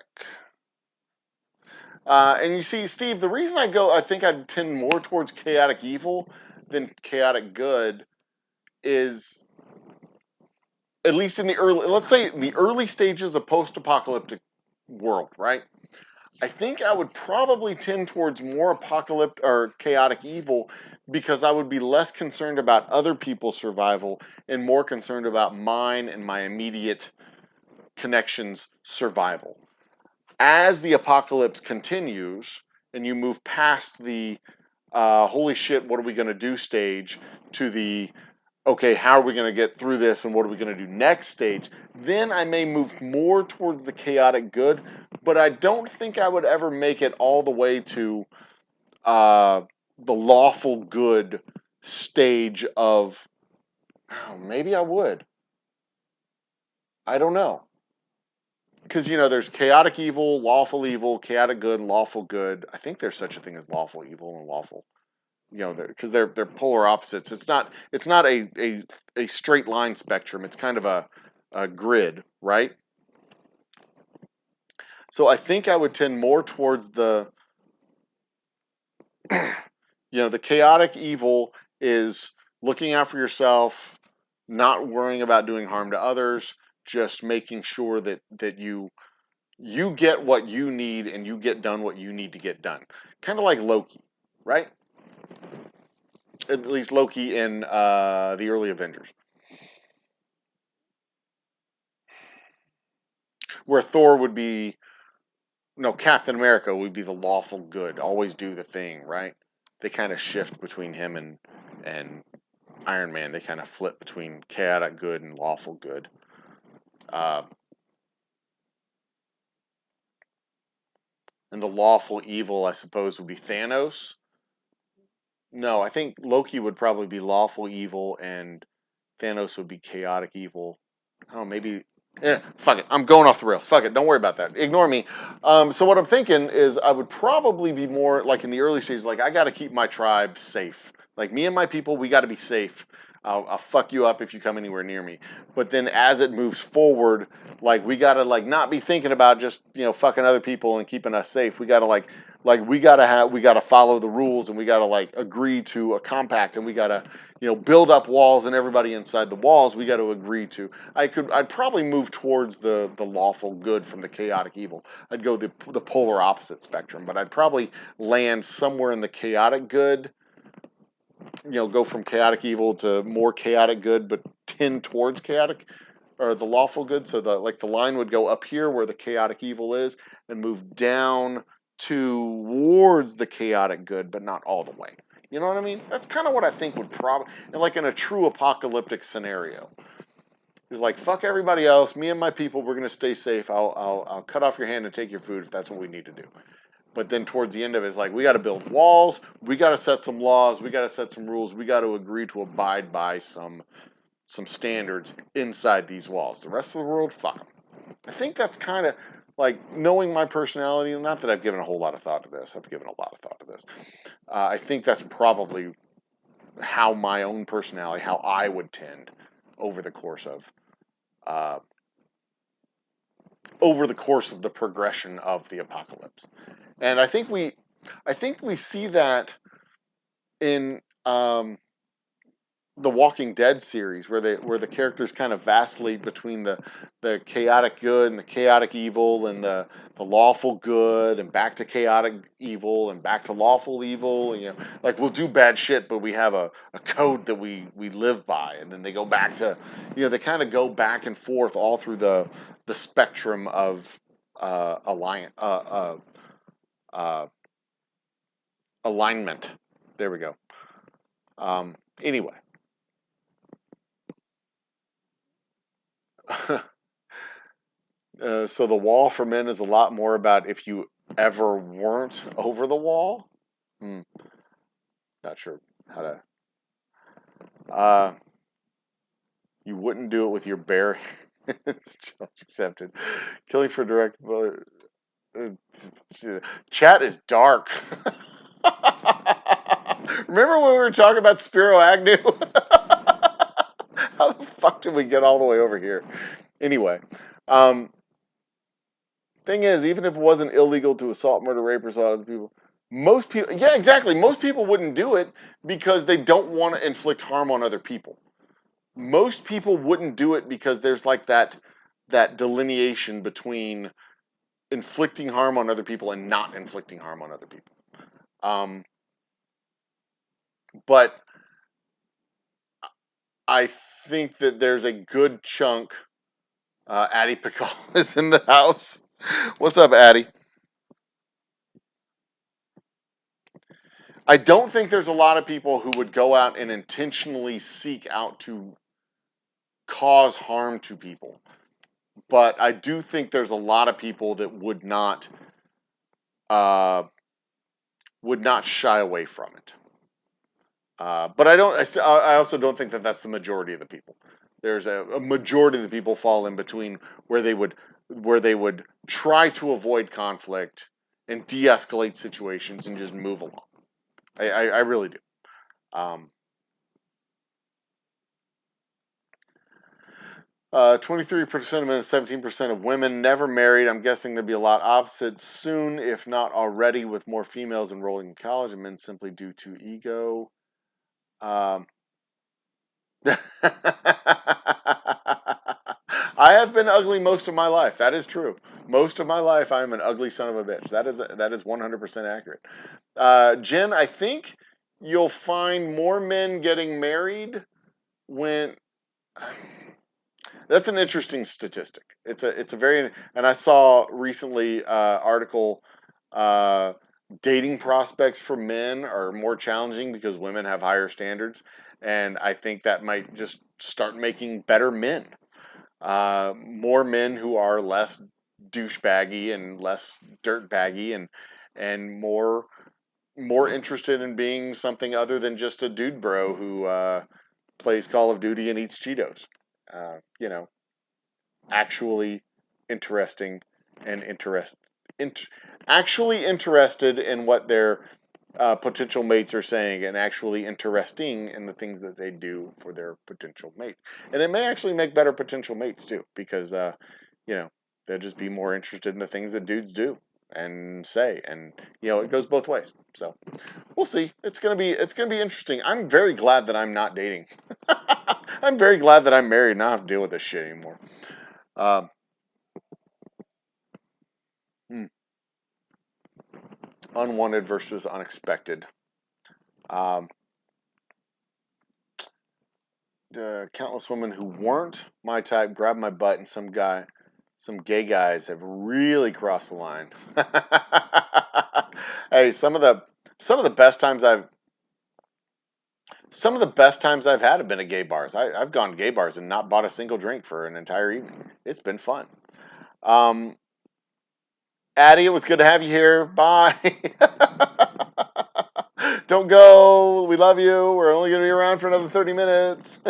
And you see, Steve, the reason I think I'd tend more towards chaotic evil than chaotic good is, at least in the early, let's say the early stages of post-apocalyptic world, right? I think I would probably tend towards more apocalyptic or chaotic evil, because I would be less concerned about other people's survival and more concerned about mine and my immediate connections' survival. As the apocalypse continues and you move past the holy shit, what are we going to do stage to the okay, how are we going to get through this and what are we going to do next stage, then I may move more towards the chaotic good, but I don't think I would ever make it all the way to the lawful good stage of, oh, maybe I would. I don't know. Because, there's chaotic evil, chaotic good, and lawful good. I think there's such a thing as lawful evil and lawful, because they're polar opposites. It's not a straight line spectrum. It's kind of a grid, right? So I think I would tend more towards the the chaotic evil is looking out for yourself, not worrying about doing harm to others, just making sure that you get what you need and you get done what you need to get done. Kind of like Loki, right? At least Loki in the early Avengers. Where Thor would be, no, Captain America would be the lawful good, always do the thing, right? They kind of shift between him and Iron Man. They kind of flip between chaotic good and lawful good. And the lawful evil, I suppose, would be Thanos. No, I think Loki would probably be lawful evil and Thanos would be chaotic evil. Oh, maybe. Fuck it. I'm going off the rails. Fuck it. Don't worry about that. Ignore me. So what I'm thinking is I would probably be more like in the early stages, like I got to keep my tribe safe. Like me and my people, we got to be safe. I'll fuck you up if you come anywhere near me. But then as it moves forward, like we got to like not be thinking about just, fucking other people and keeping us safe. We got to we got to follow the rules and we got to like agree to a compact and we got to, build up walls and everybody inside the walls we got to agree to. I'd probably move towards the lawful good from the chaotic evil. I'd go the polar opposite spectrum, but I'd probably land somewhere in the chaotic good, go from chaotic evil to more chaotic good, but tend towards chaotic or the lawful good. So the line would go up here where the chaotic evil is and move down towards the chaotic good, but not all the way. You know what I mean? That's kind of what I think would probably, like in a true apocalyptic scenario. It's like, fuck everybody else. Me and my people, we're going to stay safe. I'll cut off your hand and take your food if that's what we need to do. But then towards the end of it, it's like, we got to build walls, we got to set some laws, we got to set some rules, we got to agree to abide by some standards inside these walls. The rest of the world, fuck them. I think that's kind of like, knowing my personality, not that I've given a whole lot of thought to this, I've given a lot of thought to this. I think that's probably how my own personality, how I would tend over the course of the progression of the apocalypse. And I think we see that in the Walking Dead series, where the characters kind of vacillate between the chaotic good and the chaotic evil, and the lawful good, and back to chaotic evil, and back to lawful evil. You know, like, we'll do bad shit, but we have a code that we live by, and then they go back to, they kind of go back and forth all through the spectrum of alignment. There we go. Anyway. So the wall for men is a lot more about if you ever weren't over the wall. Not sure how to. You wouldn't do it with your bare. It's just accepted. Killing for direct. Chat is dark. Remember when we were talking about Spiro Agnew? How the fuck did we get all the way over here? Anyway, thing is, even if it wasn't illegal to assault, murder, rape, or assault other people, most people, yeah, exactly, most people wouldn't do it because they don't want to inflict harm on other people. Most people wouldn't do it because there's like that delineation between inflicting harm on other people and not inflicting harm on other people. But I think that there's a good chunk. Addie Pickle is in the house. What's up, Addie? I don't think there's a lot of people who would go out and intentionally seek out to cause harm to people. But I do think there's a lot of people that would not shy away from it. But I also don't think that that's the majority of the people. There's a majority of the people fall in between, where they would try to avoid conflict and de-escalate situations and just move along. I really do. 23% of men and 17% of women never married. I'm guessing there'll be a lot opposite soon, if not already, with more females enrolling in college and men simply due to ego. I have been ugly most of my life. That is true. Most of my life, I am an ugly son of a bitch. That is 100% accurate. Jen, I think you'll find more men getting married when. That's an interesting statistic. It's a very, and I saw recently article, dating prospects for men are more challenging because women have higher standards, and I think that might just start making better men. More men who are less douchebaggy and less dirtbaggy, and more interested in being something other than just a dude bro who plays Call of Duty and eats Cheetos. Actually interesting and actually interested in what their potential mates are saying, and actually interesting in the things that they do for their potential mates. And it may actually make better potential mates too, because they'll just be more interested in the things that dudes do and say, and it goes both ways. So we'll see. It's gonna be interesting. I'm very glad that I'm not dating. I'm very glad that I'm married and I don't have to deal with this shit anymore. Unwanted versus unexpected. Countless women who weren't my type grabbed my butt, and some gay guys have really crossed the line. Hey, some of the best times I've had have been at gay bars. I've gone to gay bars and not bought a single drink for an entire evening. It's been fun. Addie, it was good to have you here. Bye. Don't go. We love you. We're only going to be around for another 30 minutes.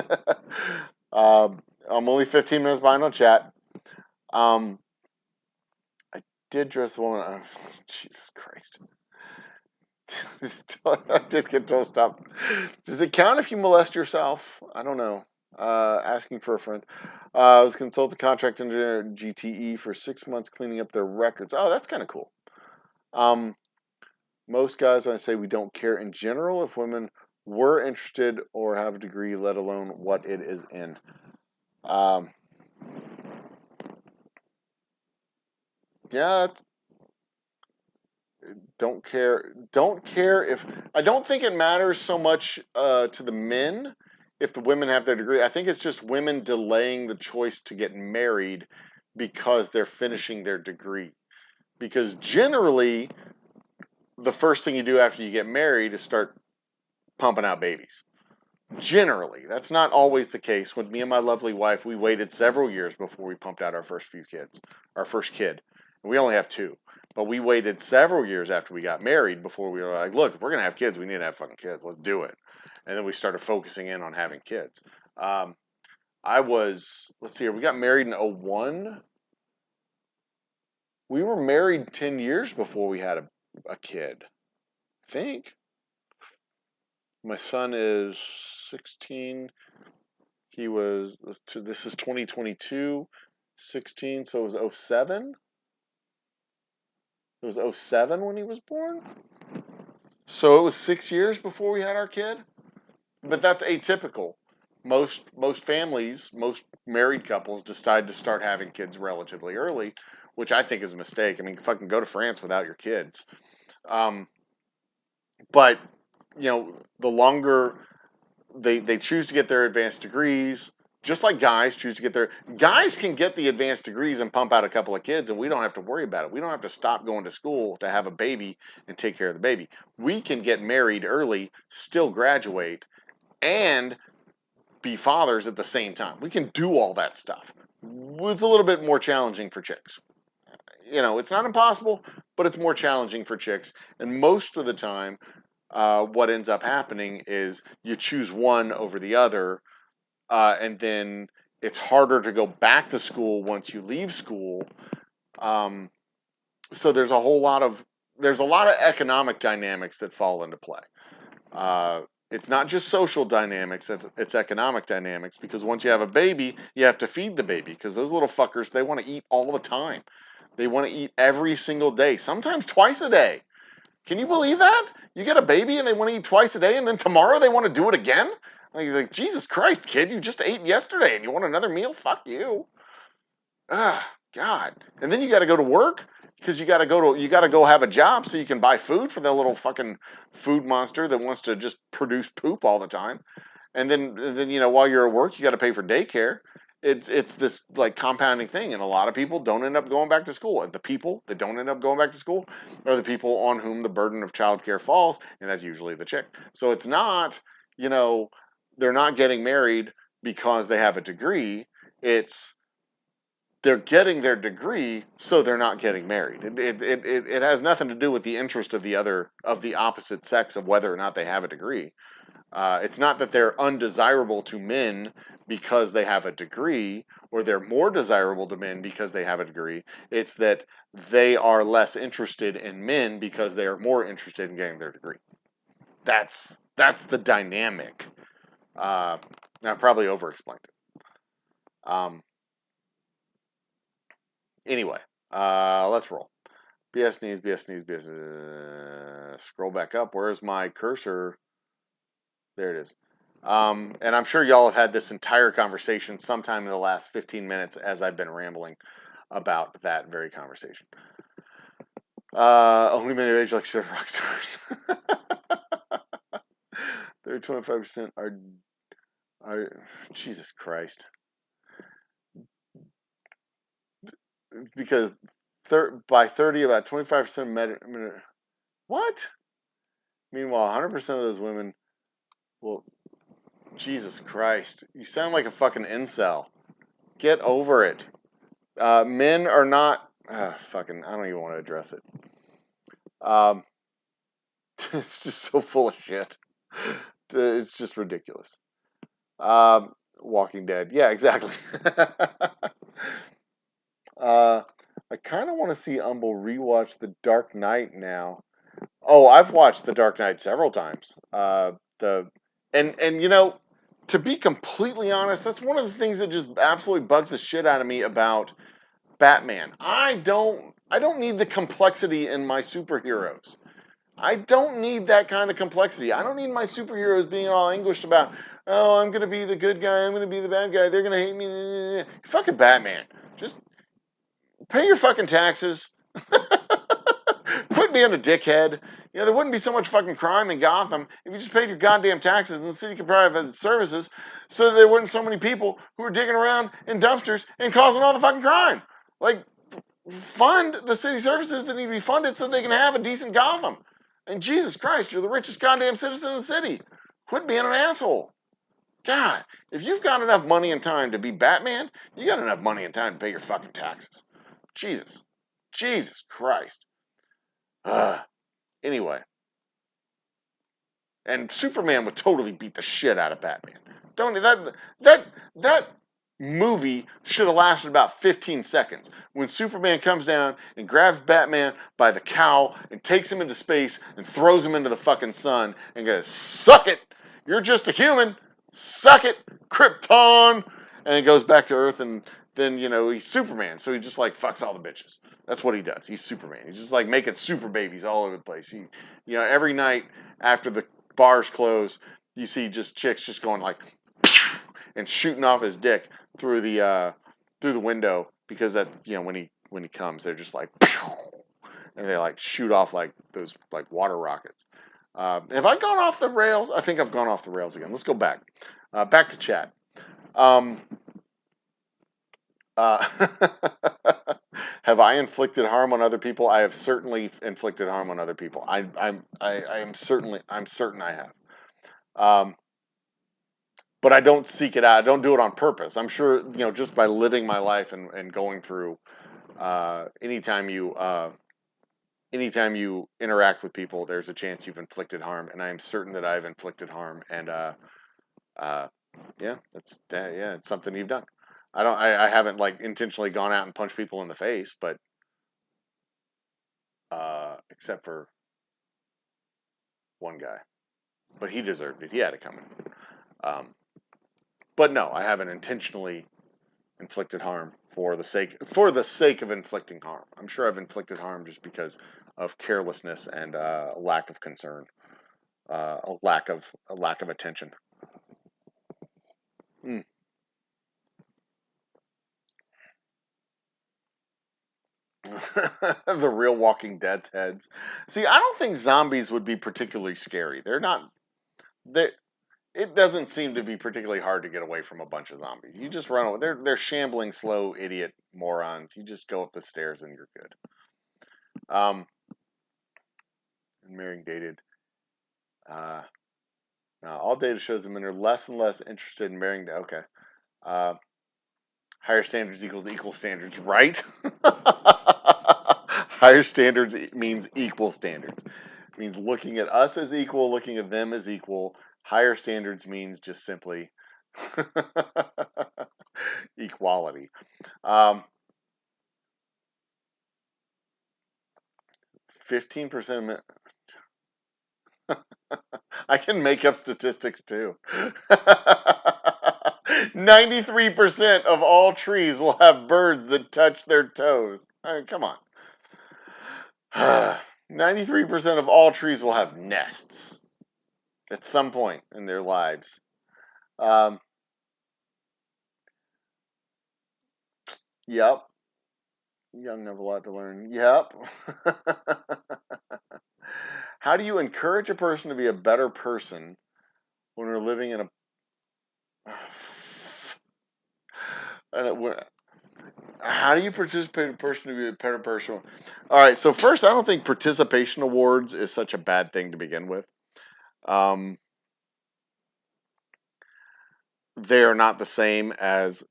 I'm only 15 minutes behind on chat. I did dress the woman. Oh, Jesus Christ. I did get told stop. Does it count if you molest yourself? I don't know. Asking for a friend. I was consultant contract engineer at GTE for 6 months cleaning up their records. Oh, that's kind of cool. Most guys, when I say we don't care in general if women were interested or have a degree, let alone what it is in. Yeah, don't care. Don't care if I don't think it matters so much to the men if the women have their degree. I think it's just women delaying the choice to get married because they're finishing their degree. Because generally, the first thing you do after you get married is start pumping out babies. Generally, that's not always the case. With me and my lovely wife, we waited several years before we pumped out our first kid. We only have two, but we waited several years after we got married before we were like, look, if we're gonna have kids, we need to have fucking kids. Let's do it. And then we started focusing in on having kids. Let's see here, we got married in 01. We were married 10 years before we had a kid, I think. My son is 16. This is 2022, 16, so it was 07? It was 07 when he was born? So it was 6 years before we had our kid? But that's atypical. Most families, most married couples decide to start having kids relatively early, which I think is a mistake. I mean, fucking go to France without your kids. But, the longer they choose to get their advanced degrees, just like guys choose to get their guys can get the advanced degrees and pump out a couple of kids, and we don't have to worry about it. We don't have to stop going to school to have a baby and take care of the baby. We can get married early, still graduate, and be fathers at the same time. We can do all that stuff. It's a little bit more challenging for chicks. It's not impossible, but it's more challenging for chicks. And most of the time, what ends up happening is you choose one over the other, and then it's harder to go back to school once you leave school. So there's a lot of economic dynamics that fall into play. It's not just social dynamics, it's economic dynamics, because once you have a baby, you have to feed the baby, because those little fuckers, they want to eat all the time. They want to eat every single day, sometimes twice a day. Can you believe that? You get a baby and they want to eat twice a day, and then tomorrow they want to do it again? Like, Jesus Christ, kid, you just ate yesterday and you want another meal? Fuck you. Ah, God. And then you got to go to work because you got to go have a job so you can buy food for that little fucking food monster that wants to just produce poop all the time. And then while you're at work, you got to pay for daycare. It's this like compounding thing, and a lot of people don't end up going back to school. And the people that don't end up going back to school are the people on whom the burden of childcare falls, and that's usually the chick. So it's not, they're not getting married because they have a degree. It's they're getting their degree, so they're not getting married. It has nothing to do with the interest of the opposite sex of whether or not they have a degree. It's not that they're undesirable to men because they have a degree, or they're more desirable to men because they have a degree. It's that they are less interested in men because they are more interested in getting their degree. That's the dynamic. I probably over-explained it. Anyway, let's roll. BS needs, BS needs, BS. Scroll back up. Where's my cursor? There it is. And I'm sure y'all have had this entire conversation sometime in the last 15 minutes as I've been rambling about that very conversation. Only men of age like shit rock stars. 25% are Jesus Christ. Because by 30, about 25% what? Meanwhile, 100% of those women, well, Jesus Christ. You sound like a fucking incel. Get over it. Men are not fucking, I don't even want to address it. Um, it's just so full of shit. It's just ridiculous. Walking Dead. Yeah, exactly. uh, I kind of want to see Umble rewatch The Dark Knight now. Oh, I've watched The Dark Knight several times. The and you know, to be completely honest, that's one of the things that just absolutely bugs the shit out of me about Batman. I don't need the complexity in my superheroes. I don't need that kind of complexity. I don't need my superheroes being all anguished about, oh, I'm gonna be the good guy, I'm gonna be the bad guy, they're gonna hate me. You're fucking Batman. Just pay your fucking taxes. Quit being a dickhead. You know, there wouldn't be so much fucking crime in Gotham if you just paid your goddamn taxes and the city could provide services so that there weren't so many people who were digging around in dumpsters and causing all the fucking crime. Like, fund the city services that need to be funded so they can have a decent Gotham. And Jesus Christ, you're the richest goddamn citizen in the city. Quit being an asshole. God, if you've got enough money and time to be Batman, you got enough money and time to pay your fucking taxes. Jesus. Jesus Christ. Anyway. And Superman would totally beat the shit out of Batman. Don't that movie should have lasted about 15 seconds. When Superman comes down and grabs Batman by the cowl and takes him into space and throws him into the fucking sun and goes, "Suck it! You're just a human. Suck it, Krypton!" And it goes back to Earth, and then he's Superman, so he just like fucks all the bitches. That's what he does. He's Superman. He's just like making super babies all over the place. Every night after the bars close, you see just chicks just going like and shooting off his dick through the window, because that's when he comes, they're just like and they like shoot off like those like water rockets. Have I gone off the rails? I think I've gone off the rails again. Let's go back. Back to chat. Um, uh, have I inflicted harm on other people? I have certainly inflicted harm on other people. I'm certain I have. But I don't seek it out. I don't do it on purpose. I'm sure, just by living my life and going through, anytime you interact with people, there's a chance you've inflicted harm, and I am certain that I've inflicted harm. And yeah, it's something you've done. I haven't like intentionally gone out and punched people in the face, but except for one guy, but he deserved it. He had it coming. But no, I haven't intentionally inflicted harm for the sake of inflicting harm. I'm sure I've inflicted harm just because of carelessness and a lack of concern, a lack of attention. Mm. The real Walking Dead's heads. See, I don't think zombies would be particularly scary. They're not. They. It doesn't seem to be particularly hard to get away from a bunch of zombies. You just run away. They're shambling, slow, idiot morons. You just go up the stairs and you're good. Marrying dated. Uh, all data shows the men are less and less interested in marrying. Okay. Uh, higher standards equals equal standards, right? Higher standards means equal standards. It means looking at us as equal, looking at them as equal. Higher standards means just simply equality. 15%. I can make up statistics too. 93% of all trees will have birds that touch their toes. I mean, come on. 93% of all trees will have nests at some point in their lives. Um, yep. Young have a lot to learn. Yep. How do you encourage a person to be a better person when we're living in a and how do you participate in a person to be a better person? All right, so first, I don't think participation awards is such a bad thing to begin with. Um, they are not the same as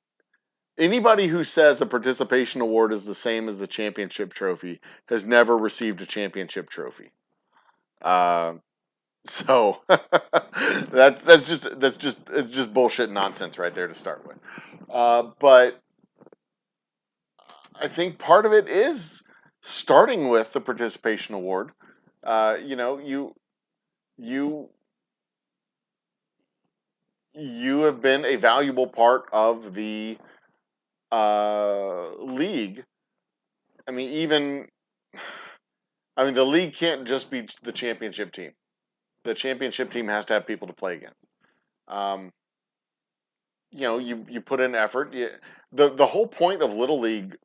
Anybody who says a participation award is the same as the championship trophy has never received a championship trophy. Uh, so it's just bullshit nonsense right there to start with. But I think part of it is starting with the participation award. You know, you you have been a valuable part of the league. I mean, the league can't just be the championship team. The championship team has to have people to play against. Um, you put in effort. The whole point of little league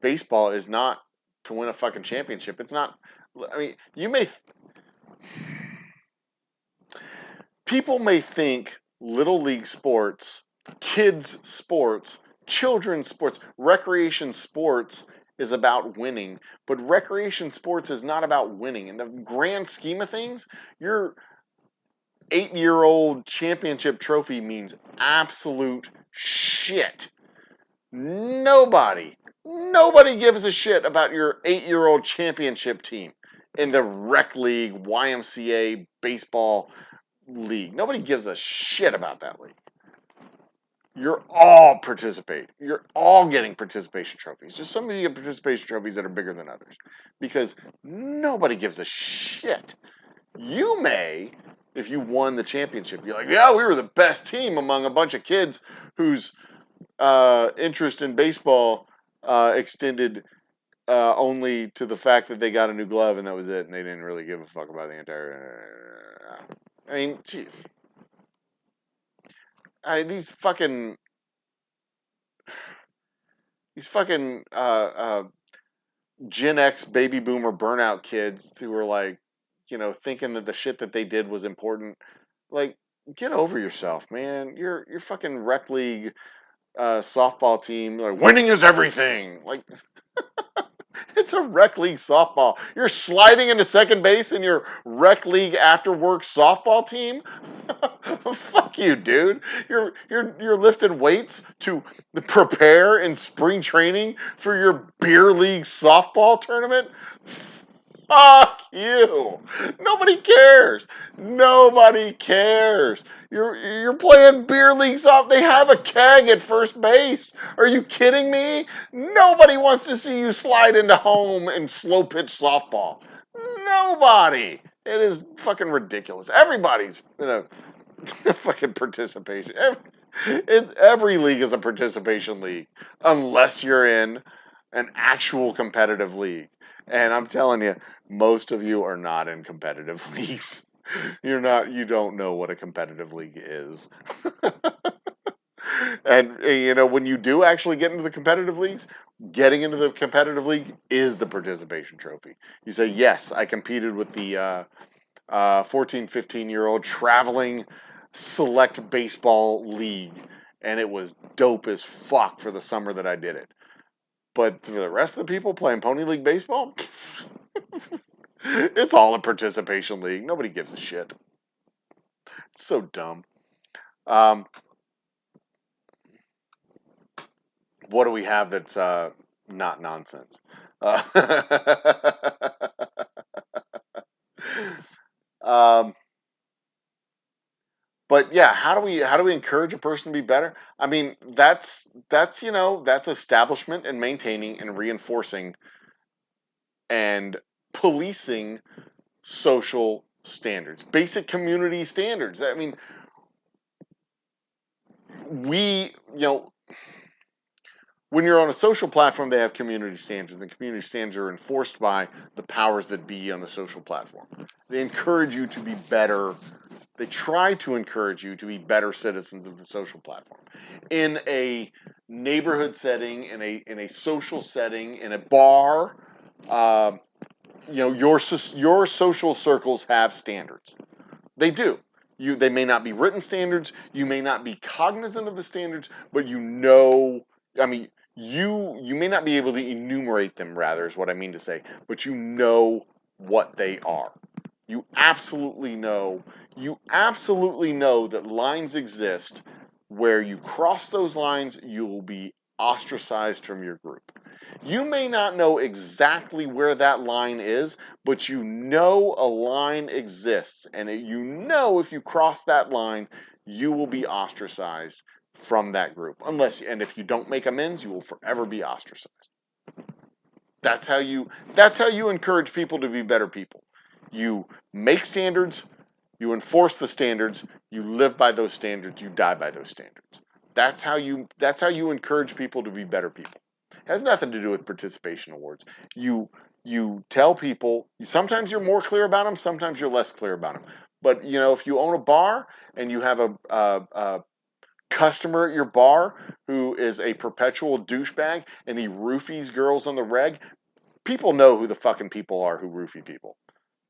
baseball is not to win a fucking championship. It's not. I mean, people may think little league sports, kids sports, children's sports, recreation sports is about winning, but recreation sports is not about winning. In the grand scheme of things, your 8-year-old championship trophy means absolute shit. Nobody gives a shit about your 8-year-old championship team in the rec league, YMCA baseball league. Nobody gives a shit about that league. You're all participate. You're all getting participation trophies. Just some of you get participation trophies that are bigger than others because nobody gives a shit. You may, if you won the championship, be like, yeah, we were the best team among a bunch of kids whose interest in baseball extended only to the fact that they got a new glove and that was it, and they didn't really give a fuck about the entire. I mean, geez. These fucking Gen X baby boomer burnout kids who were like, thinking that the shit that they did was important. Like, get over yourself, man. Your fucking rec league softball team, like, winning is everything. Like, it's a rec league softball. You're sliding into second base in your rec league after work softball team. Fuck you, dude. You're lifting weights to prepare in spring training for your beer league softball tournament. Fuck you. Nobody cares. Nobody cares. You're playing beer league soft. They have a keg at first base. Are you kidding me? Nobody wants to see you slide into home and slow pitch softball. Nobody. It is fucking ridiculous. Everybody's fucking participation. Every league is a participation league, unless you're in an actual competitive league. And I'm telling you, most of you are not in competitive leagues. You don't know what a competitive league is. And when you do actually get into the competitive leagues, getting into the competitive league is the participation trophy. You say, yes, I competed with the 14, 15-year-old traveling select baseball league, and it was dope as fuck for the summer that I did it. But for the rest of the people playing Pony League baseball, it's all a participation league. Nobody gives a shit. It's so dumb. Um, what do we have that's not nonsense? Um, but yeah, how do we encourage a person to be better? I mean, that's establishment and maintaining and reinforcing and policing social standards, basic community standards. I mean, we, when you're on a social platform, they have community standards, and community standards are enforced by the powers that be on the social platform. They encourage you to be better. They try to encourage you to be better citizens of the social platform. In a neighborhood setting, in a social setting, in a bar, uh, your social circles have standards. They do. They may not be written standards. You may not be cognizant of the standards, but I mean, you may not be able to enumerate them. Rather, is what I mean to say. But you know what they are. You absolutely know. You absolutely know that lines exist where you cross those lines, you will be ostracized from your group. You may not know exactly where that line is, but you know a line exists, and you know if you cross that line, you will be ostracized from that group. And if you don't make amends, you will forever be ostracized. That's how you encourage people to be better people. You make standards, you enforce the standards, you live by those standards, you die by those standards. That's how you encourage people to be better people. It has nothing to do with participation awards. You tell people, sometimes you're more clear about them, sometimes you're less clear about them. But if you own a bar and you have a customer at your bar who is a perpetual douchebag and he roofies girls on the reg, people know who the fucking people are who roofie people.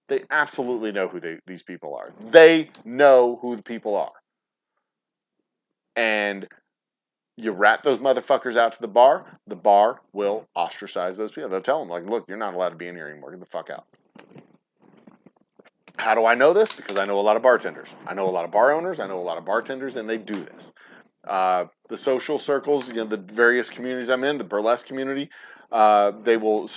They absolutely know who these people are. They know who the people are. And you rat those motherfuckers out to the bar will ostracize those people. They'll tell them, like, look, you're not allowed to be in here anymore. Get the fuck out. How do I know this? Because I know a lot of bartenders. I know a lot of bar owners. I know a lot of bartenders, and they do this. The social circles, the various communities I'm in, the burlesque community, they will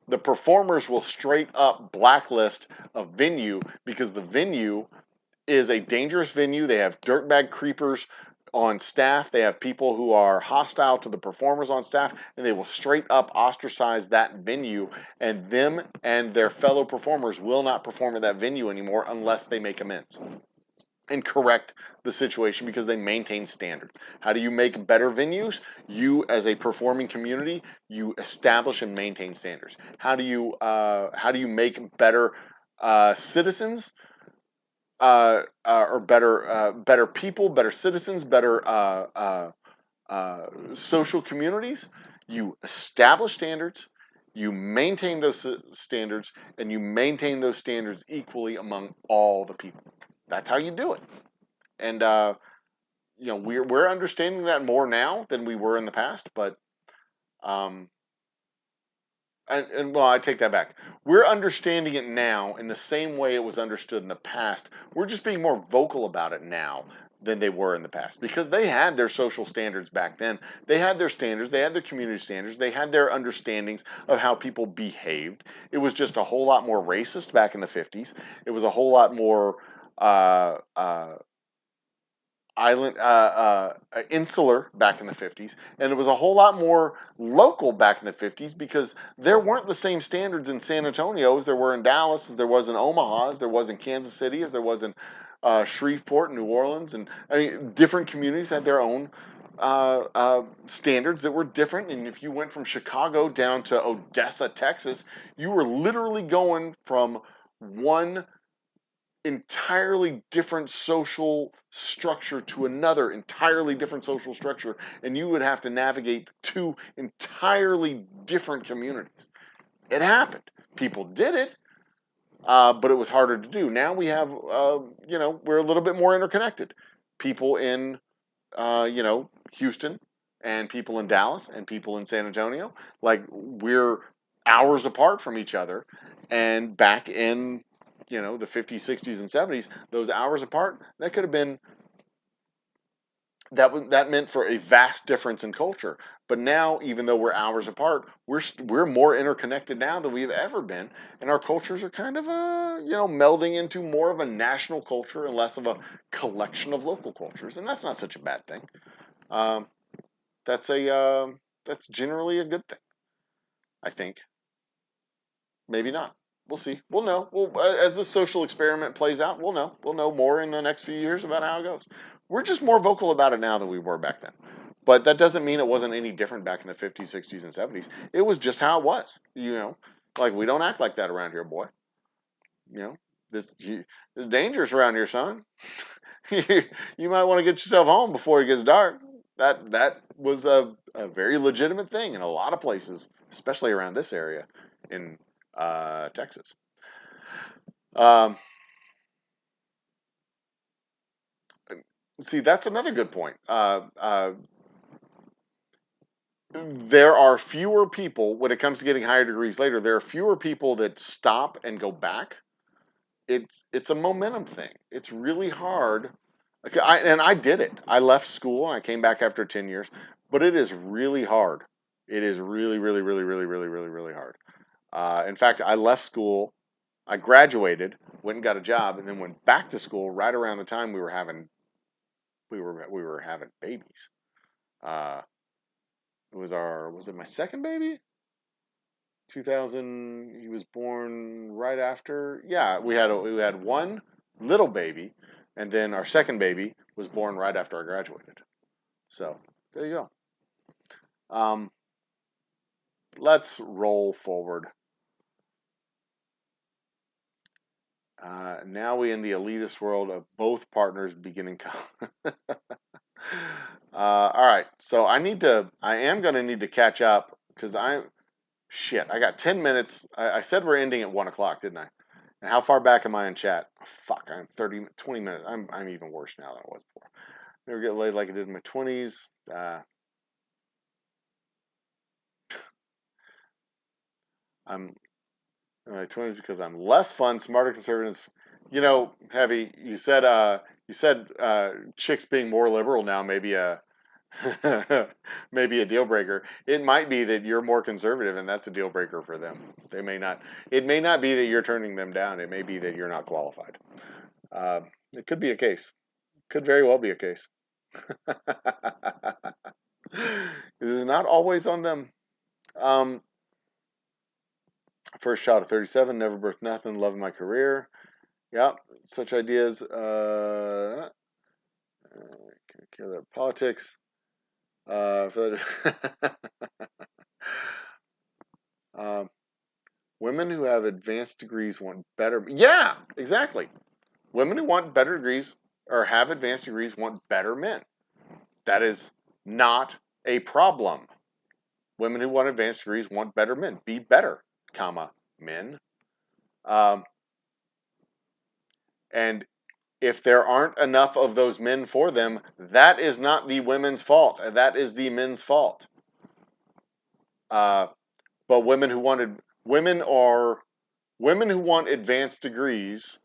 the performers will straight up blacklist a venue because the venue is a dangerous venue. They have dirtbag creepers on staff. They have people who are hostile to the performers on staff, and they will straight up ostracize that venue, and them and their fellow performers will not perform at that venue anymore unless they make amends and correct the situation because they maintain standards. How do you make better venues? You, as a performing community, you establish and maintain standards. How do you make better citizens? Or better people, better citizens, better social communities. You establish standards, you maintain those standards, and you maintain those standards equally among all the people. That's how you do it. And we're understanding that more now than we were in the past. But um, well, I take that back. We're understanding it now in the same way it was understood in the past. We're just being more vocal about it now than they were in the past because they had their social standards back then. They had their standards, they had their community standards, they had their understandings of how people behaved. It was just a whole lot more racist back in the 50s. It was a whole lot more insular back in the 50s, and it was a whole lot more local back in the 50s because there weren't the same standards in San Antonio as there were in Dallas, as there was in Omaha, as there was in Kansas City, as there was in Shreveport, New Orleans, and I mean, different communities had their own standards that were different. And if you went from Chicago down to Odessa, Texas, you were literally going from one entirely different social structure to another entirely different social structure, and you would have to navigate two entirely different communities. It happened. People did it, but it was harder to do. Now we have, we're a little bit more interconnected. People in, Houston, and people in Dallas, and people in San Antonio, like we're hours apart from each other, and back in the 50s, 60s, and 70s, those hours apart, that could have been that meant for a vast difference in culture. But now, even though we're hours apart, we're more interconnected now than we've ever been, and our cultures are kind of melding into more of a national culture and less of a collection of local cultures, and that's not such a bad thing. Um, that's generally a good thing, I think. Maybe not. We'll see. We'll know. As this social experiment plays out, we'll know. We'll know more in the next few years about how it goes. We're just more vocal about it now than we were back then. But that doesn't mean it wasn't any different back in the 50s, 60s, and 70s. It was just how it was. Like we don't act like that around here, boy. You know, this dangerous around here, son. You might want to get yourself home before it gets dark. That was a very legitimate thing in a lot of places, especially around this area in Texas. See, that's another good point. There are fewer people when it comes to getting higher degrees later. There are fewer people that stop and go back. It's a momentum thing. It's really hard Okay, and I did it. I left school and I came back after 10 years, but it is really hard. It is really, really, really, really, really, really, really hard. In fact, I left school, I graduated, went and got a job, and then went back to school right around the time we were having babies. Uh, was it my second baby? 2000. He was born right after. Yeah, we had one little baby, and then our second baby was born right after I graduated. So there you go. Let's roll forward. Now we in the elitist world of both partners beginning college. All right, so I am gonna need to catch up because I got 10 minutes. I said we're ending at 1 o'clock, didn't I? And how far back am I in chat? Oh, fuck, I'm 20 minutes. I'm even worse now than I was before. Never get laid like I did in my 20s. I'm in my 20s because I'm less fun, smarter, conservative. Heavy. You said chicks being more liberal now maybe maybe a deal breaker. It might be that you're more conservative and that's a deal breaker for them. They may not. It may not be that you're turning them down. It may be that you're not qualified. Uh, it could be a case. Could very well be a case. It is not always on them. Um, First shot of 37. Never birthed nothing. Loving my career. Yep. Such ideas. Kill that politics. Um, Women who have advanced degrees want better. Yeah, exactly. Women who want better degrees or have advanced degrees want better men. That is not a problem. Women who want advanced degrees want better men. Be better, comma, men. Um, and if there aren't enough of those men for them, that is not the women's fault. That is the men's fault. But women who want advanced degrees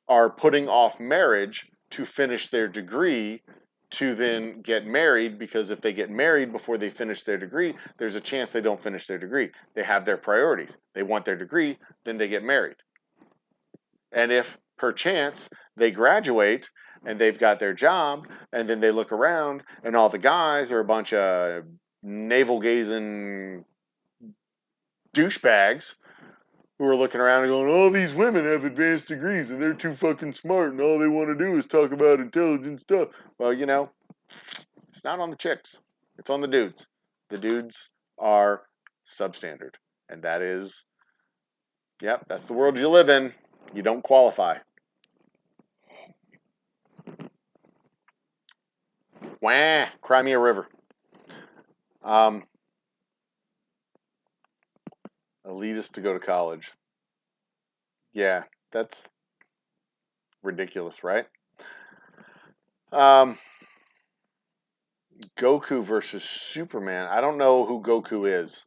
are putting off marriage to finish their degree to then get married, because if they get married before they finish their degree, there's a chance they don't finish their degree. They have their priorities. They want their degree, then they get married. And if perchance they graduate and they've got their job, and then they look around and all the guys are a bunch of navel gazing douchebags who are looking around and going, all these women have advanced degrees and they're too fucking smart and all they want to do is talk about intelligent stuff. Well, it's not on the chicks. It's on the dudes. The dudes are substandard. And that is, yep, that's the world you live in. You don't qualify. Wah, cry me a river. Um, Elitist to go to college. Yeah, that's ridiculous, right? Um, Goku versus Superman. I don't know who Goku is,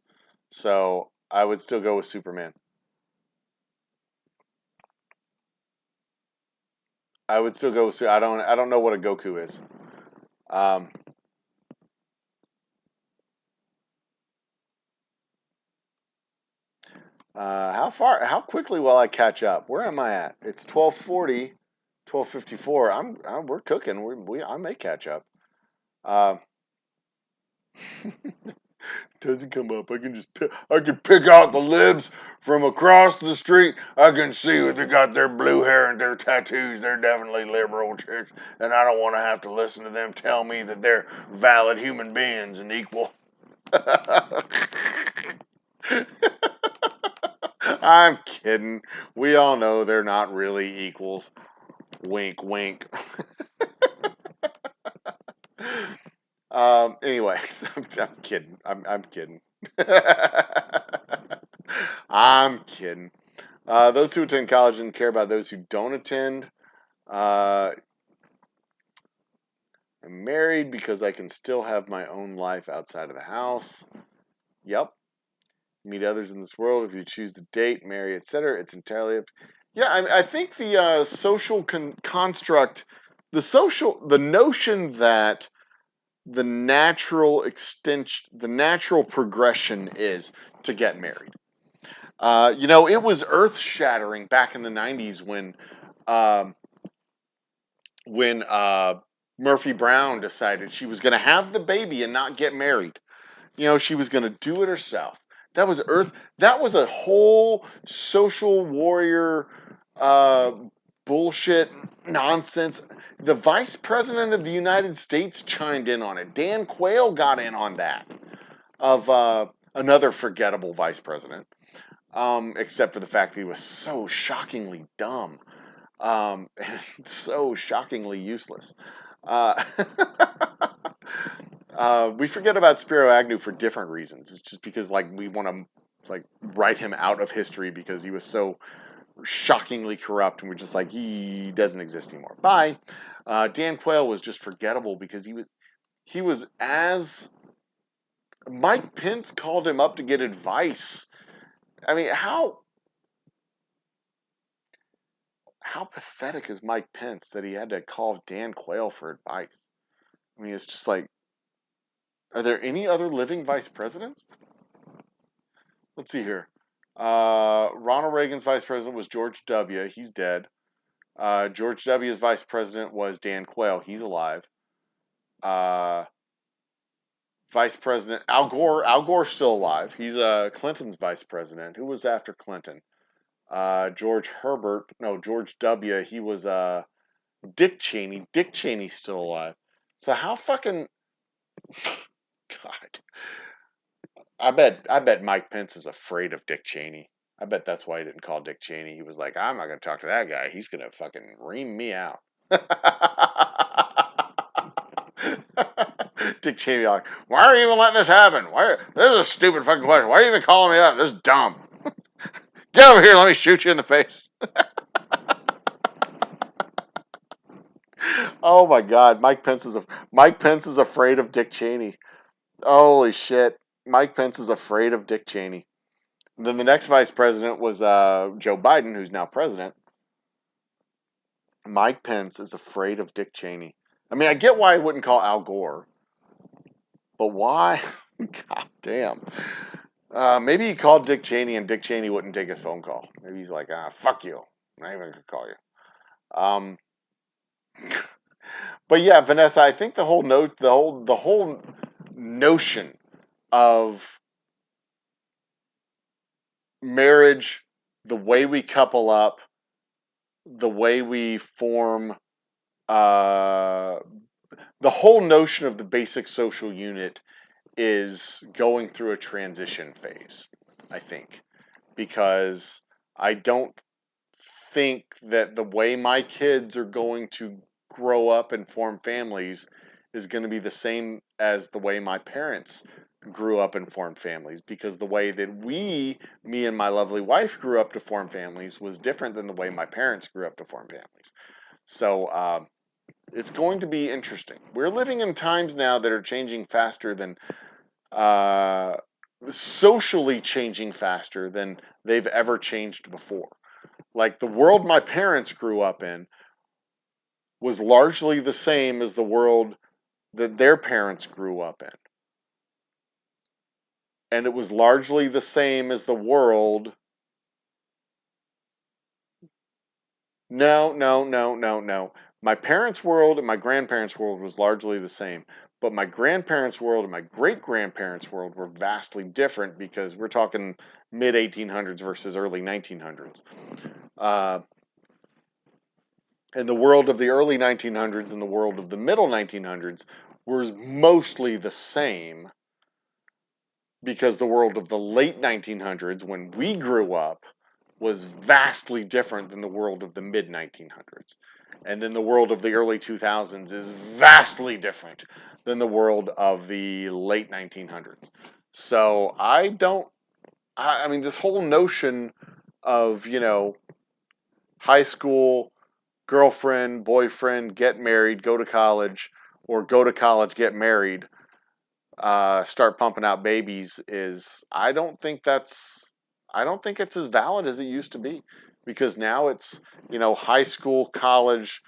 so I would still go with Superman. I would still go with. I don't know what a Goku is. Um, How quickly will I catch up? Where am I at? It's 12:40, 12:54. We're cooking. I may catch up. Uh, doesn't come up. I can pick out the libs from across the street. I can see if they got their blue hair and their tattoos. They're definitely liberal chicks, and I don't want to have to listen to them tell me that they're valid human beings and equal. I'm kidding. We all know they're not really equals. Wink, wink. Anyways, I'm kidding. I'm kidding. I'm kidding. Those who attend college and care about those who don't attend. I'm married because I can still have my own life outside of the house. Yep. Meet others in this world. If you choose to date, marry, etc., it's entirely up. Yeah, I think the social construct the notion that the natural extension, the natural progression is to get married. It was earth shattering back in the 90s um, when Murphy Brown decided she was going to have the baby and not get married. She was going to do it herself. That was earth. That was a whole social warrior uh, bullshit nonsense. The vice president of the United States chimed in on it. Dan Quayle got in on that, of another forgettable vice president, except for the fact that he was so shockingly dumb, and so shockingly useless. Uh, we forget about Spiro Agnew for different reasons. It's just because we want to write him out of history because he was so shockingly corrupt, and we're just like, he doesn't exist anymore. Bye. Dan Quayle was just forgettable because he was as Mike Pence called him up to get advice. I mean, how pathetic is Mike Pence that he had to call Dan Quayle for advice? I mean, it's just like, are there any other living vice presidents? Let's see here. Ronald Reagan's vice president was George W. He's dead. George W.'s vice president was Dan Quayle. He's alive. Uh, Vice President Al Gore. Al Gore's still alive. He's Clinton's vice president. Who was after Clinton? George Herbert. No, George W. He was Dick Cheney. Dick Cheney's still alive. So how fucking God. I bet Mike Pence is afraid of Dick Cheney. I bet that's why he didn't call Dick Cheney. He was like, I'm not gonna talk to that guy. He's gonna fucking ream me out. Dick Cheney like, why are you even letting this happen? This is a stupid fucking question. Why are you even calling me up? This is dumb. Get over here, let me shoot you in the face. Oh my God, Mike Pence is afraid of Dick Cheney. Holy shit, Mike Pence is afraid of Dick Cheney. And then the next vice president was Joe Biden, who's now president. Mike Pence is afraid of Dick Cheney. I mean, I get why he wouldn't call Al Gore, but why? God damn. Maybe he called Dick Cheney and Dick Cheney wouldn't take his phone call. Maybe he's like, fuck you. I'm not even gonna call you. But yeah, Vanessa, I think the whole notion of marriage, the way we couple up, the way we form, the whole notion of the basic social unit is going through a transition phase, I think, because I don't think that the way my kids are going to grow up and form families is going to be the same as the way my parents grew up and formed families, because the way that me and my lovely wife grew up to form families was different than the way my parents grew up to form families. So it's going to be interesting. We're living in times now that are changing faster than socially changing faster than they've ever changed before. Like the world my parents grew up in was largely the same as the world that their parents grew up in. And it was largely the same as the world. No. My parents' world and my grandparents' world was largely the same. But my grandparents' world and my great-grandparents' world were vastly different, because we're talking mid-1800s versus early 1900s. And the world of the early 1900s and the world of the middle 1900s were mostly the same, because the world of the late 1900s, when we grew up, was vastly different than the world of the mid 1900s. And then the world of the early 2000s is vastly different than the world of the late 1900s. So I mean, this whole notion of, high school, girlfriend, boyfriend, get married, go to college, or go to college, get married, start pumping out babies I don't think it's as valid as it used to be, because now it's, high school, college,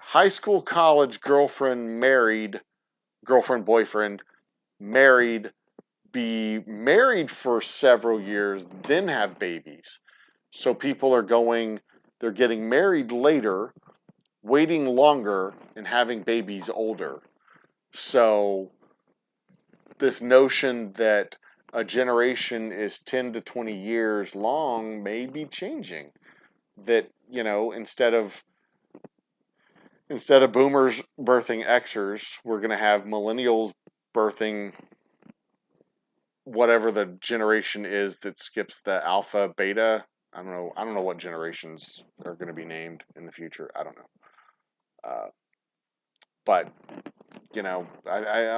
high school, college, girlfriend, married, girlfriend, boyfriend, married, be married for several years, then have babies. So people are they're getting married later, waiting longer, and having babies older. So this notion that a generation is 10 to 20 years long may be changing. That, instead of boomers birthing Xers, we're going to have millennials birthing whatever the generation is that skips the alpha, beta. I don't know what generations are going to be named in the future. I don't know. But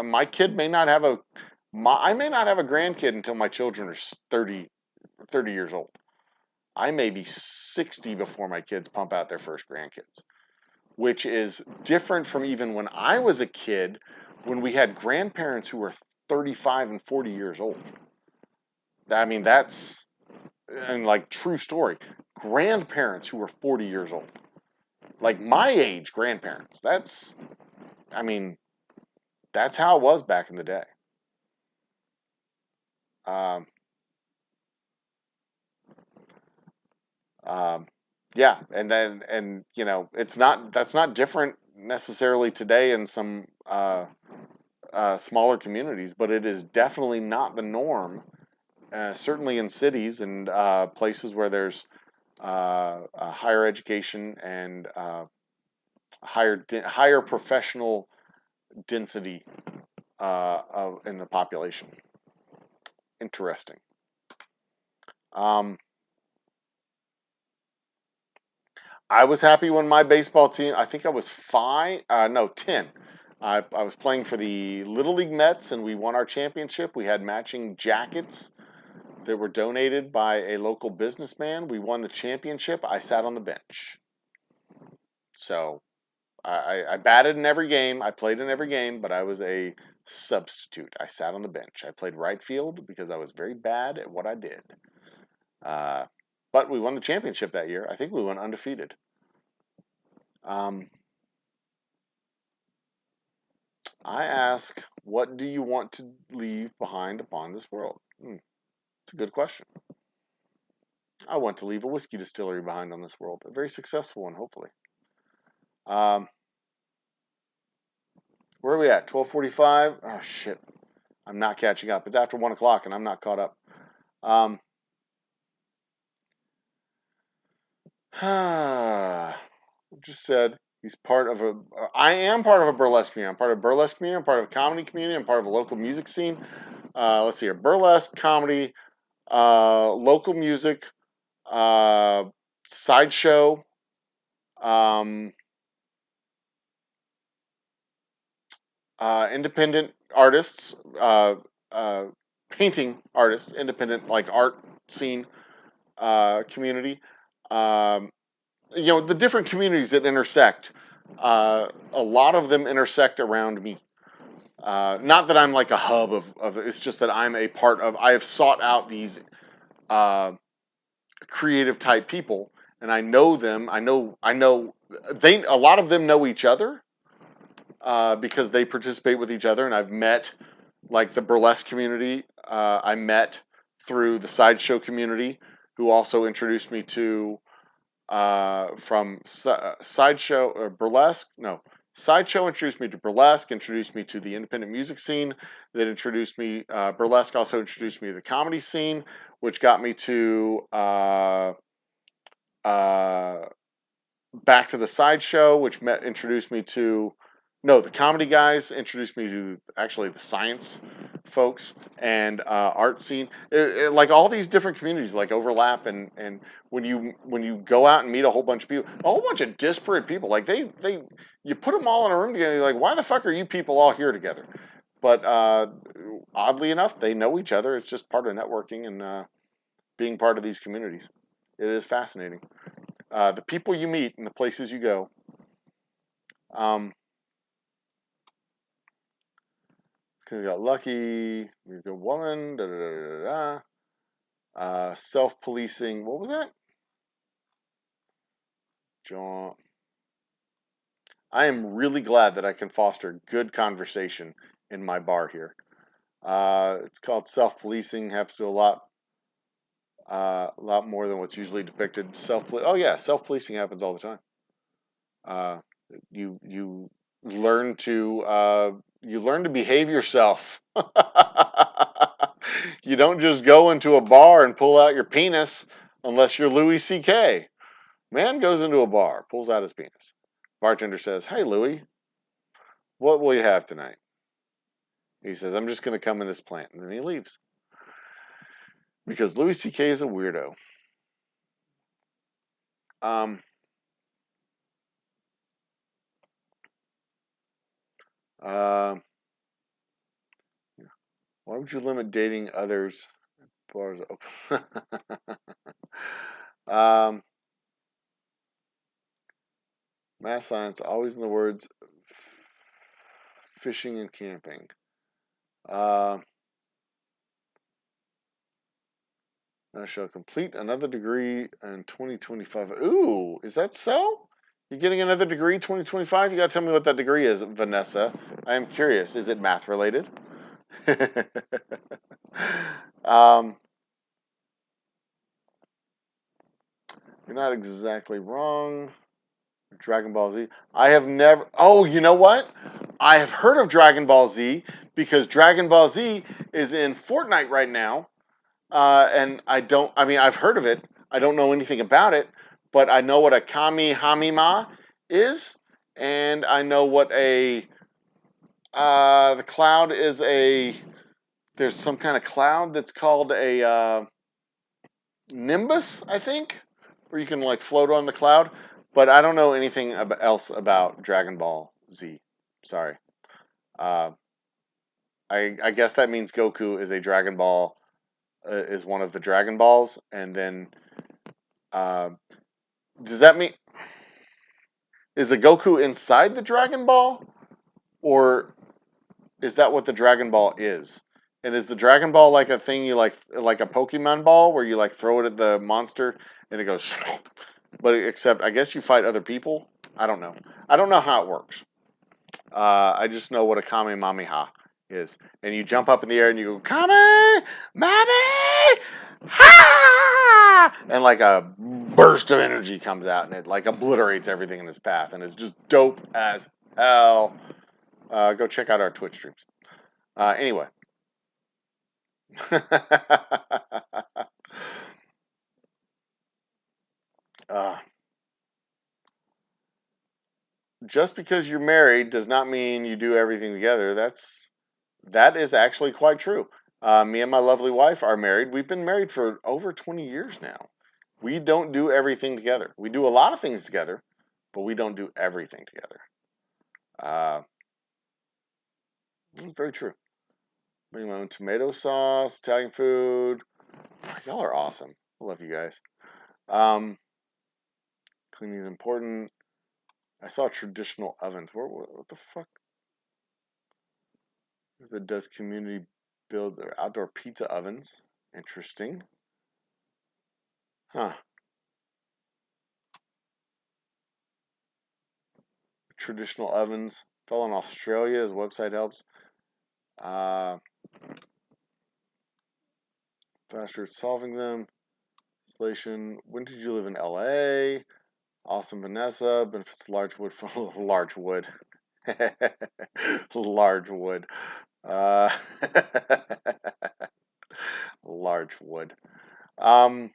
my kid may not have I may not have a grandkid until my children are 30 years old. I may be 60 before my kids pump out their first grandkids, which is different from even when I was a kid, when we had grandparents who were 35 and 40 years old. I mean, that's, and like, true story. Grandparents who were 40 years old. Like my age grandparents. I mean, that's how it was back in the day. Um, um, yeah, that's not different necessarily today in some smaller communities, but it is definitely not the norm. Certainly in cities and places where there's higher education and higher professional density in the population. Interesting. Um, I was happy when my baseball team, I think I was 10. I was playing for the Little League Mets and we won our championship. We had matching jackets that were donated by a local businessman. We won the championship. I sat on the bench. So I batted in every game. I played in every game, but I was a substitute. I sat on the bench. I played right field because I was very bad at what I did. Uh, but we won the championship that year. I think we went undefeated. Um, I ask, what do you want to leave behind upon this world? It's a good question. I want to leave a whiskey distillery behind on this world, a very successful one, hopefully. Um, where are we at? 12:45. Oh shit, I'm not catching up. It's after 1 o'clock, and I'm not caught up. Um, just said he's part of a. I am part of a burlesque community. I'm part of a burlesque community. I'm part of a comedy community. I'm part of a local music scene. Let's see here: burlesque, comedy, local music, uh, sideshow, um, independent artists, uh, painting artists, independent like art scene community. Um, the different communities that intersect. A lot of them intersect around me. Not that I'm like a hub of it's just that I'm a part of. I have sought out these uh, creative type people, and I know them. I know they. A lot of them know each other because they participate with each other, and I've met like the burlesque community. I met through the sideshow community, who also introduced me to from sideshow or burlesque. No, sideshow introduced me to burlesque, introduced me to the independent music scene. That introduced me. Burlesque also introduced me to the comedy scene, which got me to uh, back to the sideshow, which introduced me to. No, the comedy guys introduced me to actually the science folks and art scene. Like all these different communities like overlap, and when you go out and meet a whole bunch of people, a whole bunch of disparate people, like they you put them all in a room together, you're like, why the fuck are you people all here together? But oddly enough, they know each other. It's just part of networking and being part of these communities. It is fascinating. The people you meet and the places you go. Um, Cause you got lucky, you're a good woman, da da da da da. Self-policing. What was that? John. I am really glad that I can foster good conversation in my bar here. It's called self-policing. Happens to a lot more than what's usually depicted. Oh yeah, self-policing happens all the time. Uh, you learn to behave yourself. You don't just go into a bar and pull out your penis unless you're Louis C.K. Man goes into a bar, pulls out his penis. Bartender says, "Hey Louis, what will you have tonight?" He says, "I'm just going to come in this plant," and then he leaves because Louis C.K. is a weirdo. Um, uh, why would you limit dating others? Bars open. um, Math science, always in the words fishing and camping. Uh, I shall complete another degree in 2025. Ooh, is that so? You're getting another degree 2025? You got to tell me what that degree is, Vanessa. I am curious. Is it math related? um, you're not exactly wrong. Dragon Ball Z. I have never. Oh, you know what? I have heard of Dragon Ball Z because Dragon Ball Z is in Fortnite right now. And I mean, I've heard of it. I don't know anything about it, but I know what a Kami is, and I know what the cloud is there's some kind of cloud that's called a Nimbus, I think, where you can like float on the cloud, but I don't know anything else about Dragon Ball Z. Sorry. Uh, I guess that means Goku is a Dragon Ball, is one of the Dragon Balls, and then uh, does that mean is the Goku inside the Dragon Ball, or is that what the Dragon Ball is? And is the Dragon Ball like a thing you like a Pokemon ball where you like throw it at the monster and it goes, but except I guess you fight other people. I don't know. I don't know how it works. I just know what a Kamehameha is, and you jump up in the air and you go Kame, Mami, Ha! And like a burst of energy comes out and it like obliterates everything in its path, and it's just dope as hell. Go check out our Twitch streams. Anyway. uh, just because you're married does not mean you do everything together. That is actually quite true. Me and my lovely wife are married. We've been married for over 20 years now. We don't do everything together. We do a lot of things together, but we don't do everything together. Uh, it's very true. Making my own tomato sauce, Italian food. Y'all are awesome. I love you guys. Cleaning is important. I saw traditional ovens. What the fuck? That does community builds or outdoor pizza ovens. Interesting. Huh. Traditional ovens. Fell in Australia. His website helps. Uh, faster at solving them. Installation. When did you live in LA? Awesome, Vanessa. Benefits large wood. Large wood. Large wood. Uh, large wood. Um,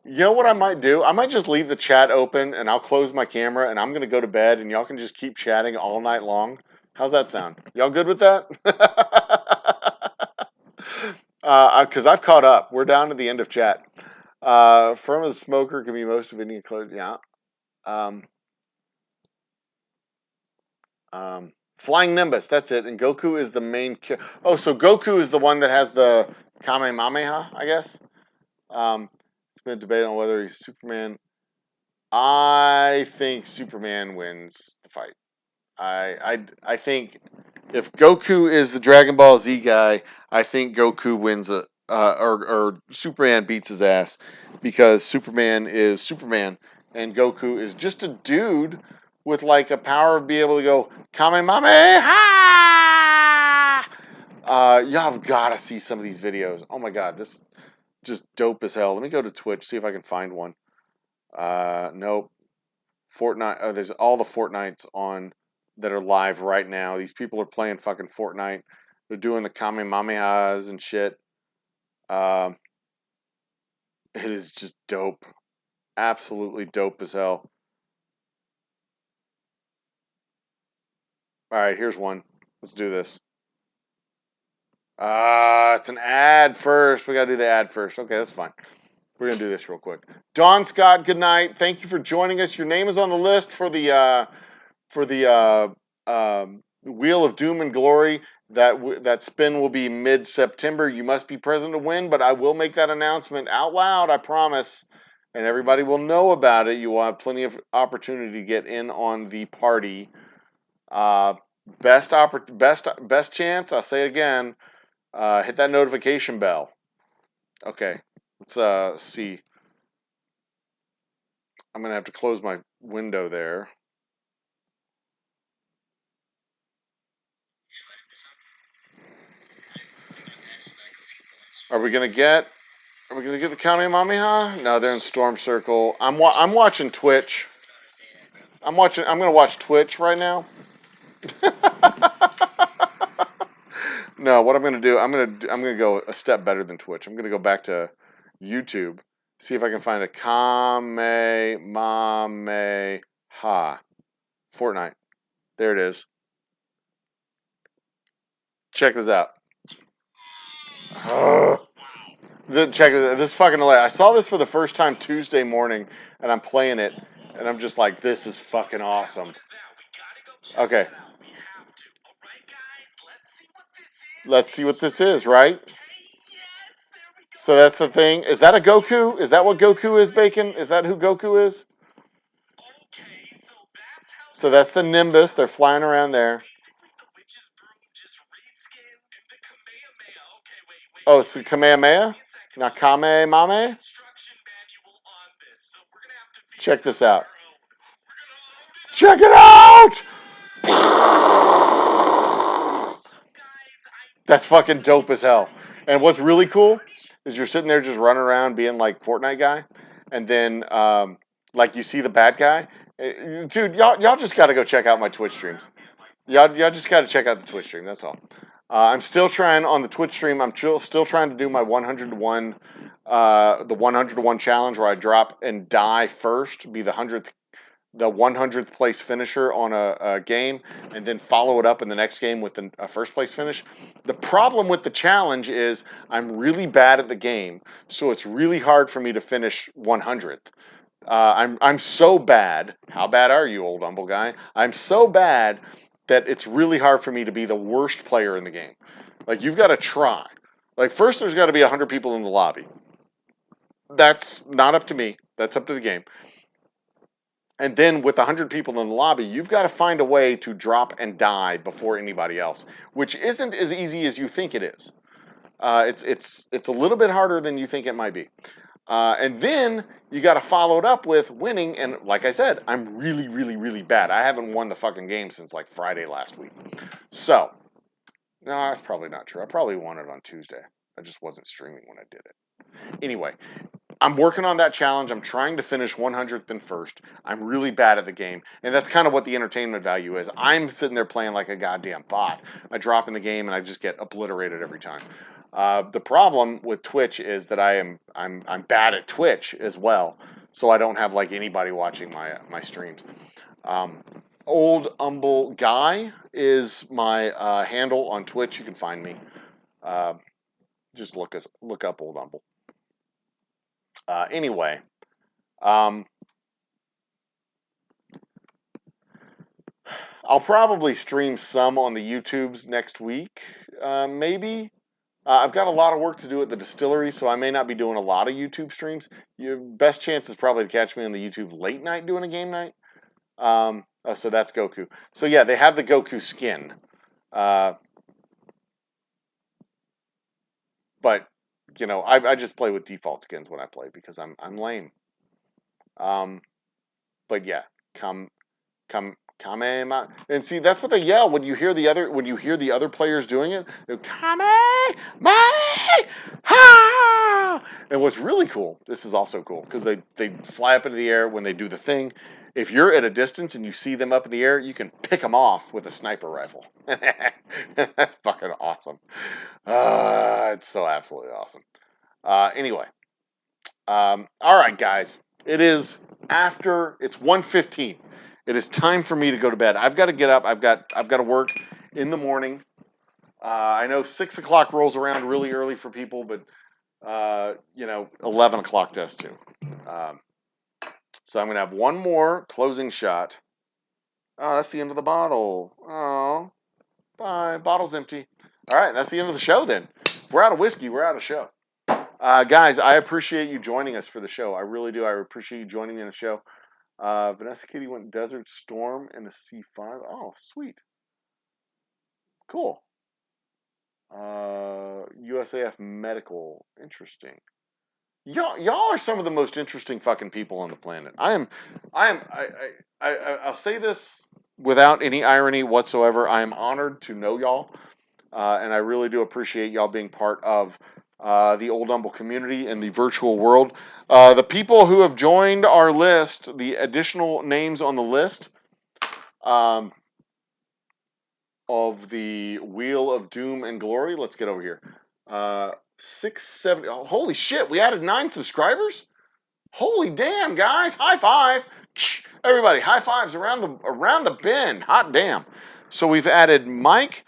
you know what I might do? I might just leave the chat open and I'll close my camera and I'm going to go to bed and y'all can just keep chatting all night long. How's that sound? Y'all good with that? Because I've caught up. We're down to the end of chat. Firm of the smoker can be most of any clothes. Yeah. Um, Flying Nimbus. That's it. And Goku is the main. Oh, so Goku is the one that has the Kamehameha, I guess. It's been a debate on whether he's Superman. I think Superman wins the fight. I think if Goku is the Dragon Ball Z guy, I think Goku wins or Superman beats his ass because Superman is Superman and Goku is just a dude with like a power of being able to go Kamehameha. Y'all have got to see some of these videos. Oh my god, this is just dope as hell. Let me go to Twitch, see if I can find one. Nope. Fortnite. There's all the Fortnites on that are live right now. These people are playing fucking Fortnite. They're doing the Kamehamehas and shit. It is just dope. Absolutely dope as hell. Alright, here's one. Let's do this. It's an ad first. We gotta do the ad first. Okay, that's fine. We're gonna do this real quick. Don Scott, good night. Thank you for joining us. Your name is on the list for the Wheel of Doom and Glory. That spin will be mid-September. You must be present to win, but I will make that announcement out loud, I promise. And everybody will know about it. You will have plenty of opportunity to get in on the party. Best chance, I'll say again, hit that notification bell. Okay, let's see. I'm going to have to close my window there. Are we gonna get the Kamehameha? No, they're in Storm Circle. I'm watching Twitch. I'm gonna watch Twitch right now. No, what I'm gonna do? I'm gonna go a step better than Twitch. I'm gonna go back to YouTube. See if I can find a Kamehameha Fortnite. There it is. Check this out. Check this. This is fucking hilarious. I saw this for the first time Tuesday morning, and I'm playing it, and I'm just like, this is fucking awesome. Okay. Let's see what this is, right? So that's the thing. Is that a Goku? Is that what Goku is, Bacon? Is that who Goku is? So that's the Nimbus. They're flying around there. Oh, it's the Kamehameha? Not Kamehameha? Check this out. Check it out! That's fucking dope as hell. And what's really cool is you're sitting there just running around being like Fortnite guy, and then like you see the bad guy. Dude, y'all just got to go check out my Twitch streams. Y'all just got to check out the Twitch stream. That's all. I'm still trying on the Twitch stream. I'm still trying to do my 100 to 1, the 100 to 1 challenge where I drop and die first, be the 100th place finisher on a game, and then follow it up in the next game with a first place finish. The problem with the challenge is I'm really bad at the game, so it's really hard for me to finish 100th. I'm so bad. How bad are you, Old Humble Guy? I'm so bad that it's really hard for me to be the worst player in the game. Like, you've got to try. Like, first there's got to be 100 people in the lobby. That's not up to me. That's up to the game. And then with 100 people in the lobby, you've got to find a way to drop and die before anybody else, which isn't as easy as you think it is. It's a little bit harder than you think it might be. And then you got to follow it up with winning. And like I said, I'm really, really, really bad. I haven't won the fucking game since like Friday last week. So, no, that's probably not true. I probably won it on Tuesday. I just wasn't streaming when I did it. Anyway, I'm working on that challenge. I'm trying to finish 100th and first. I'm really bad at the game. And that's kind of what the entertainment value is. I'm sitting there playing like a goddamn bot. I drop in the game and I just get obliterated every time. The problem with Twitch is that I'm bad at Twitch as well. So I don't have like anybody watching my streams. Old Humble Guy is my handle on Twitch. You can find me. Just look up Old Humble. Anyway, I'll probably stream some on the YouTubes next week, maybe. I've got a lot of work to do at the distillery, so I may not be doing a lot of YouTube streams. Your best chance is probably to catch me on the YouTube late night doing a game night. So that's Goku. So yeah, they have the Goku skin. But, you know, I just play with default skins when I play because I'm lame. But yeah, come Kame, and see that's what they yell when you hear the other players doing it. Kame, ha! And what's really cool, this is also cool because they fly up into the air when they do the thing. If you're at a distance and you see them up in the air, you can pick them off with a sniper rifle. That's fucking awesome. It's so absolutely awesome. Anyway, all right, guys. It's 1:15. It is time for me to go to bed. I've got to get up. I've got to work in the morning. I know 6 o'clock rolls around really early for people, but 11 o'clock does too. Um, so I'm gonna have one more closing shot. Oh, that's the end of the bottle. Oh, bye. Bottle's empty. All right, that's the end of the show then. If we're out of whiskey, we're out of show. Guys, I appreciate you joining us for the show. I really do. I appreciate you joining me in the show. Vanessa Kitty went Desert Storm and a C5. Oh, sweet. Cool. USAF Medical. Interesting. Y'all are some of the most interesting fucking people on the planet. I'll say this without any irony whatsoever. I am honored to know y'all. And I really do appreciate y'all being part of the Old Humble community in the virtual world. The people who have joined our list, the additional names on the list of the Wheel of Doom and Glory. Let's get over here. 670. Oh, holy shit! We added 9 subscribers. Holy damn, guys! High five, everybody! High fives around the bend. Hot damn! So we've added Mike.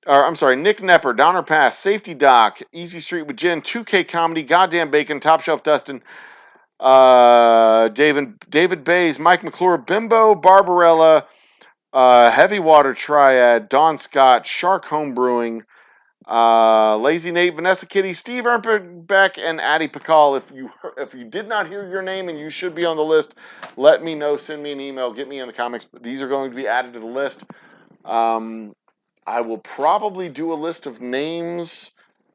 Nick Nepper, Donner Pass, Safety Doc, Easy Street with Jen, 2K Comedy, Goddamn Bacon, Top Shelf Dustin, David Bays, Mike McClure, Bimbo, Barbarella, Heavy Water Triad, Don Scott, Shark Home Brewing, Lazy Nate, Vanessa Kitty, Steve Ernbeck, and Addie Pakal. If you did not hear your name and you should be on the list, let me know. Send me an email. Get me in the comics. These are going to be added to the list. I will probably do a list of names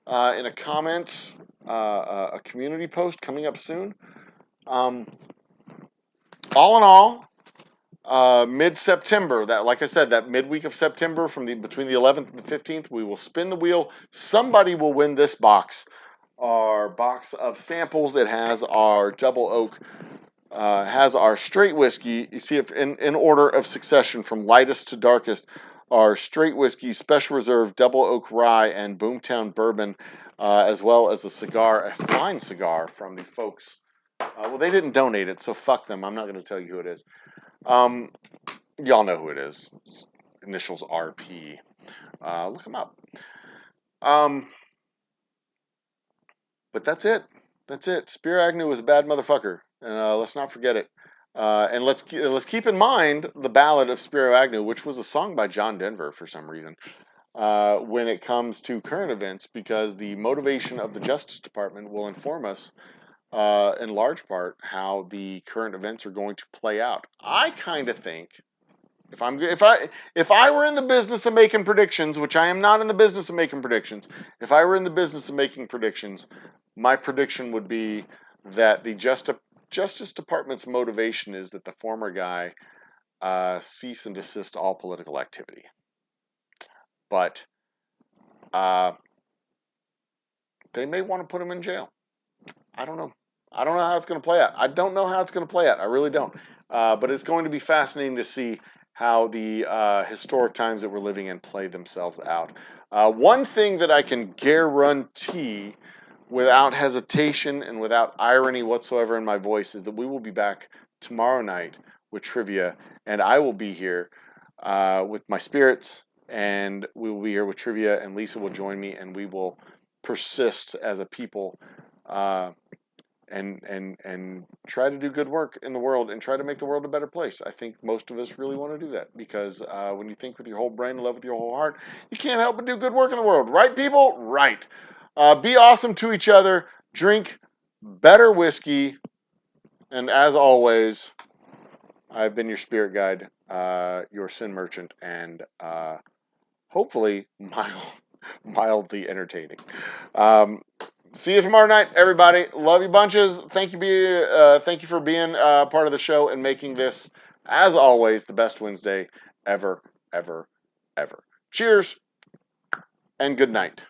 in a comment, a community post coming up soon. All in all, mid-September, like I said, that midweek of September between the 11th and the 15th, we will spin the wheel. Somebody will win this box. Our box of samples. It has our double oak, has our straight whiskey. You see, if in order of succession from lightest to darkest, our straight whiskey, special reserve, double oak rye, and Boomtown bourbon, as well as a fine cigar from the folks. Well, they didn't donate it, so fuck them. I'm not going to tell you who it is. Y'all know who it is. It's initials RP. Look them up. But that's it. That's it. Spiro Agnew was a bad motherfucker, and let's not forget it. And let's keep in mind the Ballad of Spiro Agnew, which was a song by John Denver for some reason. When it comes to current events, because the motivation of the Justice Department will inform us, in large part, how the current events are going to play out. I kind of think, if I were in the business of making predictions, which I am not in the business of making predictions, if I were in the business of making predictions, my prediction would be that the Justice Department's motivation is that the former guy cease and desist all political activity. But they may want to put him in jail. I don't know. I don't know how it's going to play out. I don't know how it's going to play out. I really don't. But it's going to be fascinating to see how the historic times that we're living in play themselves out. One thing that I can guarantee without hesitation and without irony whatsoever in my voice is that we will be back tomorrow night with trivia, and I will be here with my spirits, and we will be here with trivia, and Lisa will join me, and we will persist as a people and try to do good work in the world and try to make the world a better place. I think most of us really want to do that because when you think with your whole brain and love with your whole heart, you can't help but do good work in the world. Right, people? Right. Be awesome to each other. Drink better whiskey. And as always, I've been your spirit guide, your sin merchant, and hopefully mildly entertaining. See you tomorrow night, everybody. Love you bunches. Thank you for being part of the show and making this, as always, the best Wednesday ever, ever, ever. Cheers and good night.